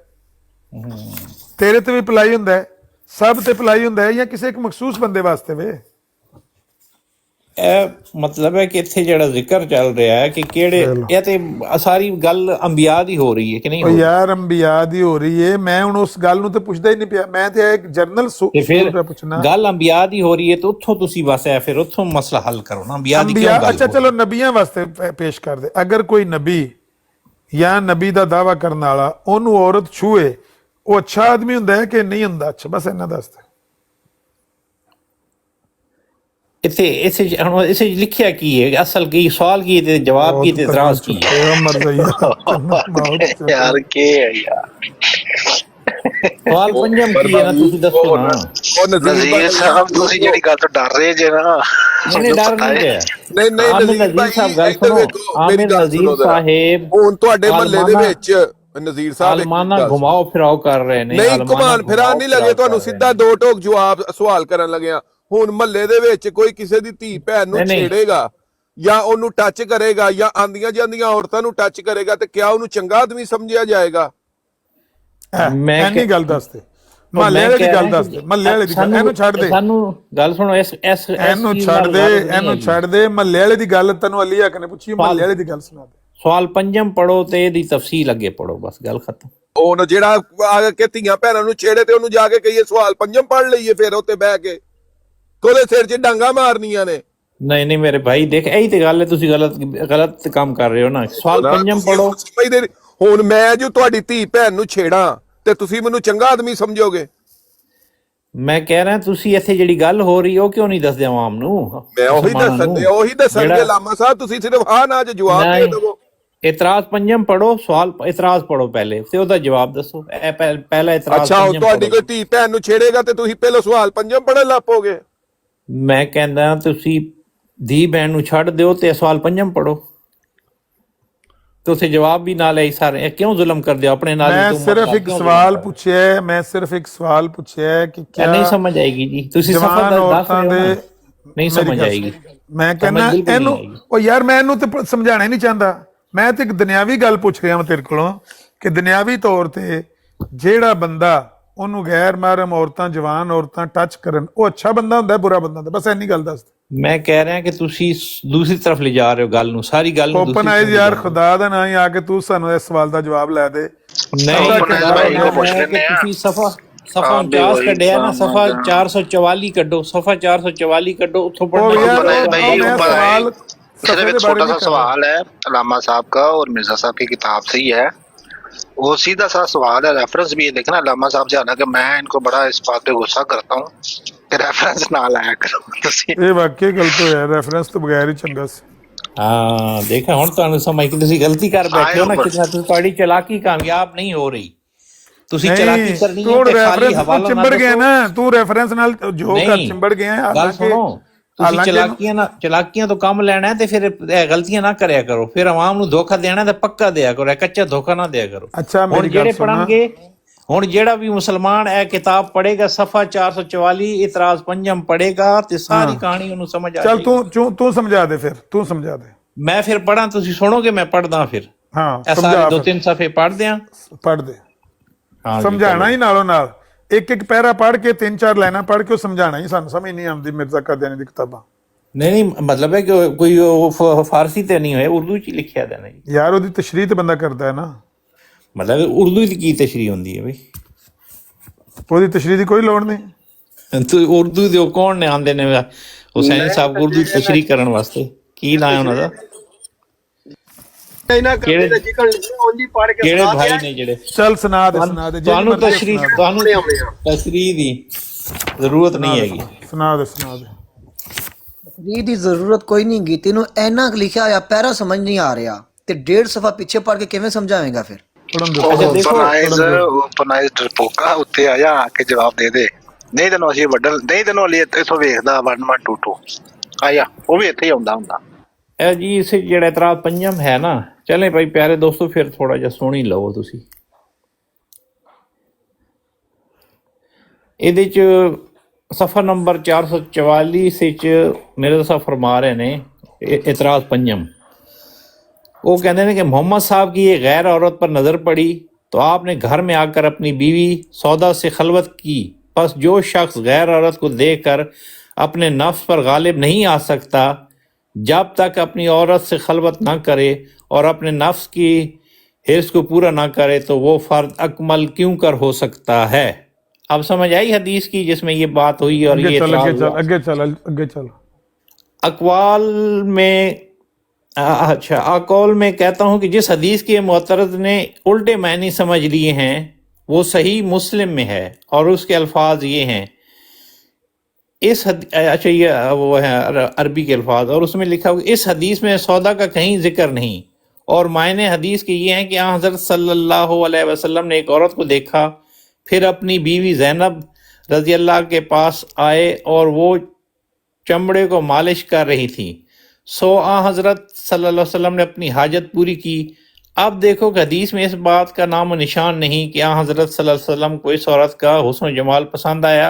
ਤੇਰੇ ਤੇ ਵੀ ਅਪਲਾਈ ਹੁੰਦਾ ਹੈ, ਸਭ ਤੇ ਅਪਲਾਈ ਹੁੰਦਾ ਹੈ, ਜਾਂ ਕਿਸੇ ਇੱਕ ਮਖਸੂਸ ਬੰਦੇ ਵਾਸਤੇ ਵੇ? ਇਹ ਮਤਲਬ ਹੈ ਕਿ ਇੱਥੇ ਜਿਹੜਾ ਜ਼ਿਕਰ ਚੱਲ ਰਿਹਾ ਹੈ ਕਿ ਕਿਹੜੇ, ਇਹ ਤੇ ਸਾਰੀ ਗੱਲ ਅੰਬਿਆ ਦੀ ਹੋ ਰਹੀ ਹੈ ਕਿ ਨਹੀਂ? ਯਾਰ ਅੰਬਿਆ ਦੀ ਹੋ ਰਹੀ ਹੈ, ਮੈਂ ਹੁਣ ਉਸ ਗੱਲ ਨੂੰ ਤੇ ਪੁੱਛਦਾ ਹੀ ਨਹੀਂ ਪਿਆ, ਮੈਂ ਤੇ ਇੱਕ ਜਰਨਲ ਪੁੱਛਣਾ। ਗੱਲ ਅੰਬਿਆ ਦੀ ਹੋ ਰਹੀ ਹੈ ਤੇ ਉੱਥੋਂ ਤੁਸੀਂ ਬਸ ਫਿਰ ਉੱਥੋਂ ਮਸਲਾ ਹੱਲ ਕਰੋ ਨਾ, ਅੰਬਿਆ ਦੀ ਕਿਉਂ ਗੱਲ? ਅੱਛਾ ਚਲੋ ਨਬੀਆਂ ਵਾਸਤੇ ਪੇਸ਼ ਕਰ ਦੇ, ਅਗਰ ਕੋਈ ਨਬੀ ਜਾਂ ਨਬੀ ਦਾ ਦਾਵਾ ਕਰਨ ਵਾਲਾ ਉਹਨੂੰ ਔਰਤ ਛੂਏ, ਉਹ ਅੱਛਾ ਆਦਮੀ ਹੁੰਦਾ ਹੈ ਕਿ ਨਹੀਂ ਹੁੰਦਾ? ਅੱਛਾ ਬਸ ਇੰਨਾ ਦੱਸ ਦੇ। ਇਸੇ ਲਿਖਿਆ ਕੀ ਹੈ, ਅਸਲ ਕੀ ਸਵਾਲ ਕੀ ਤੇ ਜਵਾਬ ਕੀ ਤੇ ਇਤਰਾਜ਼ ਕੀ ਹੈ? ਯਾਰ ਕੀ ਹੈ ਯਾਰ, ਸਵਾਲ ਪੰਜਮ ਕੀ ਹੈ ਨਾ, ਤੁਸੀਂ ਦੱਸੋ ਨਾ। ਨਜ਼ੀਰ ਸਾਹਿਬ ਤੁਸੀਂ ਜਿਹੜੀ ਗੱਲ ਤੋਂ ਡਰ ਰਹੇ ਜੇ ਨਾ, ਨਹੀਂ ਡਰ ਨਹੀਂ ਰਿਹਾ। ਨਹੀਂ ਨਜ਼ੀਰ ਸਾਹਿਬ ਗੱਲ ਸੁਣੋ, ਆਮਿਰ ਨਜ਼ੀਰ ਸਾਹਿਬ ਹੁਣ ਤੁਹਾਡੇ ਮਹੱਲੇ ਦੇ ਵਿੱਚ ਨਜ਼ੀਰ ਸਾਹਿਬ ਆਲਮਾਨਾ ਘੁਮਾਓ ਫਿਰਾਓ ਕਰ ਰਹੇ ਨੇ। ਨਹੀਂ ਘੁਮਾਨ ਫਿਰਾਨ ਨਹੀਂ ਲੱਗੇ ਤੁਹਾਨੂੰ, ਸਿੱਧਾ ਦੋ ਟੋਕ ਜਵਾਬ ਸਵਾਲ ਕਰਨ ਲੱਗਿਆ। ਹੁਣ ਮਹੱਲੇ ਦੇ ਵਿੱਚ ਕੋਈ ਕਿਸੇ ਦੀ ਧੀ ਭੈਣ ਨੂੰ ਛੇੜੇਗਾ ਜਾਂ ਉਹਨੂੰ ਟੱਚ ਕਰੇਗਾ ਜਾਂ ਆਂਦੀਆਂ ਜਾਂਦੀਆਂ ਔਰਤਾਂ ਨੂੰ ਟੱਚ ਕਰੇਗਾ ਤੇ ਕਿਆ ਉਹਨੂੰ ਚੰਗਾ ਆਦਮੀ ਸਮਝਿਆ ਜਾਏਗਾ? ਮੈਂ ਨਹੀਂ ਗੱਲ ਦੱਸਦੇ, ਮਹੱਲੇ ਵਾਲੇ ਦੀ ਗੱਲ ਦੱਸਦੇ, ਮਹੱਲੇ ਵਾਲੇ ਦੀ ਗੱਲ, ਇਹਨੂੰ ਛੱਡ ਦੇ, ਸਾਨੂੰ ਗੱਲ ਸੁਣੋ, ਇਹਨੂੰ ਛੱਡ ਦੇ ਮਹੱਲੇ ਵਾਲੇ ਦੀ ਗੱਲ ਤੈਨੂੰ ਅਲੀ ਹਕ ਨੇ ਪੁੱਛੀ, ਮਹੱਲੇ ਵਾਲੇ ਦੀ ਗੱਲ ਸੁਣਾ ਦੇ। ਸਵਾਲ ਪੰਜਮ ਪੜੋ ਤੇ ਇਹਦੀ ਤਫਸੀਲ ਅੱਗੇ ਪੜੋ, ਬਸ ਗੱਲ ਖਤਮ। ਉਹ ਜਿਹੜਾ ਆ ਕੇ ਧੀਆਂ ਭੈਣਾਂ ਨੂੰ ਛੇੜੇ ਤੇ ਉਹਨੂੰ ਜਾ ਕੇ ਕਹੀਏ ਸਵਾਲ ਪੰਜਮ ਪੜ ਲਈਏ, ਫਿਰ ਉੱਤੇ ਬਹਿ ਕੇ ਕੋਲੇ ਸਿਰ 'ਚ ਡਾਂਗਾ ਮਾਰਨੀਆਂ ਨੇ। ਨਹੀਂ ਨਹੀਂ ਮੇਰੇ ਭਾਈ ਦੇਖ ਇਹੀ ਤੇ ਗੱਲ ਹੈ, ਤੁਸੀਂ ਗਲਤ ਕੰਮ ਕਰ ਰਹੇ ਹੋ ਨਾ। ਸਵਾਲ ਪੰਜਮ ਪੜੋ। ਸਮਝਦੇ ਨੀ। ਹੁਣ ਮੈਂ ਜੋ ਤੁਹਾਡੀ ਧੀ ਭੈਣ ਨੂੰ ਛੇੜਾਂ ਤੇ ਤੁਸੀਂ ਮੈਨੂੰ ਚੰਗਾ ਆਦਮੀ ਸਮਝੋਗੇ? ਮੈਂ ਕਹਿ ਰਿਹਾ ਤੁਸੀਂ ਇੱਥੇ ਜਿਹੜੀ ਗੱਲ ਹੋ ਰਹੀ ਉਹ ਕਿਉਂ ਨਹੀਂ ਦੱਸਦੇ ਆਵਾਮ ਨੂੰ? ਮੈਂ ਉਹੀ ਦੱਸਣਗੇ ਲਾਮਾ ਸਾਹਿਬ, ਤੁਸੀਂ ਸਿਰਫ ਹਾਂ ਨਾ ਚ ਜਵਾਬ ਦੇ ਦਿਓ। ਇਤਰਾਜ਼ ਪੰਜਮ ਪੜੋ, ਸਵਾਲ ਇਤਰਾਜ਼ ਪੜੋ ਪਹਿਲੇ ਤੇ ਉਹਦਾ ਜਵਾਬ ਦੱਸੋ। ਇਹ ਪਹਿਲਾ ਇਤਰਾਜ਼ ਅੱਛਾ, ਤੁਹਾਡੀ ਕੋਈ ਧੀ ਭੈਣ ਨੂੰ ਛੇੜੇਗਾ ਤੇ ਤੁਸੀਂ ਪਹਿਲਾਂ ਸਵਾਲ ਪੰਜਮ ਪੜਨ ਲੱਗ ਪੋਗੇ? ਮੈਂ ਕਹਿੰਦਾ ਤੁਸੀਂ ਧੀ ਭੈਣ ਨੂੰ ਛੱਡ ਦਿਓ ਤੇ ਸਵਾਲ ਪੰਜਮ ਪੜੋ। ਤੁਸੀਂ ਜਵਾਬ ਵੀ ਨਾਲ ਹੀ ਸਾਰੇ ਕਿਉਂ ਜ਼ੁਲਮ ਕਰਦੇ ਹੋ ਆਪਣੇ ਨਾਲ? ਮੈਂ ਸਿਰਫ ਇੱਕ ਸਵਾਲ ਪੁੱਛਿਆ ਕਿ ਕਿਆ ਨਹੀਂ ਸਮਝ ਆਏਗੀ ਜੀ, ਤੁਸੀਂ ਸਫਰ ਔਰਤਾਂ ਦੇ ਨਹੀਂ ਸਮਝ ਆਏਗੀ। ਮੈਂ ਕਹਿੰਦਾ ਇਹਨੂੰ ਉਹ ਯਾਰ ਮੈਂ ਇਹਨੂੰ ਤੇ ਸਮਝਾਣਾ ਹੀ ਨਹੀਂ ਚਾਹੁੰਦਾ। ਮੈਂ ਤੇ ਇੱਕ ਦੁਨਿਆਵੀ ਗੱਲ ਪੁੱਛ ਰਿਹਾ ਮੈਂ ਤੇਰੇ ਕੋਲੋਂ ਕਿ ਦੁਨਿਆਵੀ ਤੌਰ ਤੇ ਜਿਹੜਾ ਬੰਦਾ ਉਹਨੂੰ ਗੈਰ ਮਹਿਰਮ ਔਰਤਾਂ, ਜਵਾਨ ਔਰਤਾਂ ਟੱਚ ਕਰਨ, ਉਹ ਅੱਛਾ ਬੰਦਾ ਹੁੰਦਾ ਬੁਰਾ ਬੰਦਾ ਹੁੰਦਾ? ਬਸ ਇੰਨੀ ਗੱਲ ਦੱਸ। ਮੈਂ ਕਹਿ ਰਿਹਾ ਕਿ ਤੁਸੀਂ ਦੂਸਰੀ ਤਰਫ ਲੈ ਜਾ ਰਹੇ ਹੋ ਗੱਲ ਨੂੰ, ਸਾਰੀ ਗੱਲ ਨੂੰ। ਓਪਨ ਆਈਜ਼ ਯਾਰ, ਖੁਦਾ ਦਾ ਨਾਂ ਹੀ ਆ ਕੇ ਤੂੰ ਸਾਨੂੰ ਇਸ ਸਵਾਲ ਦਾ ਜਵਾਬ ਲੈ ਦੇ। ਤੁਸੀਂ ਸਫਾ 49 ਕੱਢਿਆ ਨਾ, ਸਫਾ 444 ਕੱਢੋ, ਸਫਾ 444 ਕੱਢੋ, ਉੱਥੋਂ सवाल सिर्फ एक छोटा सा सवाल है अल्लामा साहब का और मिर्जा साहब की किताब से ही है, वो सीधा सा सवाल है, रेफरेंस भी है। देखना अल्लामा साहब से, हालांकि मैं इनको बड़ा इस बात पे गुस्सा करता हूँ कि रेफरेंस ना लाया करो ਤੁਸੀਂ। ਇਹ ਵਾਕਈ ਗਲਤ ਹੋਇਆ, ਰੈਫਰੈਂਸ ਤੋਂ ਬਗੈਰ ਹੀ ਚੰਗਾ ਸੀ। ਹਾਂ ਦੇਖਾ ਹੁਣ ਤੁਹਾਨੂੰ ਸਮਝ ਕਿ ਤੁਸੀਂ ਗਲਤੀ ਕਰ ਬੈਠੇ ਹੋ ਨਾ, ਕਿੰਨਾ ਤੁਹਾਡੀ ਚਲਾਕੀ ਕਾਮਯਾਬ ਨਹੀਂ ਹੋ ਰਹੀ। ਤੁਸੀਂ ਚਲਾਕੀ ਕਰਨੀ ਹੈ ਤੇ ਖਾਲੀ ਹਵਾਲਾ ਚਿੰਬੜ ਗਿਆ ਨਾ ਤੂੰ, ਰੈਫਰੈਂਸ ਨਾਲ ਜੋ ਕਰ ਚਿੰਬੜ ਗਿਆ। ਗੱਲ ਸੁਣੋ, ਤੁਸੀਂ ਚਲਾਕੀਆਂ ਤੋਂ ਕੰਮ ਲੈਣਾ ਹੈ ਤੇ ਫਿਰ ਗਲਤੀਆਂ ਨਾ ਕਰਿਆ ਕਰੋ। ਫਿਰ ਆਵਾਮ ਨੂੰ ਧੋਖਾ ਦੇਣਾ ਤੇ ਪੱਕਾ ਦਿਆ ਕਰੋ, ਕੱਚਾ ਧੋਖਾ ਨਾ ਦਿਆ ਕਰੋ। ਅੱਛਾ ਹੁਣ ਜਿਹੜੇ ਪੜਨਗੇ, ਹੁਣ ਜਿਹੜਾ ਵੀ ਮੁਸਲਮਾਨ ਇਹ ਕਿਤਾਬ ਪੜੇਗਾ, ਸਫਾ 444 ਇਤਰਾਜ਼ ਪੰਜਮ ਪੜੇਗਾ ਤੇ ਸਾਰੀ ਕਹਾਣੀ ਉਹਨੂੰ ਸਮਝ ਆ ਜਾਏਗੀ। ਚੱਲ ਤੂੰ ਸਮਝਾ ਦੇ, ਫਿਰ ਤੂੰ ਸਮਝਾ ਦੇ। ਮੈਂ ਫਿਰ ਪੜਾਂ, ਤੁਸੀਂ ਸੁਣੋਗੇ? ਮੈਂ ਪੜਦਾ ਫਿਰ। ਹਾਂ ਸਮਝਾ, 2-3 ਸਫੇ ਪੜਦੇ ਆ, ਪੜ ਦੇ। ਸਮਝਾਣਾ ਹੀ ਨਾਲੋਂ ਨਾਲ ਇੱਕ ਪੈਰਾ ਪੜ ਕੇ 3-4 ਲਾਈਨਾਂ ਪੜ ਕੇ ਉਹ ਸਮਝਾਣਾ ਹੀ। ਸਾਨੂੰ ਸਮਝ ਨਹੀਂ ਆਉਂਦੀ ਮਿਰਜ਼ਾ ਕਾਦੀਆਨੀ ਦੀ ਕਿਤਾਬਾਂ। ਨਹੀਂ ਮਤਲਬ ਹੈ ਕਿ ਕੋਈ ਫਾਰਸੀ ਤੇ ਨਹੀਂ ਹੋਇਆ, ਉਰਦੂ ਚ ਲਿਖਿਆ ਦਾ ਨਹੀਂ ਯਾਰ, ਉਹਦੀ ਤਸ਼ਰੀਹ ਤੇ ਬੰਦਾ ਕਰਦਾ ਹੈ ਨਾ। ਮਤਲਬ ਉਰਦੂ ਦੀ ਕੀ ਤਸ਼ਰੀਹ ਹੁੰਦੀ ਹੈ ਬਈ? ਉਹਦੀ ਤਸ਼ਰੀਹ ਦੀ ਕੋਈ ਲੋੜ ਨਹੀਂ। ਤੂੰ ਉਰਦੂ ਦੇ ਕੌਣ ਨੇ ਆਉਂਦੇ ਨੇ ਹੁਸੈਨ ਸਾਹਿਬ ਉਰਦੂ ਦੀ ਤਸ਼ਰੀਹ ਕਰਨ ਵਾਸਤੇ? ਕੀ ਨਾਂ ਹੈ ਉਹਨਾਂ ਦਾ? ਕਿਹੜੇ ਭਾਈ ਨੇ ਜਿਹੜੇ? ਚੱਲ ਸੁਣਾ ਦੇ ਤੁਹਾਨੂੰ ਤਸ਼ਰੀਹ ਦੀ ਜ਼ਰੂਰਤ ਨਹੀਂ ਹੈਗੀ। ਸੁਣਾ ਦੇ ਤਸ਼ਰੀਹ ਦੀ ਜ਼ਰੂਰਤ ਕੋਈ ਨਹੀਂ ਗੀ। ਤੈਨੂੰ ਇੰਨਾ ਲਿਖਿਆ ਹੋਇਆ ਪੈਰਾ ਸਮਝ ਨਹੀਂ ਆ ਰਿਹਾ ਤੇ 1.5 ਸਫਾ ਪਿੱਛੇ ਪੜ ਕੇ ਕਿਵੇਂ ਸਮਝਾਵੇਂਗਾ ਫਿਰ? ਡਰਪੋਕਾ ਉੱਤੇ ਆ ਜਾ ਕੇ ਜਵਾਬ ਦੇ ਦੇ। ਨਹੀਂ ਤੈਨੂੰ ਅਸੀਂ ਵੱਡਲ, ਨਹੀਂ ਤੈਨੂੰ ਅਲੀ ਇੱਥੋਂ ਵੇਖਦਾ 1122 ਆਇਆ, ਉਹ ਵੀ ਇੱਥੇ ਹੀ ਆਉਂਦਾ ਹੁੰਦਾ। ਇਹ ਜੀ ਇਸ ਜਿਹੜਾ ਇਤਰਾਜ਼ ਪੰਜਮ ਹੈ ਨਾ, ਚਲੇ ਭਾਈ ਪਿਆਰੇ ਦੋਸਤੋ, ਫਿਰ ਥੋੜਾ ਜਿਹਾ ਸੁਣ ਹੀ ਲਵੋ ਤੁਸੀਂ। ਇਹਦੇ ਚ ਸਫਾ ਨੰਬਰ 444 ਵਿੱਚ ਮੇਰੇ ਸਾਹਿਬ ਫਰਮਾ ਰਹੇ ਨੇ ਇਤਰਾਜ਼ ਪੰਜਮ। वो कहते हैं कि मोहम्मद साहब की ये गैर औरत पर नज़र पड़ी तो आपने घर में आकर अपनी बीवी सौदा से खलवत की। बस जो शख्स गैर औरत को देखकर अपने नफ्स पर गालिब नहीं आ सकता, जब तक अपनी औरत से खलवत ना करे और अपने नफ्स की हिर्स को पूरा ना करे, तो वो फ़र्द अकमल क्यों कर हो सकता है? अब समझ आई हदीस की जिसमें ये बात हुई? और ये आगे चल। अक़वाल में अच्छा अकौल में कहता हूँ कि जिस हदीस के मुअतरज़ ने उल्टे मायने समझ लिए हैं वो सही मुस्लिम में है और उसके अल्फाज ये हैं। अच्छा ये वो है अरबी के अल्फाज, और उसमें लिखा हुआ इस हदीस में सौदा का कहीं जिक्र नहीं। और मायने हदीस के ये हैं कि हज़रत सल्लल्लाहु अलैहि वसल्लम ने एक औरत को देखा, फिर अपनी बीवी ज़ैनब रज़ी अल्लाह के पास आए और वो चमड़े को मालिश कर रही थी। सो हज़रत सल्लल्लाहु अलैहि वसल्लम ने अपनी हाजत पूरी की। अब देखो कि हदीस में इस बात का नाम निशान नहीं कि हज़रत सल्लल्लाहु अलैहि वसल्लम को इस औरत का हुस्न जमाल पसंद आया,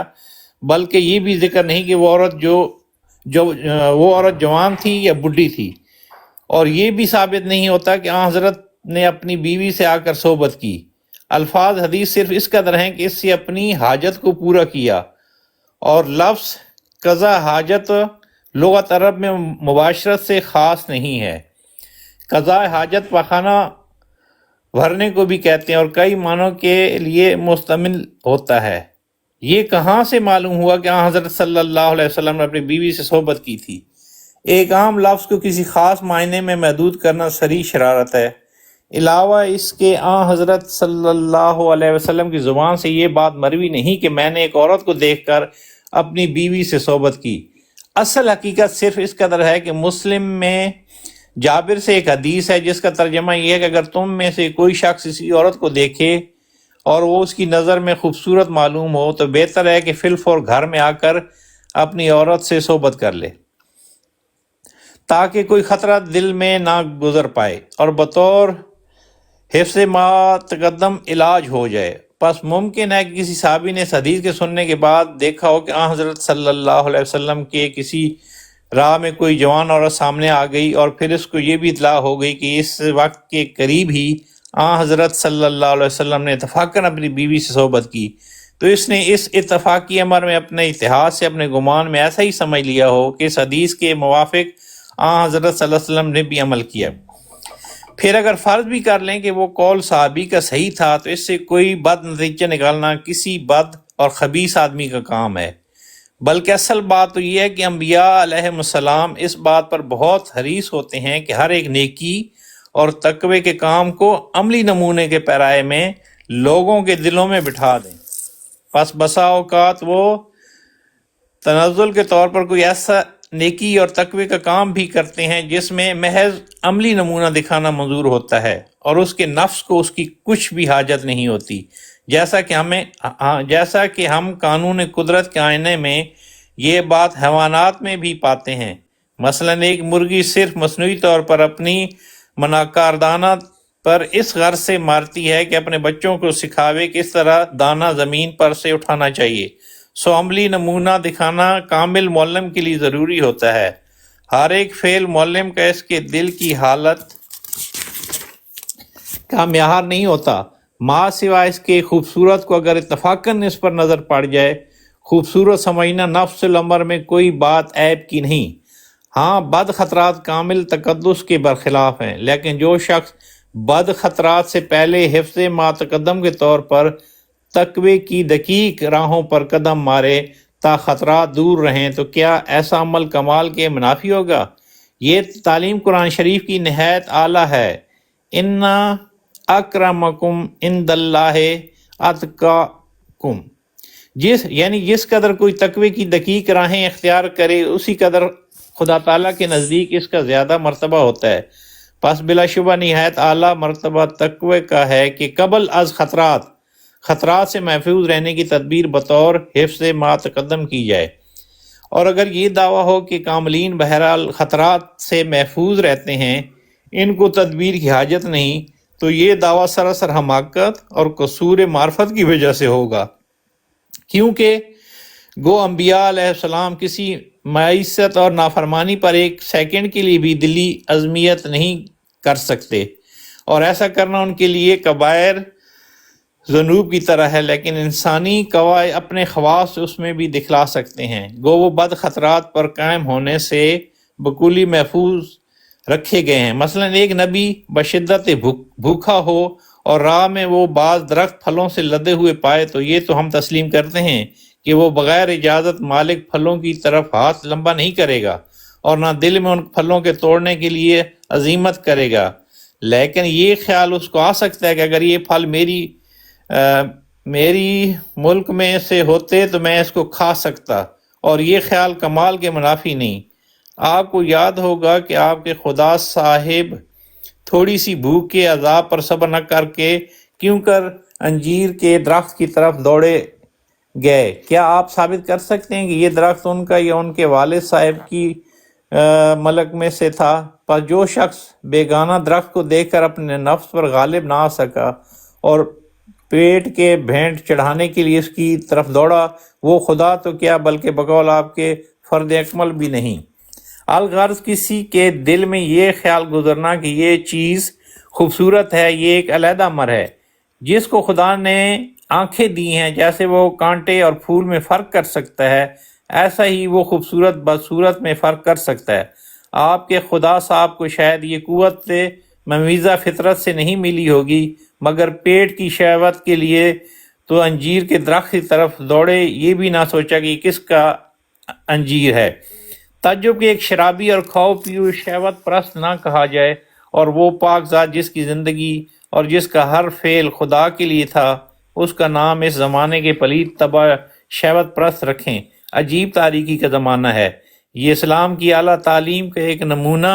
बल्कि ये भी जिक्र नहीं कि वो औरत जवान थी या बुढ़ी थी। और ये भी साबित नहीं होता कि हज़रत ने अपनी बीवी से आकर सोबत की। अल्फाज हदीस सिर्फ इस कदर हैं कि इससे अपनी हाजत को पूरा किया। और लफ्ज़ कज़ा हाजत लुगत अरब में मुबाशरत से ख़ास नहीं है। कज़ा हाजत पखाना भरने को भी कहते हैं और कई मानों के लिए मुस्तमिल होता है। ये कहाँ से मालूम हुआ कि हज़रत सल्लल्लाहु अलैहि वसल्लम ने अपनी बीवी से सोहबत की थी? ایک عام لفظ کو کسی خاص معنی میں محدود کرنا صریح شرارت ہے۔ علاوہ اس کے حضرت صلی اللہ علیہ وسلم کی زبان سے یہ بات مروی نہیں کہ میں نے ایک عورت کو دیکھ کر اپنی بیوی سے صحبت کی۔ اصل حقیقت صرف اس قدر ہے کہ مسلم میں جابر سے ایک حدیث ہے جس کا ترجمہ یہ ہے کہ اگر تم میں سے کوئی شخص کسی عورت کو دیکھے اور وہ اس کی نظر میں خوبصورت معلوم ہو تو بہتر ہے کہ فی الفور گھر میں آ کر اپنی عورت سے صحبت کر لے تاکہ کوئی خطرہ دل میں نہ گزر پائے اور بطور حفظ ما تقدم علاج ہو جائے۔ پس ممکن ہے کہ کسی صحابی نے اس حدیث کے سننے کے بعد دیکھا ہو کہ حضرت صلی اللہ علیہ وسلم کے کسی راہ میں کوئی جوان عورت سامنے آ گئی اور پھر اس کو یہ بھی اطلاع ہو گئی کہ اس وقت کے قریب ہی حضرت صلی اللہ علیہ وسلم نے اتفاقاً اپنی بیوی سے صحبت کی، تو اس نے اس اتفاقی امر میں اپنے اتحاد سے اپنے گمان میں ایسا ہی سمجھ لیا ہو کہ اس حدیث کے موافق حضرت صلی اللہ علیہ وسلم نے بھی عمل کیا۔ پھر اگر فرض بھی کر لیں کہ وہ قول صحابی کا صحیح تھا تو اس سے کوئی بد نتیجہ نکالنا کسی بد اور خبیث آدمی کا کام ہے، بلکہ اصل بات تو یہ ہے کہ انبیاء علیہم السلام اس بات پر بہت حریص ہوتے ہیں کہ ہر ایک نیکی اور تقوی کے کام کو عملی نمونے کے پیرائے میں لوگوں کے دلوں میں بٹھا دیں۔ پس بسا اوقات وہ تنزل کے طور پر کوئی ایسا نیکی اور تقوی کا کام بھی کرتے ہیں جس میں محض عملی نمونہ دکھانا منظور ہوتا ہے اور اس کے نفس کو اس کی کچھ بھی حاجت نہیں ہوتی، جیسا کہ ہم قانون قدرت کے آئینے میں یہ بات حیوانات میں بھی پاتے ہیں۔ مثلا ایک مرغی صرف مصنوعی طور پر اپنی مناکاردانہ پر اس غرض سے مارتی ہے کہ اپنے بچوں کو سکھاوے کہ اس طرح دانہ زمین پر سے اٹھانا چاہیے، سو عملی نمونہ دکھانا کامل معلم کے لیے ضروری ہوتا ہے۔ ہر ایک فعل معلم کا اس کے دل کی حالت کا معیار نہیں ہوتا، ماں سوائے اس کے خوبصورت کو اگر اتفاقاً اس پر نظر پڑ جائے۔ خوبصورت سمجھنا نفس الامر میں کوئی بات عیب کی نہیں، ہاں بد خطرات کامل تقدس کے برخلاف ہیں، لیکن جو شخص بد خطرات سے پہلے حفظ ما تقدم کے طور پر تقوی کی دقیق راہوں پر قدم مارے تا خطرات دور رہیں تو کیا ایسا عمل کمال کے منافی ہوگا؟ یہ تعلیم قرآن شریف کی نہایت اعلیٰ ہے۔ اِنَّ اکرمکم عند اللہ اتقاکم، جس قدر کوئی تقوی کی دقیق راہیں اختیار کرے اسی قدر خدا تعالیٰ کے نزدیک اس کا زیادہ مرتبہ ہوتا ہے۔ پس بلا شبہ نہایت اعلیٰ مرتبہ تقوی کا ہے کہ قبل از خطرات سے محفوظ رہنے کی تدبیر بطور حفظ ما تقدم کی جائے۔ اور اگر یہ دعویٰ ہو کہ کاملین بہرحال خطرات سے محفوظ رہتے ہیں، ان کو تدبیر کی حاجت نہیں، تو یہ دعویٰ سراسر حماقت اور قصور معرفت کی وجہ سے ہوگا، کیونکہ گو انبیاء علیہ السلام کسی معیشت اور نافرمانی پر ایک سیکنڈ کے لیے بھی دلی عزمیت نہیں کر سکتے، اور ایسا کرنا ان کے لیے کبائر ذنوب کی طرح ہے، لیکن انسانی قواعد اپنے خواص اس میں بھی دکھلا سکتے ہیں، گو وہ بد خطرات پر قائم ہونے سے بکلی محفوظ رکھے گئے ہیں۔ مثلا ایک نبی بشدت بھوکا ہو اور راہ میں وہ بعض درخت پھلوں سے لدے ہوئے پائے تو یہ تو ہم تسلیم کرتے ہیں کہ وہ بغیر اجازت مالک پھلوں کی طرف ہاتھ لمبا نہیں کرے گا اور نہ دل میں ان پھلوں کے توڑنے کے لیے عزیمت کرے گا، لیکن یہ خیال اس کو آ سکتا ہے کہ اگر یہ پھل میری ملک میں سے ہوتے تو میں اس کو کھا سکتا، اور یہ خیال کمال کے منافی نہیں۔ آپ کو یاد ہوگا کہ آپ کے خدا صاحب تھوڑی سی بھوک کے عذاب پر صبر نہ کر کے کیوں کر انجیر کے درخت کی طرف دوڑے گئے؟ کیا آپ ثابت کر سکتے ہیں کہ یہ درخت ان کا یا ان کے والد صاحب کی ملک میں سے تھا؟ پر جو شخص بیگانہ درخت کو دیکھ کر اپنے نفس پر غالب نہ آ سکا اور پیٹ کے بھینٹ چڑھانے کے لیے اس کی طرف دوڑا، وہ خدا تو کیا بلکہ بقول آپ کے فرد اکمل بھی نہیں۔ الغرض کسی کے دل میں یہ خیال گزرنا کہ یہ چیز خوبصورت ہے، یہ ایک علیحدہ امر ہے۔ جس کو خدا نے آنکھیں دی ہیں، جیسے وہ کانٹے اور پھول میں فرق کر سکتا ہے، ایسا ہی وہ خوبصورت بدصورت میں فرق کر سکتا ہے۔ آپ کے خدا صاحب کو شاید یہ قوت ممیزہ فطرت سے نہیں ملی ہوگی، مگر پیٹ کی شہوت کے لیے تو انجیر کے درخت کی طرف دوڑے، یہ بھی نہ سوچا کہ کس کا انجیر ہے۔ ताज्जुब कि एक शराबी और खाओ पियो शहवत परस्त ना कहा जाए, और वो पाक ज़ात जिसकी ज़िंदगी और जिसका हर फेल खुदा के लिए था, उसका नाम इस ज़माने के पलीत तबाह शहवत परस्त रखें। अजीब तारीकी का ज़माना है। ये इस्लाम की आला तालीम का एक नमूना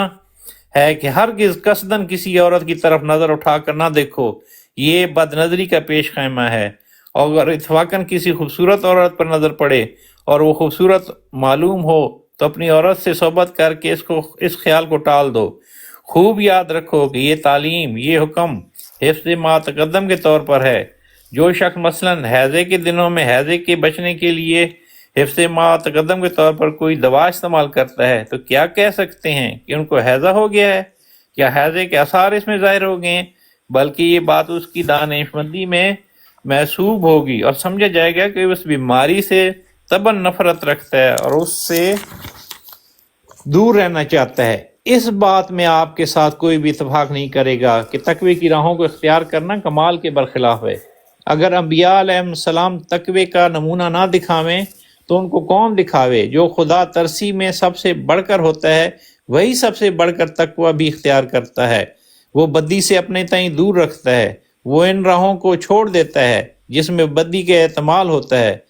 है कि हरगिज़ कसदन किसी औरत की तरफ नज़र उठाकर ना देखो। ये बदनज़री का पेश खैमा है। और अगर इत्फाकन किसी खूबसूरत औरत पर नज़र पड़े और वो खूबसूरत मालूम हो तो अपनी औरत से सोबत करके इस ख्याल को टाल दो। खूब याद रखो कि ये तालीम, ये हुक्म हिफ्ज़ मा तक़द्दम के तौर पर है। जो शख्स मसलन हैज़े के दिनों में हैज़े के बचने के लिए हिफ्ज़ मा तक़द्दम के तौर पर कोई दवा इस्तेमाल करता है, तो क्या कह सकते हैं कि उनको हैज़ा हो गया है? क्या हैज़े के आसार इसमें ज़ाहिर हो गए हैं? बल्कि ये बात उसकी दानिशमंदी में महसूब होगी और समझा जाएगा कि उस बीमारी से तबन नफरत रखता है और उससे दूर रहना चाहता है। इस बात में आपके साथ कोई भी इत्तेफाक नहीं करेगा कि तकवे की राहों को इख्तियार करना कमाल के बरखिलाफ है। अगर अंबिया अलैहिस्सलाम तकवे का नमूना ना दिखावें तो उनको कौन दिखावे? जो खुदा तरसी में सबसे बढ़कर होता है वही सबसे बढ़कर तकवा भी इख्तियार करता है। वो बद्दी से अपने ताईं दूर रखता है। वो इन राहों को छोड़ देता है जिसमें बद्दी का एहतमाल होता है।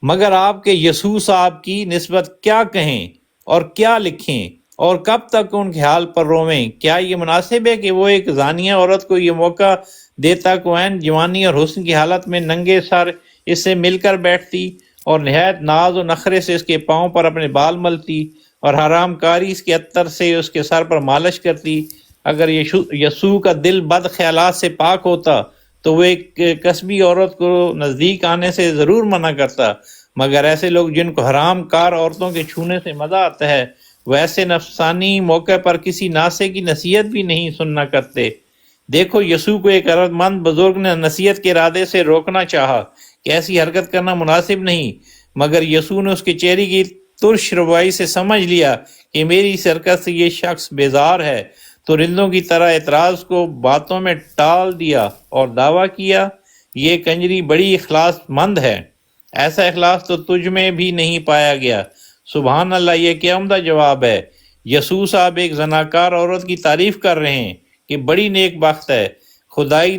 मगर आपके यसू साहब की निस्बत क्या कहें और क्या लिखें और कब तक उनके हाल पर रोवें? क्या ये मुनासिब है कि वो एक जानिया औरत को ये मौका देता को ऐन जवानी और हुस्न की हालत में नंगे सर इससे मिलकर बैठती और नहायत नाज और नखरे से इसके पाँव पर अपने बाल मलती और हराम कारी इसके अत्तर से उसके सर पर मालिश करती? अगर यसू का दिल बद ख्यालात से पाक होता तो वो एक कस्बी औरत को नज़दीक आने से ज़रूर मना करता। मगर ऐसे लोग जिनको हराम कार औरतों के छूने से मज़ा आता है वैसे नफसानी मौके पर किसी नासे की नसीहत भी नहीं सुनना करते। देखो, यसू को एक अरदमंद बुजुर्ग ने नसीहत के इरादे से रोकना चाहा कि ऐसी हरकत करना मुनासिब नहीं, मगर यसू ने उसके चेहरे की तुर्श रवाई से समझ लिया कि मेरी इस हरकत से ये शख्स बेजार है, तो रिंदों की तरह एतराज को बातों में टाल दिया और दावा किया, ये कंजरी बड़ी इखलासमंद है, ऐसा इखलास तो तुझ में भी नहीं पाया गया। सुभान अल्लाह, ये क्या उम्दा जवाब है। यसू साहब एक जनाकार औरत की तारीफ कर रहे हैं कि बड़ी नेक बख्त है, खुदाई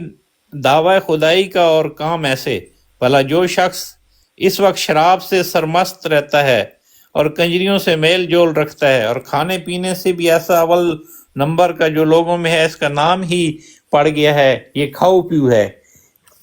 दावा खुदाई का और काम ऐसे। भला जो शख्स इस वक्त शराब से सरमस्त रहता है और कंजरियों से मेल जोल रखता है और खाने पीने से भी ऐसा अव्वल नंबर का जो लोगों में है, इसका नाम ही पड़ गया है, ये खाओ पीऊ है,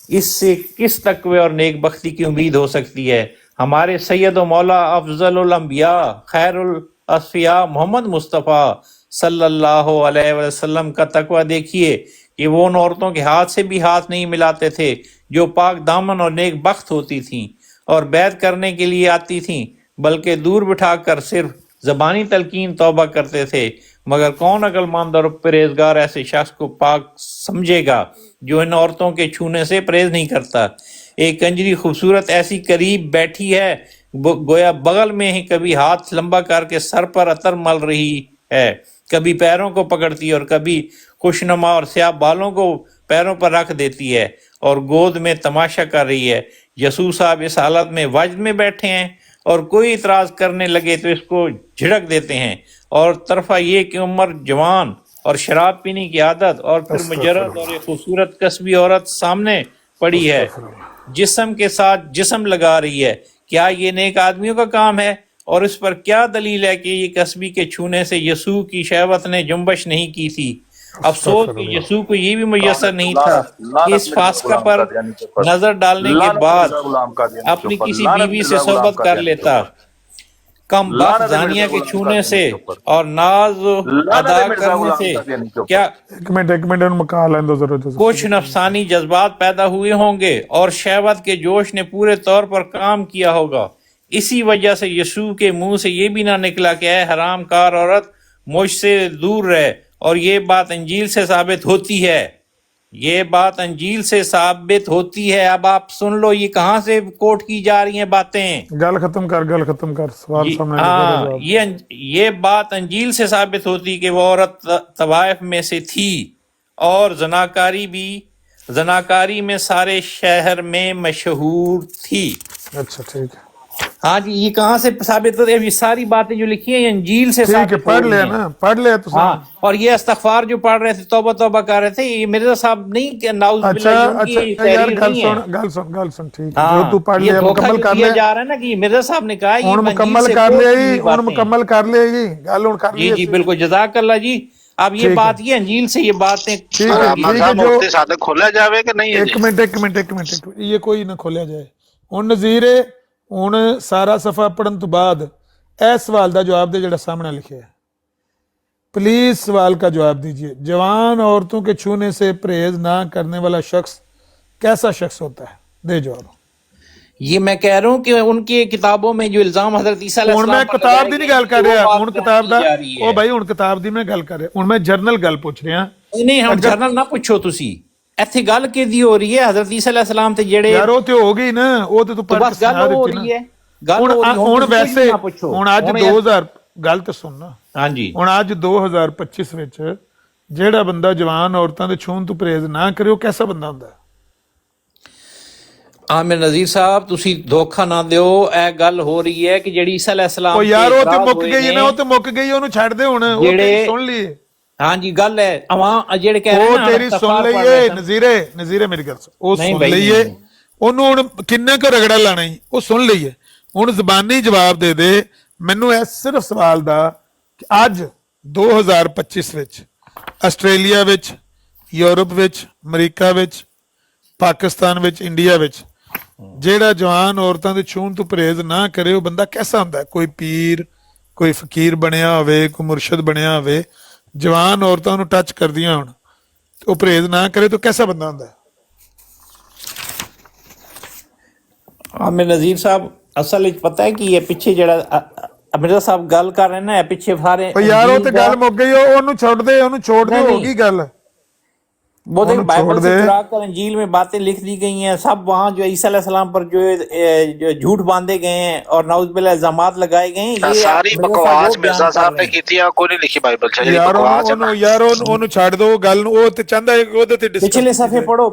इससे किस तकवे और नेक बख्ती की उम्मीद हो सकती है। हमारे सैयद व मौला अफजलुल अंबिया खैरुल असफिया मोहम्मद मुस्तफ़ा सल्लल्लाहु अलैहि वसल्लम का तकवा देखिए कि वो उन औरतों के हाथ से भी हाथ नहीं मिलाते थे जो पाक दामन और नेक बख्त होती थीं और बैत करने के लिए आती थीं, बल्कि दूर बिठाकर सिर्फ ज़बानी तलकीन तौबा करते थे। मगर कौन अक्लमंद और परहेजगार ऐसे शख्स को पाक समझेगा जो इन औरतों के छूने से परहेज नहीं करता। एक कंजरी खूबसूरत ऐसी करीब बैठी है गोया बगल में ही कभी हाथ लंबा करके सर पर अतर मल रही है, कभी पैरों को पकड़ती है और कभी खुशनुमा और स्याह बालों को पैरों पर रख देती है और गोद में तमाशा कर रही है। यसू साहब इस हालत में वजद में बैठे हैं और कोई इतराज करने लगे तो इसको झिड़क देते हैं। और तरफा ये कि उम्र जवान और शराब पीने की आदत और फिर मुजर्रद और एक खूबसूरत कस्बी औरत सामने पड़ी है, जिस्म के साथ जिस्म लगा रही है। क्या ये नेक आदमियों का काम है? और इस पर क्या दलील है कि ये कस्बी के छूने से यसू की शहवत ने जुम्बश नहीं की थी? अफसोस कि यसू को ये भी मुयसर नहीं था कि इस फासका पर नजर डालने के बाद अपनी किसी बीवी से सोबत कर लेता। कम बख्त जानिया के छूने से और नाज अदा करने से क्या एक मिनट मका लें दो जरा कुछ नफसानी जज्बात पैदा हुए होंगे और शहवत के जोश ने पूरे तौर पर काम किया होगा। इसी वजह से यीशु के मुंह से ये भी ना निकला कि ऐ हराम कार औरत मुझसे दूर रहे, और ये बात अंजील से साबित होती है। ये बात अंजील से साबित होती है। अब आप सुन लो, ये कहाँ से कोट की जा रही हैं बातें। गल खत्म कर सवाल सामने। ये बात अंजील से साबित होती कि वो औरत तवाइफ में से थी और जनाकारी में सारे शहर में मशहूर थी। अच्छा ठीक है। हाँ जी, ये कहाँ से साबित होती है? ये सारी बातें जो लिखी है ये अंजील से ठीक है, साबित हो पढ़ रही लिया हैं। ना, पढ़ लिया तो हाँ, और ये इस्तगफार जो पढ़ रहे थे, तौबा तौबा कर रहे थे, ये मिर्जा साहब नहीं कि नाउज़ अच्छा बिल्लाह उनकी अच्छा यार, तहरीर नहीं है। गल सुन ठीक है, जो हाँ, तू पढ़ ये लिया धोखा मुकम्मल जो कर दिया लिया, जा रहा है ना कि ये मिर्जा साहब ने कहा, ये ਹੁਣ अंजील मुकम्मल से कर कोट लिया की जी, हुई ਹੁਣ बातें हैं। मुकम्मल कर लिया जी, गल ਹੁਣ कर जी लिया जी सी। बिल्कुल, जज़ाकल्लाह जी। अब ये ठीक बात है, ये अंजील से ये बातें ठीक है, ਰਾਮਾ ठीक है। ਸਾਹਿਬ जो ਮੁਫਤੀ ਸਾਦਕ ਖੋਲਿਆ ਜਾਵੇ ਕਿ ਨਹੀਂ एक मिनट एक मिनट एक मिनट एक मिनट, ये कोई ना खोलिया जाए ਹੁਣ ਨਜ਼ੀਰੇ। ਹੁਣ ਸਾਰਾ ਸਫਾ ਪੜਨ ਤੋਂ ਬਾਅਦ ਇਹ ਸਵਾਲ ਦਾ ਜਵਾਬ ਦੇ ਜਿਹੜਾ ਸਾਹਮਣੇ ਲਿਖਿਆ है, प्लीज सवाल का जवाब दीजिए। जवान औरतों के छूने से परहेज ना करने वाला शख्स कैसा शख्स होता है? दे जवाब। ये मैं कह रहा हूँ कि उनकी किताबों में जो इल्जाम हजरत ईसा ਹੁਣ ਮੈਂ ਕਿਤਾਬ ਦੀ ਨਹੀਂ ਗੱਲ ਕਰ ਰਿਹਾ, ਹੁਣ ਕਿਤਾਬ ਦਾ ਉਹ ਉਹ ਭਾਈ ਹੁਣ ਕਿਤਾਬ ਦੀ ਮੈਂ ਗੱਲ ਕਰ ਰਿਹਾ, ਹੁਣ ਮੈਂ ਜਰਨਲ ਗੱਲ ਪੁੱਛ ਰਿਹਾ। ਨਹੀਂ ਹੁਣ ਜਰਨਲ ਨਾ ਪੁੱਛੋ ਤੁਸੀਂ, ਇੱਥੇ ਗੱਲ ਕਿਹਦੀ ਹੋ ਰਹੀ ਹੈ? ਹਜ਼ਰਤ ਈਸਾ ਅਲੈਹਿਸ ਸਲਾਮ ਤੇ ਜਿਹੜੇ ਯਾਰ ਉਹ ਤੇ ਹੋ ਗਈ ਨਾ, ਉਹ ਤੇ ਤੂੰ ਪੜ੍ਹ ਕੇ ਸੁਣਾ ਦਿੱਤੀ ਨਾ। ਹੁਣ ਵੈਸੇ ਹੁਣ ਅੱਜ 2000 ਗੱਲ ਤੇ ਸੁਣ ਨਾ। ਹਾਂਜੀ, ਹੁਣ ਅੱਜ 2025 ਵਿੱਚ ਜਿਹੜਾ ਬੰਦਾ ਜਵਾਨ ਔਰਤਾਂ ਦੇ ਛੂਹਣ ਤੋਂ ਪਰਹੇਜ਼ ਨਾ ਕਰੇ, ਉਹ ਕਿਹਦਾ ਬੰਦਾ ਹੁੰਦਾ ਹੈ? ਆਮਿਰ ਨਜ਼ੀਰ ਸਾਹਿਬ, ਤੁਸੀਂ ਧੋਖਾ ਨਾ ਦਿਓ। ਇਹ ਗੱਲ ਹੋ ਰਹੀ ਹੈ ਕਿ ਜਿਹੜੀ ਈਸਾ ਅਲੈਹਿਸ ਸਲਾਮ ਉਹ ਯਾਰ ਉਹ ਤੇ ਮੁੱਕ ਗਈ ਨਾ, ਉਹ ਤੇ ਮੁੱਕ ਗਈ, ਉਹਨੂੰ ਛੱਡ ਦੇ ਹੁਣ, ਉਹ ਤੇ ਸੁਣ ਲਈਏ। ਹਾਂਜੀ ਗੱਲ ਹੈ ਅਵਾਂ ਜਿਹੜੇ ਕਹਿ ਰਹੇ ਉਹ ਨਾ ਤੇਰੀ ਸੁਣ ਲਈਏ ਨਜ਼ੀਰੇ ਮੇਰੀ ਗੱਲ ਸੁਣ, ਉਹ ਸੁਣ ਲਈਏ। ਉਹਨੂੰ ਹੁਣ ਕਿੰਨੇ ਕੁ ਰਗੜਾ ਲਾਣਾ ਹੀ, ਉਹ ਸੁਣ ਲਈਏ। ਹੁਣ ਜ਼ਬਾਨੀ ਜਵਾਬ ਦੇ ਦੇ ਮੈਨੂੰ ਇਸ ਸਿਰਫ ਸਵਾਲ ਦਾ ਕਿ ਅੱਜ 2025 ਵਿੱਚ ਆਸਟ੍ਰੇਲੀਆ ਵਿੱਚ, ਯੂਰਪ ਵਿੱਚ, ਅਮਰੀਕਾ ਵਿੱਚ, ਪਾਕਿਸਤਾਨ ਵਿੱਚ, ਇੰਡੀਆ ਵਿੱਚ ਜਿਹੜਾ ਜਵਾਨ ਔਰਤਾਂ ਦੇ ਛੂਹਣ ਤੋਂ ਪਰਹੇਜ਼ ਨਾ ਕਰੇ, ਉਹ ਬੰਦਾ ਕਿਹਦਾ ਹੁੰਦਾ? ਕੋਈ ਪੀਰ, ਕੋਈ ਫਕੀਰ ਬਣਿਆ ਹੋਵੇ, ਕੋਈ ਮੁਰਸ਼ਿਦ ਬਣਿਆ ਹੋਵੇ, ਜਵਾਨ ਔਰਤਾਂ ਨੂੰ ਟੱਚ ਕਰਦੀਆਂ ਹੁਣ, ਉਹ ਪਰਹੇਜ਼ ਨਾ ਕਰੇ ਤਾਂ ਕਿਹਦਾ ਬੰਦਾ ਹੁੰਦਾ? ਆਮਿਰ ਨਜ਼ੀਰ ਸਾਹਿਬ, ਅਸਲ ਵਿੱਚ ਪਤਾ ਹੈ ਕਿ ਇਹ ਪਿੱਛੇ ਜਿਹੜਾ ਮਿਰਜ਼ਾ ਸਾਹਿਬ ਗੱਲ ਕਰ ਰਹੇ ਨਾ, ਇਹ ਪਿੱਛੇ ਸਾਰੇ ਯਾਰ ਉਹ ਤੇ ਗੱਲ ਮੁੱਕ ਗਈ, ਉਹਨੂੰ ਛੱਡ ਦੇ, ਉਹਨੂੰ ਛੋੜ ਦੇ, ਹੋ ਗਈ ਗੱਲ। वो देखो बाइबल से चुरा कर अंजील में बातें लिख दी गई हैं, सब वहाँ जो ईसा अलैहि सलाम पर जो झूठ बांधे गए हैं और नाउज़ बिल्लाह इल्जामात लगाए गए हैं, ये ਸਾਰੀ ਬਕਵਾਸ ਮਿਰਜ਼ਾ ਸਾਹਿਬ ਨੇ ਕੀਤੀ ਆ, ਕੋਈ ਨਹੀਂ ਲਿਖੀ ਬਾਈਬਲ ਚ ਜਿਹੜੀ ਬਕਵਾਸ ਹੈ ਨਾ। ਯਾਰ ਉਹਨੂੰ ਛੱਡ ਦੋ ਗੱਲ ਨੂੰ, ਉਹ ਤੇ ਚਾਹੁੰਦਾ ਹੈ ਉਹਦੇ ਤੇ पिछले सफे पढ़ो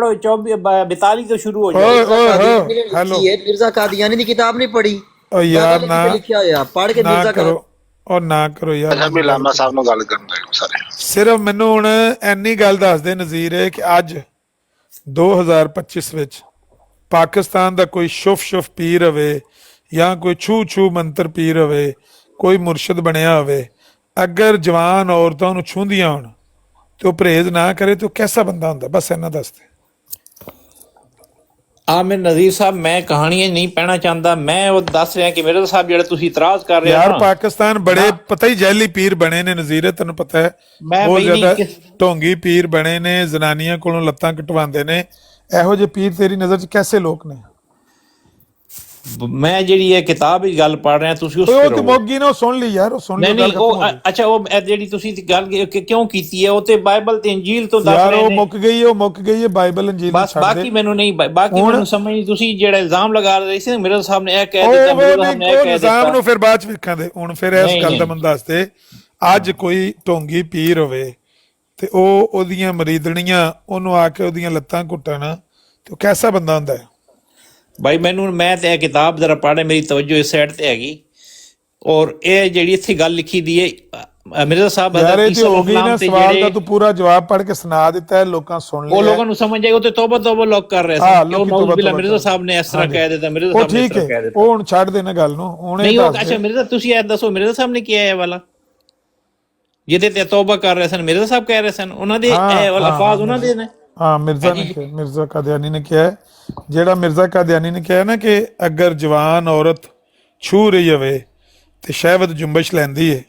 42 तो शुरू हो जाए। हेलो, मिर्जा कादियानी की किताब नहीं पढ़ी? ओ यार ना लिखा है पढ़ के ना मिर्जा करो, और ना करो यार। ਲਾਮਾ ਸਾਹਿਬ ਨੂੰ ਗੱਲ ਕਰਨ ਦੇ ਸਾਰੇ। ਸਿਰਫ ਮੈਨੂੰ ਹੁਣ ਇੰਨੀ ਗੱਲ ਦੱਸ ਦੇ ਨਜ਼ੀਰ ਹੈ ਕਿ ਅੱਜ 2025 ਵਿੱਚ ਪਾਕਿਸਤਾਨ ਦਾ ਕੋਈ ਸ਼ੁਫ ਪੀਰ ਹੋਵੇ ਜਾਂ ਕੋਈ ਛੂ ਮੰਤਰ ਪੀਰ ਹੋਵੇ, ਕੋਈ ਮੁਰਸ਼ਿਦ ਬਣਿਆ ਹੋਵੇ, ਅਗਰ ਜਵਾਨ ਔਰਤਾਂ ਨੂੰ ਛੂੰਦੀਆਂ ਹੋਣ ਤੇ ਉਹ ਪਰਹੇਜ਼ ਨਾ ਕਰੇ ਤਾਂ ਉਹ ਕਿਹਦਾ ਬੰਦਾ ਹੁੰਦਾ? ਬਸ ਇਹਨਾਂ ਦੱਸ ਦੇ। ਆਮਿਰ ਨਜ਼ੀਰ ਸਾਹਿਬ, ਮੈਂ ਕਹਾਣੀਆਂ ਨਹੀਂ ਕਹਿਣਾ ਚਾਹੁੰਦਾ, ਮੈਂ ਉਹ ਦੱਸ ਰਿਹਾ ਕਿ ਮਿਰਜ਼ਾ ਸਾਹਿਬ ਜਿਹੜਾ ਤੁਸੀਂ ਇਤਰਾਜ਼ ਕਰ ਰਹੇ ਹੋ ਯਾਰ ਪਾਕਿਸਤਾਨ ਬੜੇ ਪਤਾ ਹੀ ਜੈਲੀ ਪੀਰ ਬਣੇ ਨੇ ਨਜ਼ੀਰ, ਤੈਨੂੰ ਪਤਾ ਹੈ, ਬਹੁਤ ਜ਼ਿਆਦਾ ਢੋਂਗੀ ਪੀਰ ਬਣੇ ਨੇ, ਜ਼ਨਾਨੀਆਂ ਕੋਲੋਂ ਲੱਤਾਂ ਕਟਵਾਉਂਦੇ ਨੇ। ਇਹੋ ਜਿਹੇ ਪੀਰ ਤੇਰੀ ਨਜ਼ਰ 'ਚ ਕੈਸੇ ਲੋਕ ਨੇ? ਮੈਂ ਜਿਹੜੀ ਇਹ ਕਿਤਾਬ ਦੀ ਗੱਲ ਪੜ੍ਹ ਰਿਹਾ, ਤੁਸੀਂ ਉਸ ਉਹ ਤੇ ਮੁੱਗੀ ਨਾ, ਉਹ ਸੁਣ ਲਈ ਯਾਰ, ਉਹ ਸੁਣ ਲਈ ਗੱਲ। ਉਹ ਅੱਛਾ, ਉਹ ਜਿਹੜੀ ਤੁਸੀਂ ਗੱਲ ਕਿਉਂ ਕੀਤੀ ਹੈ, ਉਹ ਤੇ ਬਾਈਬਲ ਤੇ ਇੰਜੀਲ ਤੋਂ ਦੱਸ ਰਹੇ ਨੇ। ਯਾਰ ਉਹ ਮੁੱਕ ਗਈ ਹੈ ਬਾਈਬਲ ਇੰਜੀਲ ਨੂੰ ਛੱਡ ਦੇ। ਬਾਕੀ ਮੈਨੂੰ ਨਹੀਂ, ਬਾਕੀ ਮੈਨੂੰ ਸਮਝ ਨਹੀਂ। ਤੁਸੀਂ ਜਿਹੜਾ ਇਲਜ਼ਾਮ ਲਗਾ ਰਹੇ ਸੀ ਮਿਰਜ਼ਾ ਸਾਹਿਬ ਨੇ ਇਹ ਕਹਿ ਦਿੱਤਾ, ਮਿਰਜ਼ਾ ਸਾਹਿਬ ਨੇ ਇਹ ਕਹਿ ਦਿੱਤਾ, ਇਲਜ਼ਾਮ ਨੂੰ ਫਿਰ ਬਾਅਦ ਚ ਵੇਖਾਂਗੇ। ਹੁਣ ਫਿਰ ਇਸ ਗੱਲ ਦਾ ਮੈਨੂੰ ਦੱਸ ਦੇ, ਅੱਜ ਕੋਈ ਢੋਂਗੀ ਪੀਰ ਹੋਵੇ ਤੇ ਉਹ ਉਹਦੀਆਂ ਮਰੀਦਣੀਆਂ ਉਹਨੂੰ ਆ ਕੇ ਉਹਦੀਆਂ ਲੱਤਾਂ ਘੁੱਟਣ, ਤੇ ਉਹ ਕਿਹਦਾ ਬੰਦਾ ਹੁੰਦਾ ਹੈ? ਭਾਈ ਮੈਂ ਤੇ ਇਹ ਕਿਤਾਬ ਜ਼ਰਾ ਪੜ੍ਹ, ਮੇਰੀ ਤਵੱਜੋ ਇਸ ਸਾਈਡ ਤੇ ਹੈਗੀ, ਔਰ ਇਹ ਜਿਹੜੀ ਇੱਥੇ ਗੱਲ ਲਿਖੀ ਦੀ ਹੈ ਮਿਰਜ਼ਾ ਸਾਹਿਬ ਯਾਰ ਇਹ ਤੇ ਹੋ ਗਈ ਨਾ, ਸਵਾਲ ਦਾ ਤੂੰ ਪੂਰਾ ਜਵਾਬ ਪੜ੍ਹ ਕੇ ਸੁਣਾ ਦਿੱਤਾ ਹੈ, ਲੋਕਾਂ ਸੁਣ ਲਿਆ, ਉਹ ਲੋਕਾਂ ਨੂੰ ਸਮਝ ਆਏਗਾ। ਉਹ ਤੇ ਤੋਬਾ ਲੋਕ ਕਰ ਰਹੇ ਸੀ ਕਿ ਉਹ ਮਿਰਜ਼ਾ ਸਾਹਿਬ ਨੇ ਇਸ ਤਰ੍ਹਾਂ ਕਹਿ ਦਿੱਤਾ, ਮਿਰਜ਼ਾ ਸਾਹਿਬ ਨੇ ਇਸ ਤਰ੍ਹਾਂ ਕਹਿ ਦਿੱਤਾ। ਉਹ ਹੁਣ ਛੱਡ ਦੇ ਨਾ ਗੱਲ ਨੂੰ, ਹੁਣ ਨਹੀਂ ਉਹ ਅੱਛਾ ਮਿਰਜ਼ਾ ਤੁਸੀਂ ਇਹ ਦੱਸੋ, ਮਿਰਜ਼ਾ ਸਾਹਿਬ ਨੇ ਕੀ ਇਹ ਵਾਲਾ ਜਿਹਦੇ ਤੇ ਤੌਬਾ ਕਰ ਰਹੇ ਸਨ, ਮਿਰਜ਼ਾ ਸਾਹਿਬ ਕਹਿ ਰਹੇ ਸਨ, ਉਹਨਾਂ ਦੇ ਅਲਫਾਜ਼ ਉਹਨਾਂ ਦੇ ਨੇ। ਹਾਂ ਮਿਰਜ਼ਾ ਕਾਦੀਆਨੀ ਨੇ ਕਿਹਾ, ਜਿਹੜਾ ਮਿਰਜ਼ਾ ਕਾਦੀਆਨੀ ਨੇ ਕਿਹਾ ਨਾ ਕਿ ਅਗਰ ਜਵਾਨ ਔਰਤ ਛੂ ਰਹੀ ਹੋਵੇ ਤੇ ਸ਼ਹਿਵਤ ਜੁੰਬਸ਼ ਲੈਂਦੀ ਹੈ,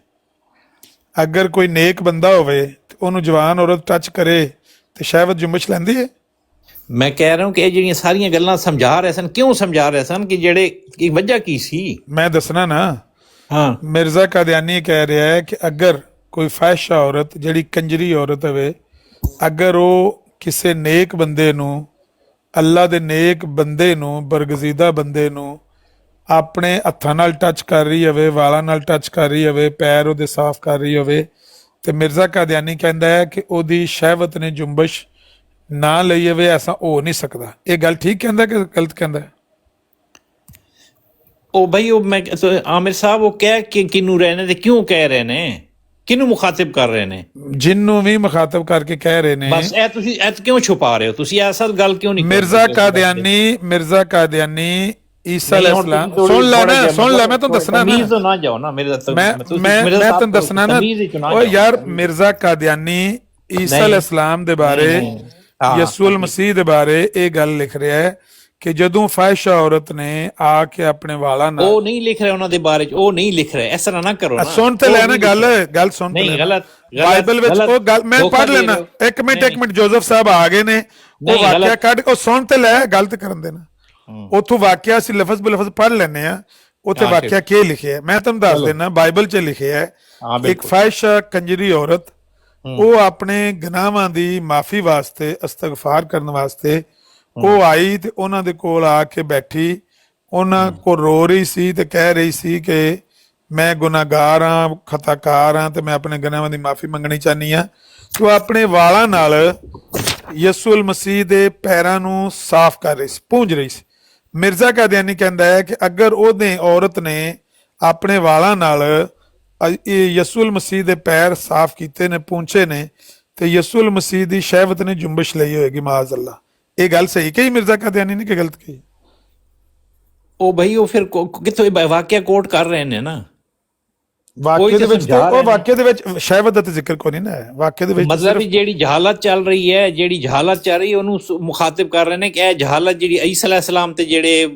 ਅਗਰ ਕੋਈ ਨੇਕ ਬੰਦਾ ਹੋਵੇ ਤੇ ਉਹਨੂੰ ਜਵਾਨ ਔਰਤ ਟੱਚ ਕਰੇ ਤੇ ਸ਼ਹਿਵਤ ਜੁੰਬਸ਼ ਲੈਂਦੀ ਹੈ। ਮੈਂ ਕਹਿ ਰਿਹਾ ਕਿ ਇਹ ਜਿਹੜੀਆਂ ਸਾਰੀਆਂ ਗੱਲਾਂ ਸਮਝਾ ਰਹੇ ਸਨ, ਕਿਉਂ ਸਮਝਾ ਰਹੇ ਸਨ ਕਿ ਜਿਹੜੇ ਕੀ ਵਜ੍ਹਾ ਕੀ ਸੀ? ਮੈਂ ਦੱਸਣਾ ਨਾ। ਹਾਂ, ਮਿਰਜ਼ਾ ਕਾਦੀਆਨੀ ਕਹਿ ਰਿਹਾ ਹੈ ਕਿ ਅਗਰ ਕੋਈ ਫਾਹਿਸ਼ਾ ਔਰਤ, ਜਿਹੜੀ ਕੰਜਰੀ ਔਰਤ ਹੋਵੇ, ਅਗਰ ਉਹ ਕਿਸੇ ਨੇਕ ਬੰਦੇ ਨੂੰ, ਅੱਲਾ ਦੇ ਨੇਕ ਬੰਦੇ ਨੂੰ, ਬਰਗਜ਼ੀਦਾ ਬੰਦੇ ਨੂੰ ਆਪਣੇ ਹੱਥਾਂ ਨਾਲ ਟੱਚ ਕਰ ਰਹੀ ਹੋਵੇ, ਵਾਲਾਂ ਨਾਲ ਟੱਚ ਕਰ ਰਹੀ ਹੋਵੇ, ਪੈਰ ਉਹਦੇ ਸਾਫ਼ ਕਰ ਰਹੀ ਹੋਵੇ, ਤੇ ਮਿਰਜ਼ਾ ਕਾਦੀਆਨੀ ਕਹਿੰਦਾ ਹੈ ਕਿ ਉਹਦੀ ਸ਼ਹਿਵਤ ਨੇ ਜੁੰਬਸ਼ ਨਾ ਲਈ ਹੋਵੇ, ਐਸਾ ਹੋ ਨਹੀਂ ਸਕਦਾ। ਇਹ ਗੱਲ ਠੀਕ ਕਹਿੰਦਾ ਕਿ ਗਲਤ ਕਹਿੰਦਾ? ਉਹ ਬਈ ਉਹ ਮੈਂ ਆਮਿਰ ਸਾਹਿਬ ਉਹ ਕਹਿ ਕਿ ਕਿਹਨੂੰ ਰਹੇ ਨੇ ਤੇ ਕਿਉਂ ਕਹਿ ਰਹੇ ਨੇ, ਕਿਹਨੂੰ ਮੁਖਾਤਿਬ ਕਰ ਰਹੇ ਨੇ? ਜਿੰਨੂੰ ਵੀ ਮੁਖਾਤਬ ਕਰਕੇ ਕਹਿ ਰਹੇ ਨੇ। ਬਸ ਇਹ ਤੁਸੀਂ ਇਹ ਕਿਉਂ ਛੁਪਾ ਰਹੇ ਹੋ? ਤੁਸੀਂ ਅਸਲ ਗੱਲ ਕਿਉਂ ਨਹੀਂ ਮਿਰਜ਼ਾ ਕਾਦੀਆਨੀ ਈਸਾ ਅਲੈਹਿਸਲਾਮ ਸੁਣ ਲੈ ਮੈਂ ਤੁਹਾਨੂੰ ਦੱਸਣਾ ਨਾ, ਤਮੀਜ਼ ਤੋਂ ਨਾ ਜਾਓ ਨਾ ਮੇਰੇ ਮੈਂ ਤੁਹਾਨੂੰ ਦੱਸਣਾ ਨਾ। ਓ ਯਾਰ ਮਿਰਜ਼ਾ ਕਾਦੀਆਨੀ ਈਸਾ ਅਲੈਹਿਸਲਾਮ ਦੇ ਬਾਰੇ, ਯਸੂਲ ਮਸੀਹ ਦੇ ਬਾਰੇ ਇਹ ਗੱਲ ਲਿਖ ਰਿਹਾ ਹੈ ਕਿ ਜਦੋਂ ਫਾਹਿਸ਼ਾ ਔਰਤ ਨੇ ਆ ਕੇ ਆਪਣੇ ਵਾਲਾਂ ਨਾਲ, ਉਹ ਨਹੀਂ ਲਿਖ ਰਿਹਾ ਉਹਨਾਂ ਦੇ ਬਾਰੇ ਚ, ਉਹ ਨਹੀਂ ਲਿਖ ਰਿਹਾ। ਇਸ ਤਰ੍ਹਾਂ ਨਾ ਕਰੋ ਨਾ, ਸੁਣ ਤੇ ਲੈ ਨਾ ਗੱਲ ਸੁਣ ਤੇ ਨਹੀਂ, ਗਲਤ ਬਾਈਬਲ ਵਿੱਚ ਉਹ ਗੱਲ ਮੈਂ ਪੜ੍ਹ ਲੈਣਾ। ਇੱਕ ਮਿੰਟ ਜੋਜ਼ਫ ਸਾਹਿਬ ਆ ਗਏ ਨੇ, ਉਹ ਵਾਕਿਆ ਕੱਢ, ਉਹ ਸੁਣ ਤੇ ਲੈ, ਗਲਤ ਕਰਨ ਦੇਣਾ। ਉੱਥੋਂ ਵਾਕਿਆ ਅਸੀਂ ਲਫ਼ਜ਼ ਬਲਫ਼ਜ਼ ਪੜ੍ਹ ਲੈਂਦੇ ਆ, ਉੱਥੇ ਵਾਕਿਆ ਕੀ ਲਿਖਿਆ ਮੈਂ ਤੁਹਾਨੂੰ ਦੱਸ ਦੇਣਾ। ਬਾਈਬਲ 'ਚ ਲਿਖਿਆ ਹੈ ਇੱਕ ਫਾਹਿਸ਼ਾ ਕੰਜਰੀ ਔਰਤ, ਉਹ ਆਪਣੇ ਗੁਨਾਹਾਂ ਦੀ ਮਾਫੀ ਵਾਸਤੇ, ਇਸਤਗਫਾਰ ਕਰਨ ਵਾਸਤੇ ਉਹ ਆਈ ਤੇ ਉਹਨਾਂ ਦੇ ਕੋਲ ਆ ਕੇ ਬੈਠੀ, ਉਹਨਾਂ ਕੋਲ ਰੋ ਰਹੀ ਸੀ ਤੇ ਕਹਿ ਰਹੀ ਸੀ ਕਿ ਮੈਂ ਗੁਨਾਹਗਾਰ ਹਾਂ, ਖਤਾਕਾਰ ਹਾਂ ਤੇ ਮੈਂ ਆਪਣੇ ਗੁਨਾਹਾਂ ਦੀ ਮਾਫੀ ਮੰਗਣੀ ਚਾਹਨੀ ਆ। ਤੇ ਆਪਣੇ ਵਾਲਾਂ ਨਾਲ ਯਸੂਲ ਮਸੀਹ ਦੇ ਪੈਰਾਂ ਨੂੰ ਸਾਫ਼ ਕਰ ਰਹੀ ਸੀ, ਪੂੰਝ ਰਹੀ ਸੀ। ਮਿਰਜ਼ਾ ਕਾਦੀਆਨੀ ਕਹਿੰਦਾ ਹੈ ਕਿ ਅਗਰ ਉਹਨੇ ਔਰਤ ਨੇ ਆਪਣੇ ਵਾਲਾਂ ਨਾਲ ਯਸੂਲ ਮਸੀਹ ਦੇ ਪੈਰ ਸਾਫ਼ ਕੀਤੇ ਨੇ, ਪੂੰਛੇ ਨੇ, ਤੇ ਯਸੂਲ ਮਸੀਹ ਦੀ ਸ਼ਹਿਵਤ ਨੇ ਜੁੰਬਸ਼ ਲਈ ਹੋਏਗੀ ਮਾਜ਼ ਅੱਲਾ। ਇਹ ਗੱਲ ਸਹੀ ਕਹੀ ਮਿਰਜ਼ਾ ਕਾਦੀਆਨੀ ਨੇ ਕਿ ਗਲਤ ਕਹੀ? ਉਹ ਬਈ ਉਹ ਫਿਰ ਕਿੱਥੋਂ ਵਾਕਿਆ ਕੋਟ ਕਰ ਰਹੇ ਨੇ ਨਾ, ਵਾਕਿਆ ਦੇ ਵਿੱਚ ਉਹ ਵਾਕਿਆ ਦੇ ਵਿੱਚ ਸ਼ਹਿਵਤ ਦਾ ਜ਼ਿਕਰ ਕੋਈ ਨਹੀਂ ਨਾ ਹੈ ਵਾਕਿਆ ਦੇ ਵਿੱਚ। ਮਤਲਬ ਜਿਹੜੀ ਜਹਾਲਤ ਚੱਲ ਰਹੀ ਹੈ, ਉਹਨੂੰ ਮੁਖਾਤਿਬ ਕਰ ਰਹੇ ਨੇ ਕਿ ਇਹ ਜਹਾਲਤ ਜਿਹੜੀ ਈਸਾ ਅਲੈਹਿਸਲਾਮ ਤੇ ਜਿਹੜੇ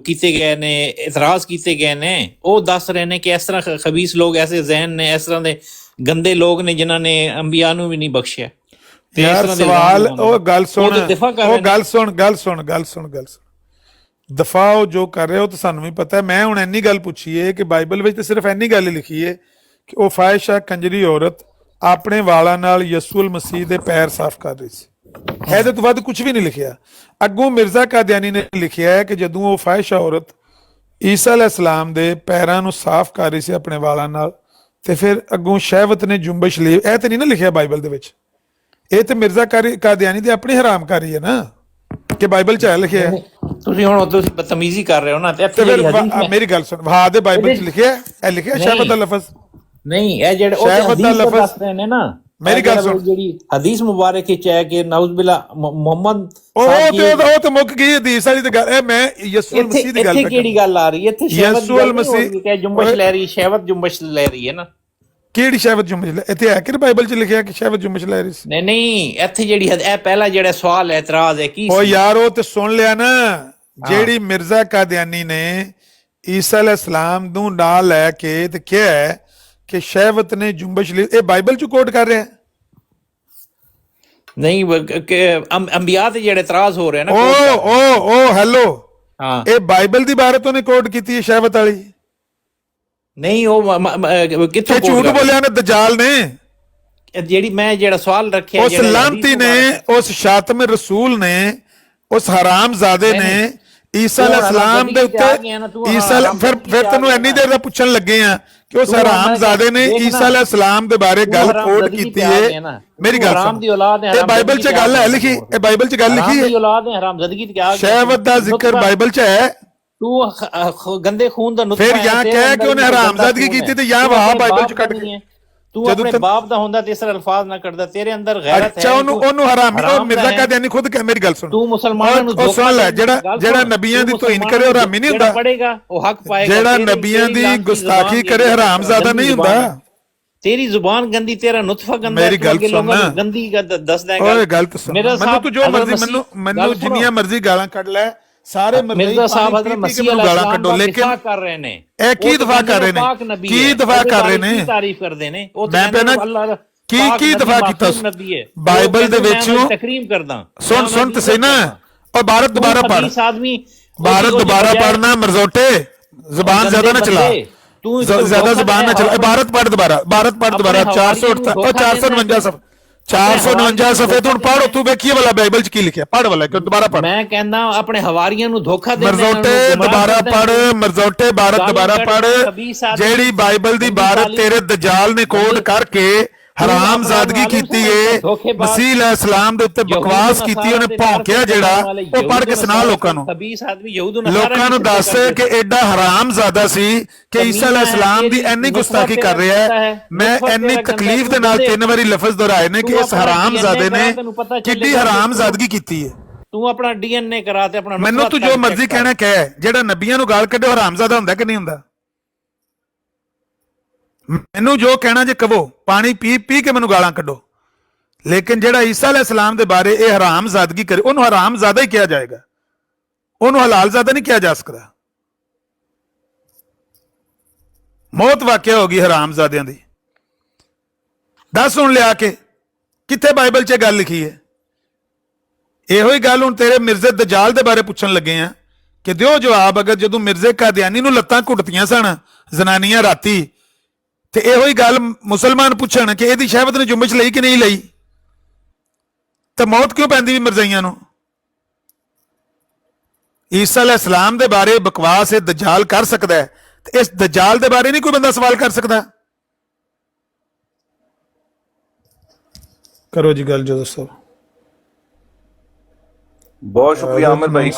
ਕੀਤੇ ਗਏ ਨੇ, ਇਤਰਾਜ਼ ਕੀਤੇ ਗਏ ਨੇ, ਉਹ ਦੱਸ ਰਹੇ ਨੇ ਕਿ ਇਸ ਤਰ੍ਹਾਂ ਖਬੀਸ ਲੋਕ, ਐਸੇ ਜ਼ਹਿਨ ਨੇ, ਇਸ ਤਰ੍ਹਾਂ ਦੇ ਗੰਦੇ ਲੋਕ ਨੇ ਜਿਨ੍ਹਾਂ ਨੇ ਅੰਬੀਆ ਨੂੰ ਵੀ ਨਹੀਂ ਬਖਸ਼ਿਆ। ਯਾਰ ਸਵਾਲ ਉਹ ਗੱਲ ਸੁਣ ਦਫਾ ਉਹ ਜੋ ਕਰ ਰਹੇ ਹੋ ਤਾਂ ਸਾਨੂੰ ਵੀ ਪਤਾ ਹੈ। ਮੈਂ ਹੁਣ ਇੰਨੀ ਗੱਲ ਪੁੱਛੀ ਹੈ ਕਿ ਬਾਈਬਲ ਵਿੱਚ ਤਾਂ ਸਿਰਫ ਇੰਨੀ ਗੱਲ ਲਿਖੀ ਹੈ ਕਿ ਉਹ ਫਾਹਿਸ਼ਾ ਕੰਜਰੀ ਔਰਤ ਆਪਣੇ ਵਾਲਾਂ ਨਾਲ ਯਸੂਲ ਮਸੀਹ ਦੇ ਪੈਰ ਸਾਫ਼ ਕਰ ਰਹੀ ਸੀ। ਇਹਦੇ ਤੋਂ ਵੱਧ ਕੁਝ ਵੀ ਨਹੀਂ ਲਿਖਿਆ। ਅੱਗੋਂ ਮਿਰਜ਼ਾ ਕਾਦੀਆਨੀ ਨੇ ਲਿਖਿਆ ਹੈ ਕਿ ਜਦੋਂ ਉਹ ਫਾਹਿਸ਼ਾ ਔਰਤ ਈਸਾ ਅਲੈਹਿਸਲਾਮ ਦੇ ਪੈਰਾਂ ਨੂੰ ਸਾਫ਼ ਕਰ ਰਹੀ ਸੀ ਆਪਣੇ ਵਾਲਾਂ ਨਾਲ, ਤੇ ਫਿਰ ਅੱਗੋਂ ਸ਼ਹਿਵਤ ਨੇ ਜੁੰਬਸ਼ ਲਈ। ਇਹ ਤੇ ਨਹੀਂ ਨਾ ਲਿਖਿਆ ਬਾਈਬਲ ਦੇ ਵਿੱਚ, ਇਹ ਤੇ ਮਿਰਜ਼ਾ ਕਾਦੀਆਨੀ ਦੀ ਆਪਣੀ ਹਰਾਮਕਾਰੀ ਹੈ ਨਾ ਕਿ ਬਾਈਬਲ 'ਚ ਹੈ ਲਿਖਿਆ। ਤੁਸੀਂ ਹੁਣ ਤੁਸੀਂ ਬਦਤਮੀਜ਼ੀ ਕਰ ਰਹੇ ਹੋ ਨਾ। ਤੇ ਮੇਰੀ ਗੱਲ ਸੁਣ, ਹਾਂ ਦੇ ਬਾਈਬਲ 'ਚ ਲਿਖਿਆ, ਇਹ ਲਿਖਿਆ ਸ਼ਹਿਵਤ ਦਾ ਲਫ਼ਜ਼ ਨਹੀਂ। ਇਹ ਜਿਹੜੇ ਸ਼ਹਿਵਤ ਦਾ ਲਫ਼ਜ਼ ਦੱਸ ਰਹੇ ਨੇ ਨਾ, ਮੇਰੀ ਗੱਲ ਸੁਣ, ਜਿਹੜੀ ਹਦੀਸ ਮੁਬਾਰਕ ਵਿੱਚ ਹੈ ਕਿ ਨਾਉਜ਼ ਬਿਲਾ ਮੁਹੰਮਦ ਉਹ ਤੇ ਮੁੱਕ ਗਈ ਹਦੀਸ ਵਾਲੀ ਤੇ ਗੱਲ। ਇਹ ਮੈਂ ਯਸੂਲ ਮਸੀਹ ਦੀ ਗੱਲ, ਇੱਥੇ ਕਿਹੜੀ ਗੱਲ ਆ ਰਹੀ ਹੈ? ਇੱਥੇ ਯਸੂਲ ਮਸੀਹ ਕਿ ਜੁੰਬਸ਼ ਲੈ ਰਹੀ, ਸ਼ਹਿਵਤ ਜੁੰਬਸ਼ ਲੈ ਰਹੀ ਹੈ ਨਾ। ਕਿਹੜੀ ਸ਼ਹਿਵਤ ਜੁੰਬਸ਼? ਇੱਥੇ ਹੈ ਕਿ ਬਾਈਬਲ 'ਚ ਲਿਖਿਆ ਕਿ ਸ਼ਹਿਵਤ ਜੁੰਬਸ਼ ਲੈ ਰਹੀ ਸੀ? ਨਹੀਂ, ਇੱਥੇ ਜਿਹੜੀ ਇਹ ਪਹਿਲਾ ਜਿਹੜਾ ਸਵਾਲ ਹੈ, ਇਤਰਾਜ਼ ਹੈ ਕੀ? ਉਹ ਯਾਰ ਉਹ ਤੇ ਸੁਣ ਲਿਆ ਨਾ, ਜਿਹੜੀ ਮਿਰਜ਼ਾ ਕਾਦੀਆਨੀ ਨੇ ਈਸਾ ਅਲੈਹਿਸਲਾਮ ਨੂੰ ਨਾਲ ਲੈ ਕੇ ਤੇ ਕਿਹਾ ਹੈ ਕਿ ਸ਼ਹਿਵਤ ਨੇ ਜੁੰਬਸ਼ ਲਈ, ਇਹ ਬਾਈਬਲ 'ਚ ਕੋਟ ਕਰ ਰਿਹਾ ਨਹੀਂ? ਅੰਬੀਆ ਤੇ ਜਿਹੜੇ ਇਤਰਾਜ਼ ਹੋ ਰਹੇ ਨਾ, ਉਹ ਹੈਲੋ, ਹਾਂ, ਇਹ ਬਾਈਬਲ ਦੀ ਬਾਰਤ ਉਹਨੇ ਕੋਟ ਕੀਤੀ ਹੈ ਸ਼ਹਿਵਤ ਵਾਲੀ? ਨਹੀਂ, ਉਹ ਕਿੱਥੋਂ ਝੂਠ ਬੋਲਿਆ ਨੇ ਦਜਾਲ ਨੇ। ਜਿਹੜੀ ਮੈਂ ਜਿਹੜਾ ਸਵਾਲ ਰੱਖਿਆ, ਉਸ ਲਾਂਤੀ ਨੇ, ਉਸ ਸ਼ਾਤਮ ਰਸੂਲ ਨੇ, ਉਸ ਹਰਾਮਜ਼ਾਦੇ ਨੇ ਈਸਾ ਅਲੈਹਿਸਲਾਮ ਦੇ ਉੱਤੇ ਫਿਰ ਤੈਨੂੰ ਇੰਨੀ ਦੇਰ ਦਾ ਪੁੱਛਣ ਲੱਗੇ ਆ ਕਿ ਉਸ ਹਰਾਮਜ਼ਾਦੇ ਨੇ ਈਸਾ ਅਲੈਹਿਸਲਾਮ ਦੇ ਬਾਰੇ ਗੱਲ ਕੋਟ ਕੀਤੀ ਹੈ। ਮੇਰੀ ਗੱਲ ਸੁਣ, ਇਹ ਬਾਈਬਲ 'ਚ ਗੱਲ ਹੈ ਲਿਖੀ, ਇਹ ਬਾਈਬਲ 'ਚ ਗੱਲ ਲਿਖੀ ਹੈ, ਸ਼ਹਿਵਤ ਦਾ ਜ਼ਿਕਰ ਬਾਈਬਲ 'ਚ ਹੈ। ਤੂੰ ਗੰਦੇ ਖੂਨ ਦਾ ਨੁਤਫਾ ਫਿਰ ਜਾਂ ਕਹਿ ਕਿ ਉਹਨੇ ਹਰਾਮਜ਼ਾਦਗੀ ਕੀਤੀ ਤੇ ਜਾਂ ਵਾਹ ਬਾਈਬਲ 'ਚ ਕੱਢ ਕੇ। ਤੂੰ ਆਪਣੇ ਬਾਪ ਦਾ ਹੁੰਦਾ ਤੇ ਇਸ ਤਰ੍ਹਾਂ ਅਲਫਾਜ਼ ਨਾ ਕਰਦਾ, ਤੇਰੇ ਅੰਦਰ ਗੈਰਤ ਹੈ। ਅੱਛਾ, ਉਹਨੂੰ ਹਰਾਮੀ, ਉਹ ਮਿਰਜ਼ਾ ਕਾਦੀਆਨੀ ਖੁਦ ਕਹਿ, ਮੇਰੀ ਗੱਲ ਸੁਣ, ਤੂੰ ਮੁਸਲਮਾਨਾਂ ਨੂੰ ਉਹ ਸੁਣ ਲੈ, ਜਿਹੜਾ ਨਬੀਆਂ ਦੀ ਤੋਹੀਨ ਕਰੇ ਉਹ ਹਰਾਮੀ ਨਹੀਂ ਹੁੰਦਾ, ਪੜੇਗਾ ਉਹ ਹੱਕ ਪਾਏਗਾ। ਜਿਹੜਾ ਨਬੀਆਂ ਦੀ ਗੁਸਤਾਖੀ ਕਰੇ ਹਰਾਮਜ਼ਾਦਾ ਨਹੀਂ ਹੁੰਦਾ। ਤੇਰੀ ਜ਼ੁਬਾਨ ਗੰਦੀ, ਤੇਰਾ ਨੁਤਫਾ ਗੰਦਾ, ਮੇਰੀ ਗੱਲ ਸੁਣ, ਗੰਦੀ ਦੱਸ ਦੇਗਾ। ਓਏ ਗਲਤ ਸੁਣ, ਮੈਨੂੰ ਤੂੰ ਜੋ ਮਰਜ਼ੀ, ਮੈਨੂੰ ਜਿੰਨੀਆਂ ਮਰਜ਼ੀ ਗਾਲਾਂ ਕੱਢ ਲੈ, ਸਾਰੇ ਮਿਰਜ਼ਾ ਸਾਹਿਬ ਹਜ਼ਰਤ ਮਸੀਹ ਗਾਲਾਂ ਕੱਢੋ, ਲੇਕਿਨ ਕਰ ਰਹੇ ਨੇ ਇਹ ਕੀ ਦਫਾ ਕਰ ਰਹੇ ਨੇ, ਕੀ ਦਫਾ ਕਰ ਰਹੇ ਨੇ, ਤਾਰੀਫ ਕਰਦੇ ਨੇ। ਉਹ ਮੈਂ ਪਹਿਲਾਂ ਕੀ ਦਫਾ ਕੀਤਾ ਬਾਈਬਲ ਦੇ ਵਿੱਚ? ਤਕਰੀਮ ਕਰਦਾ, ਸੁਣ ਤੇ ਸਹੀ ਨਾ। और भारत दोबारा पढ़, भारत दोबारा पढ़ना मरजोटे, जुबान ज्यादा ना चला, ज्यादा जुबान ना चला। भारत पढ़ दोबारा, भारत पढ़ दोबारा। 459 सफे तू पढ़, तू वेखिए वाला बाइबल च की लिखिया, पढ़ वाला दोबारा पढ़। मैं कहना अपने हवारियां नु धोखा दे, मरजोटे दोबारा पढ़, मरजोटे भारत दोबारा पढ़। जेड़ी बाइबल दी भारत तेरे दजाल ने कोड करके ਹਰਾਮਜ਼ਾਦਗੀ ਕੀਤੀ ਏ, ਮਸੀਹ अलैहिस्सलाम ਦੇ ਉੱਤੇ ਬਕਵਾਸ ਕੀਤੀ, ਉਹਨੇ ਭੌਂਕਿਆ ਜਿਹੜਾ, ਉਹ ਪੜ੍ਹ ਕੇ ਸੁਣਾ ਲੋਕਾਂ ਨੂੰ। ਲੋਕਾਂ ਨੂੰ ਦੱਸ ਕਿ ਐਡਾ ਹਰਾਮਜ਼ਾਦਾ ਸੀ ਕਿ ਈਸਾ अलैहिस्सलाम ਦੀ ਇੰਨੀ ਗੁਸਤਾਖੀ ਕਰ ਰਿਹਾ ਹੈ। ਮੈਂ ਇੰਨੀ ਤਕਲੀਫ ਦੇ ਨਾਲ 3 ਵਾਰੀ ਲਫ਼ਜ਼ ਦੁਹਰਾਏ ਨੇ ਕਿ ਇਸ ਹਰਾਮਜ਼ਾਦੇ ਨੇ ਕਿੱਡੀ ਹਰਾਮਜ਼ਾਦਗੀ ਕੀਤੀ ਹੈ। ਤੂੰ ਆਪਣਾ ਡੀਐਨਏ ਕਰਾ ਤੇ ਆਪਣਾ ਮੈਨੂੰ ਤੂੰ ਜੋ ਮਰਜ਼ੀ ਕਹਿਣਾ ਕਹਿ, ਜਿਹੜਾ ਨਬੀਆਂ ਨੂੰ ਗਾਲ ਕੱਢੇ ਹਰਾਮਜ਼ਾਦਾ ਹੁੰਦਾ ਕਿ ਨਹੀਂ ਹੁੰਦਾ? ਮੈਨੂੰ ਜੋ ਕਹਿਣਾ ਜੇ ਕਹੋ, ਪਾਣੀ ਪੀ ਪੀ ਕੇ ਮੈਨੂੰ ਗਾਲਾਂ ਕੱਢੋ, ਲੇਕਿਨ ਜਿਹੜਾ ਈਸਾ अलैहिस्सलाम ਦੇ ਬਾਰੇ ਇਹ ਹਰਾਮਜ਼ਾਦਗੀ ਕਰੇ, ਉਹਨੂੰ ਹਰਾਮਜ਼ਾਦਾ ਹੀ ਕਿਹਾ ਜਾਏਗਾ, ਉਹਨੂੰ ਹਲਾਲਜ਼ਾਦਾ ਨਹੀਂ ਕਿਹਾ ਜਾ ਸਕਦਾ। ਮੌਤ ਵਾਕਿਆ ਹੋ ਗਈ ਹਰਾਮਜ਼ਾਦਿਆਂ ਦੀ। ਦੱਸ ਹੁਣ ਲਿਆ ਕੇ ਕਿੱਥੇ ਬਾਈਬਲ 'ਚ ਗੱਲ ਲਿਖੀ ਹੈ? ਇਹੋ ਹੀ ਗੱਲ ਹੁਣ ਤੇਰੇ ਮਿਰਜ਼ੇ ਦਜਾਲ ਦੇ ਬਾਰੇ ਪੁੱਛਣ ਲੱਗੇ ਆ ਕਿ ਦਿਓ ਜਵਾਬ। ਅਗਰ ਜਦੋਂ ਮਿਰਜ਼ੇ ਕਾਦੀਆਨੀ ਨੂੰ ਲੱਤਾਂ ਘੁੱਟਦੀਆਂ ਸਨ ਜ਼ਨਾਨੀਆਂ ਰਾਤੀ, ਤੇ ਇਹੋ ਹੀ ਗੱਲ ਮੁਸਲਮਾਨ ਪੁੱਛਣ ਕਿ ਇਹਦੀ ਸ਼ਹਿਵਤ ਨੇ ਜੁੰਬਸ਼ ਲਈ ਕਿ ਨਹੀਂ ਲਈ, ਤਾਂ ਮੌਤ ਕਿਉਂ ਪੈਂਦੀ ਵੀ ਮਿਰਜ਼ਾਈਆਂ ਨੂੰ? ਈਸਾ अलैहिस्सलाम ਦੇ ਬਾਰੇ ਬਕਵਾਸ ਇਹ ਦਜਾਲ ਕਰ ਸਕਦਾ ਹੈ, ਤੇ ਇਸ ਦਜਾਲ ਦੇ ਬਾਰੇ ਨਹੀਂ ਕੋਈ ਬੰਦਾ ਸਵਾਲ ਕਰ ਸਕਦਾ? ਕਰੋ ਜੀ ਗੱਲ ਜੋ ਦੱਸੋ। ਬਹੁਤ ਸ਼ੁਕਰੀਆ ਆਮਿਰ ਭਾਈ।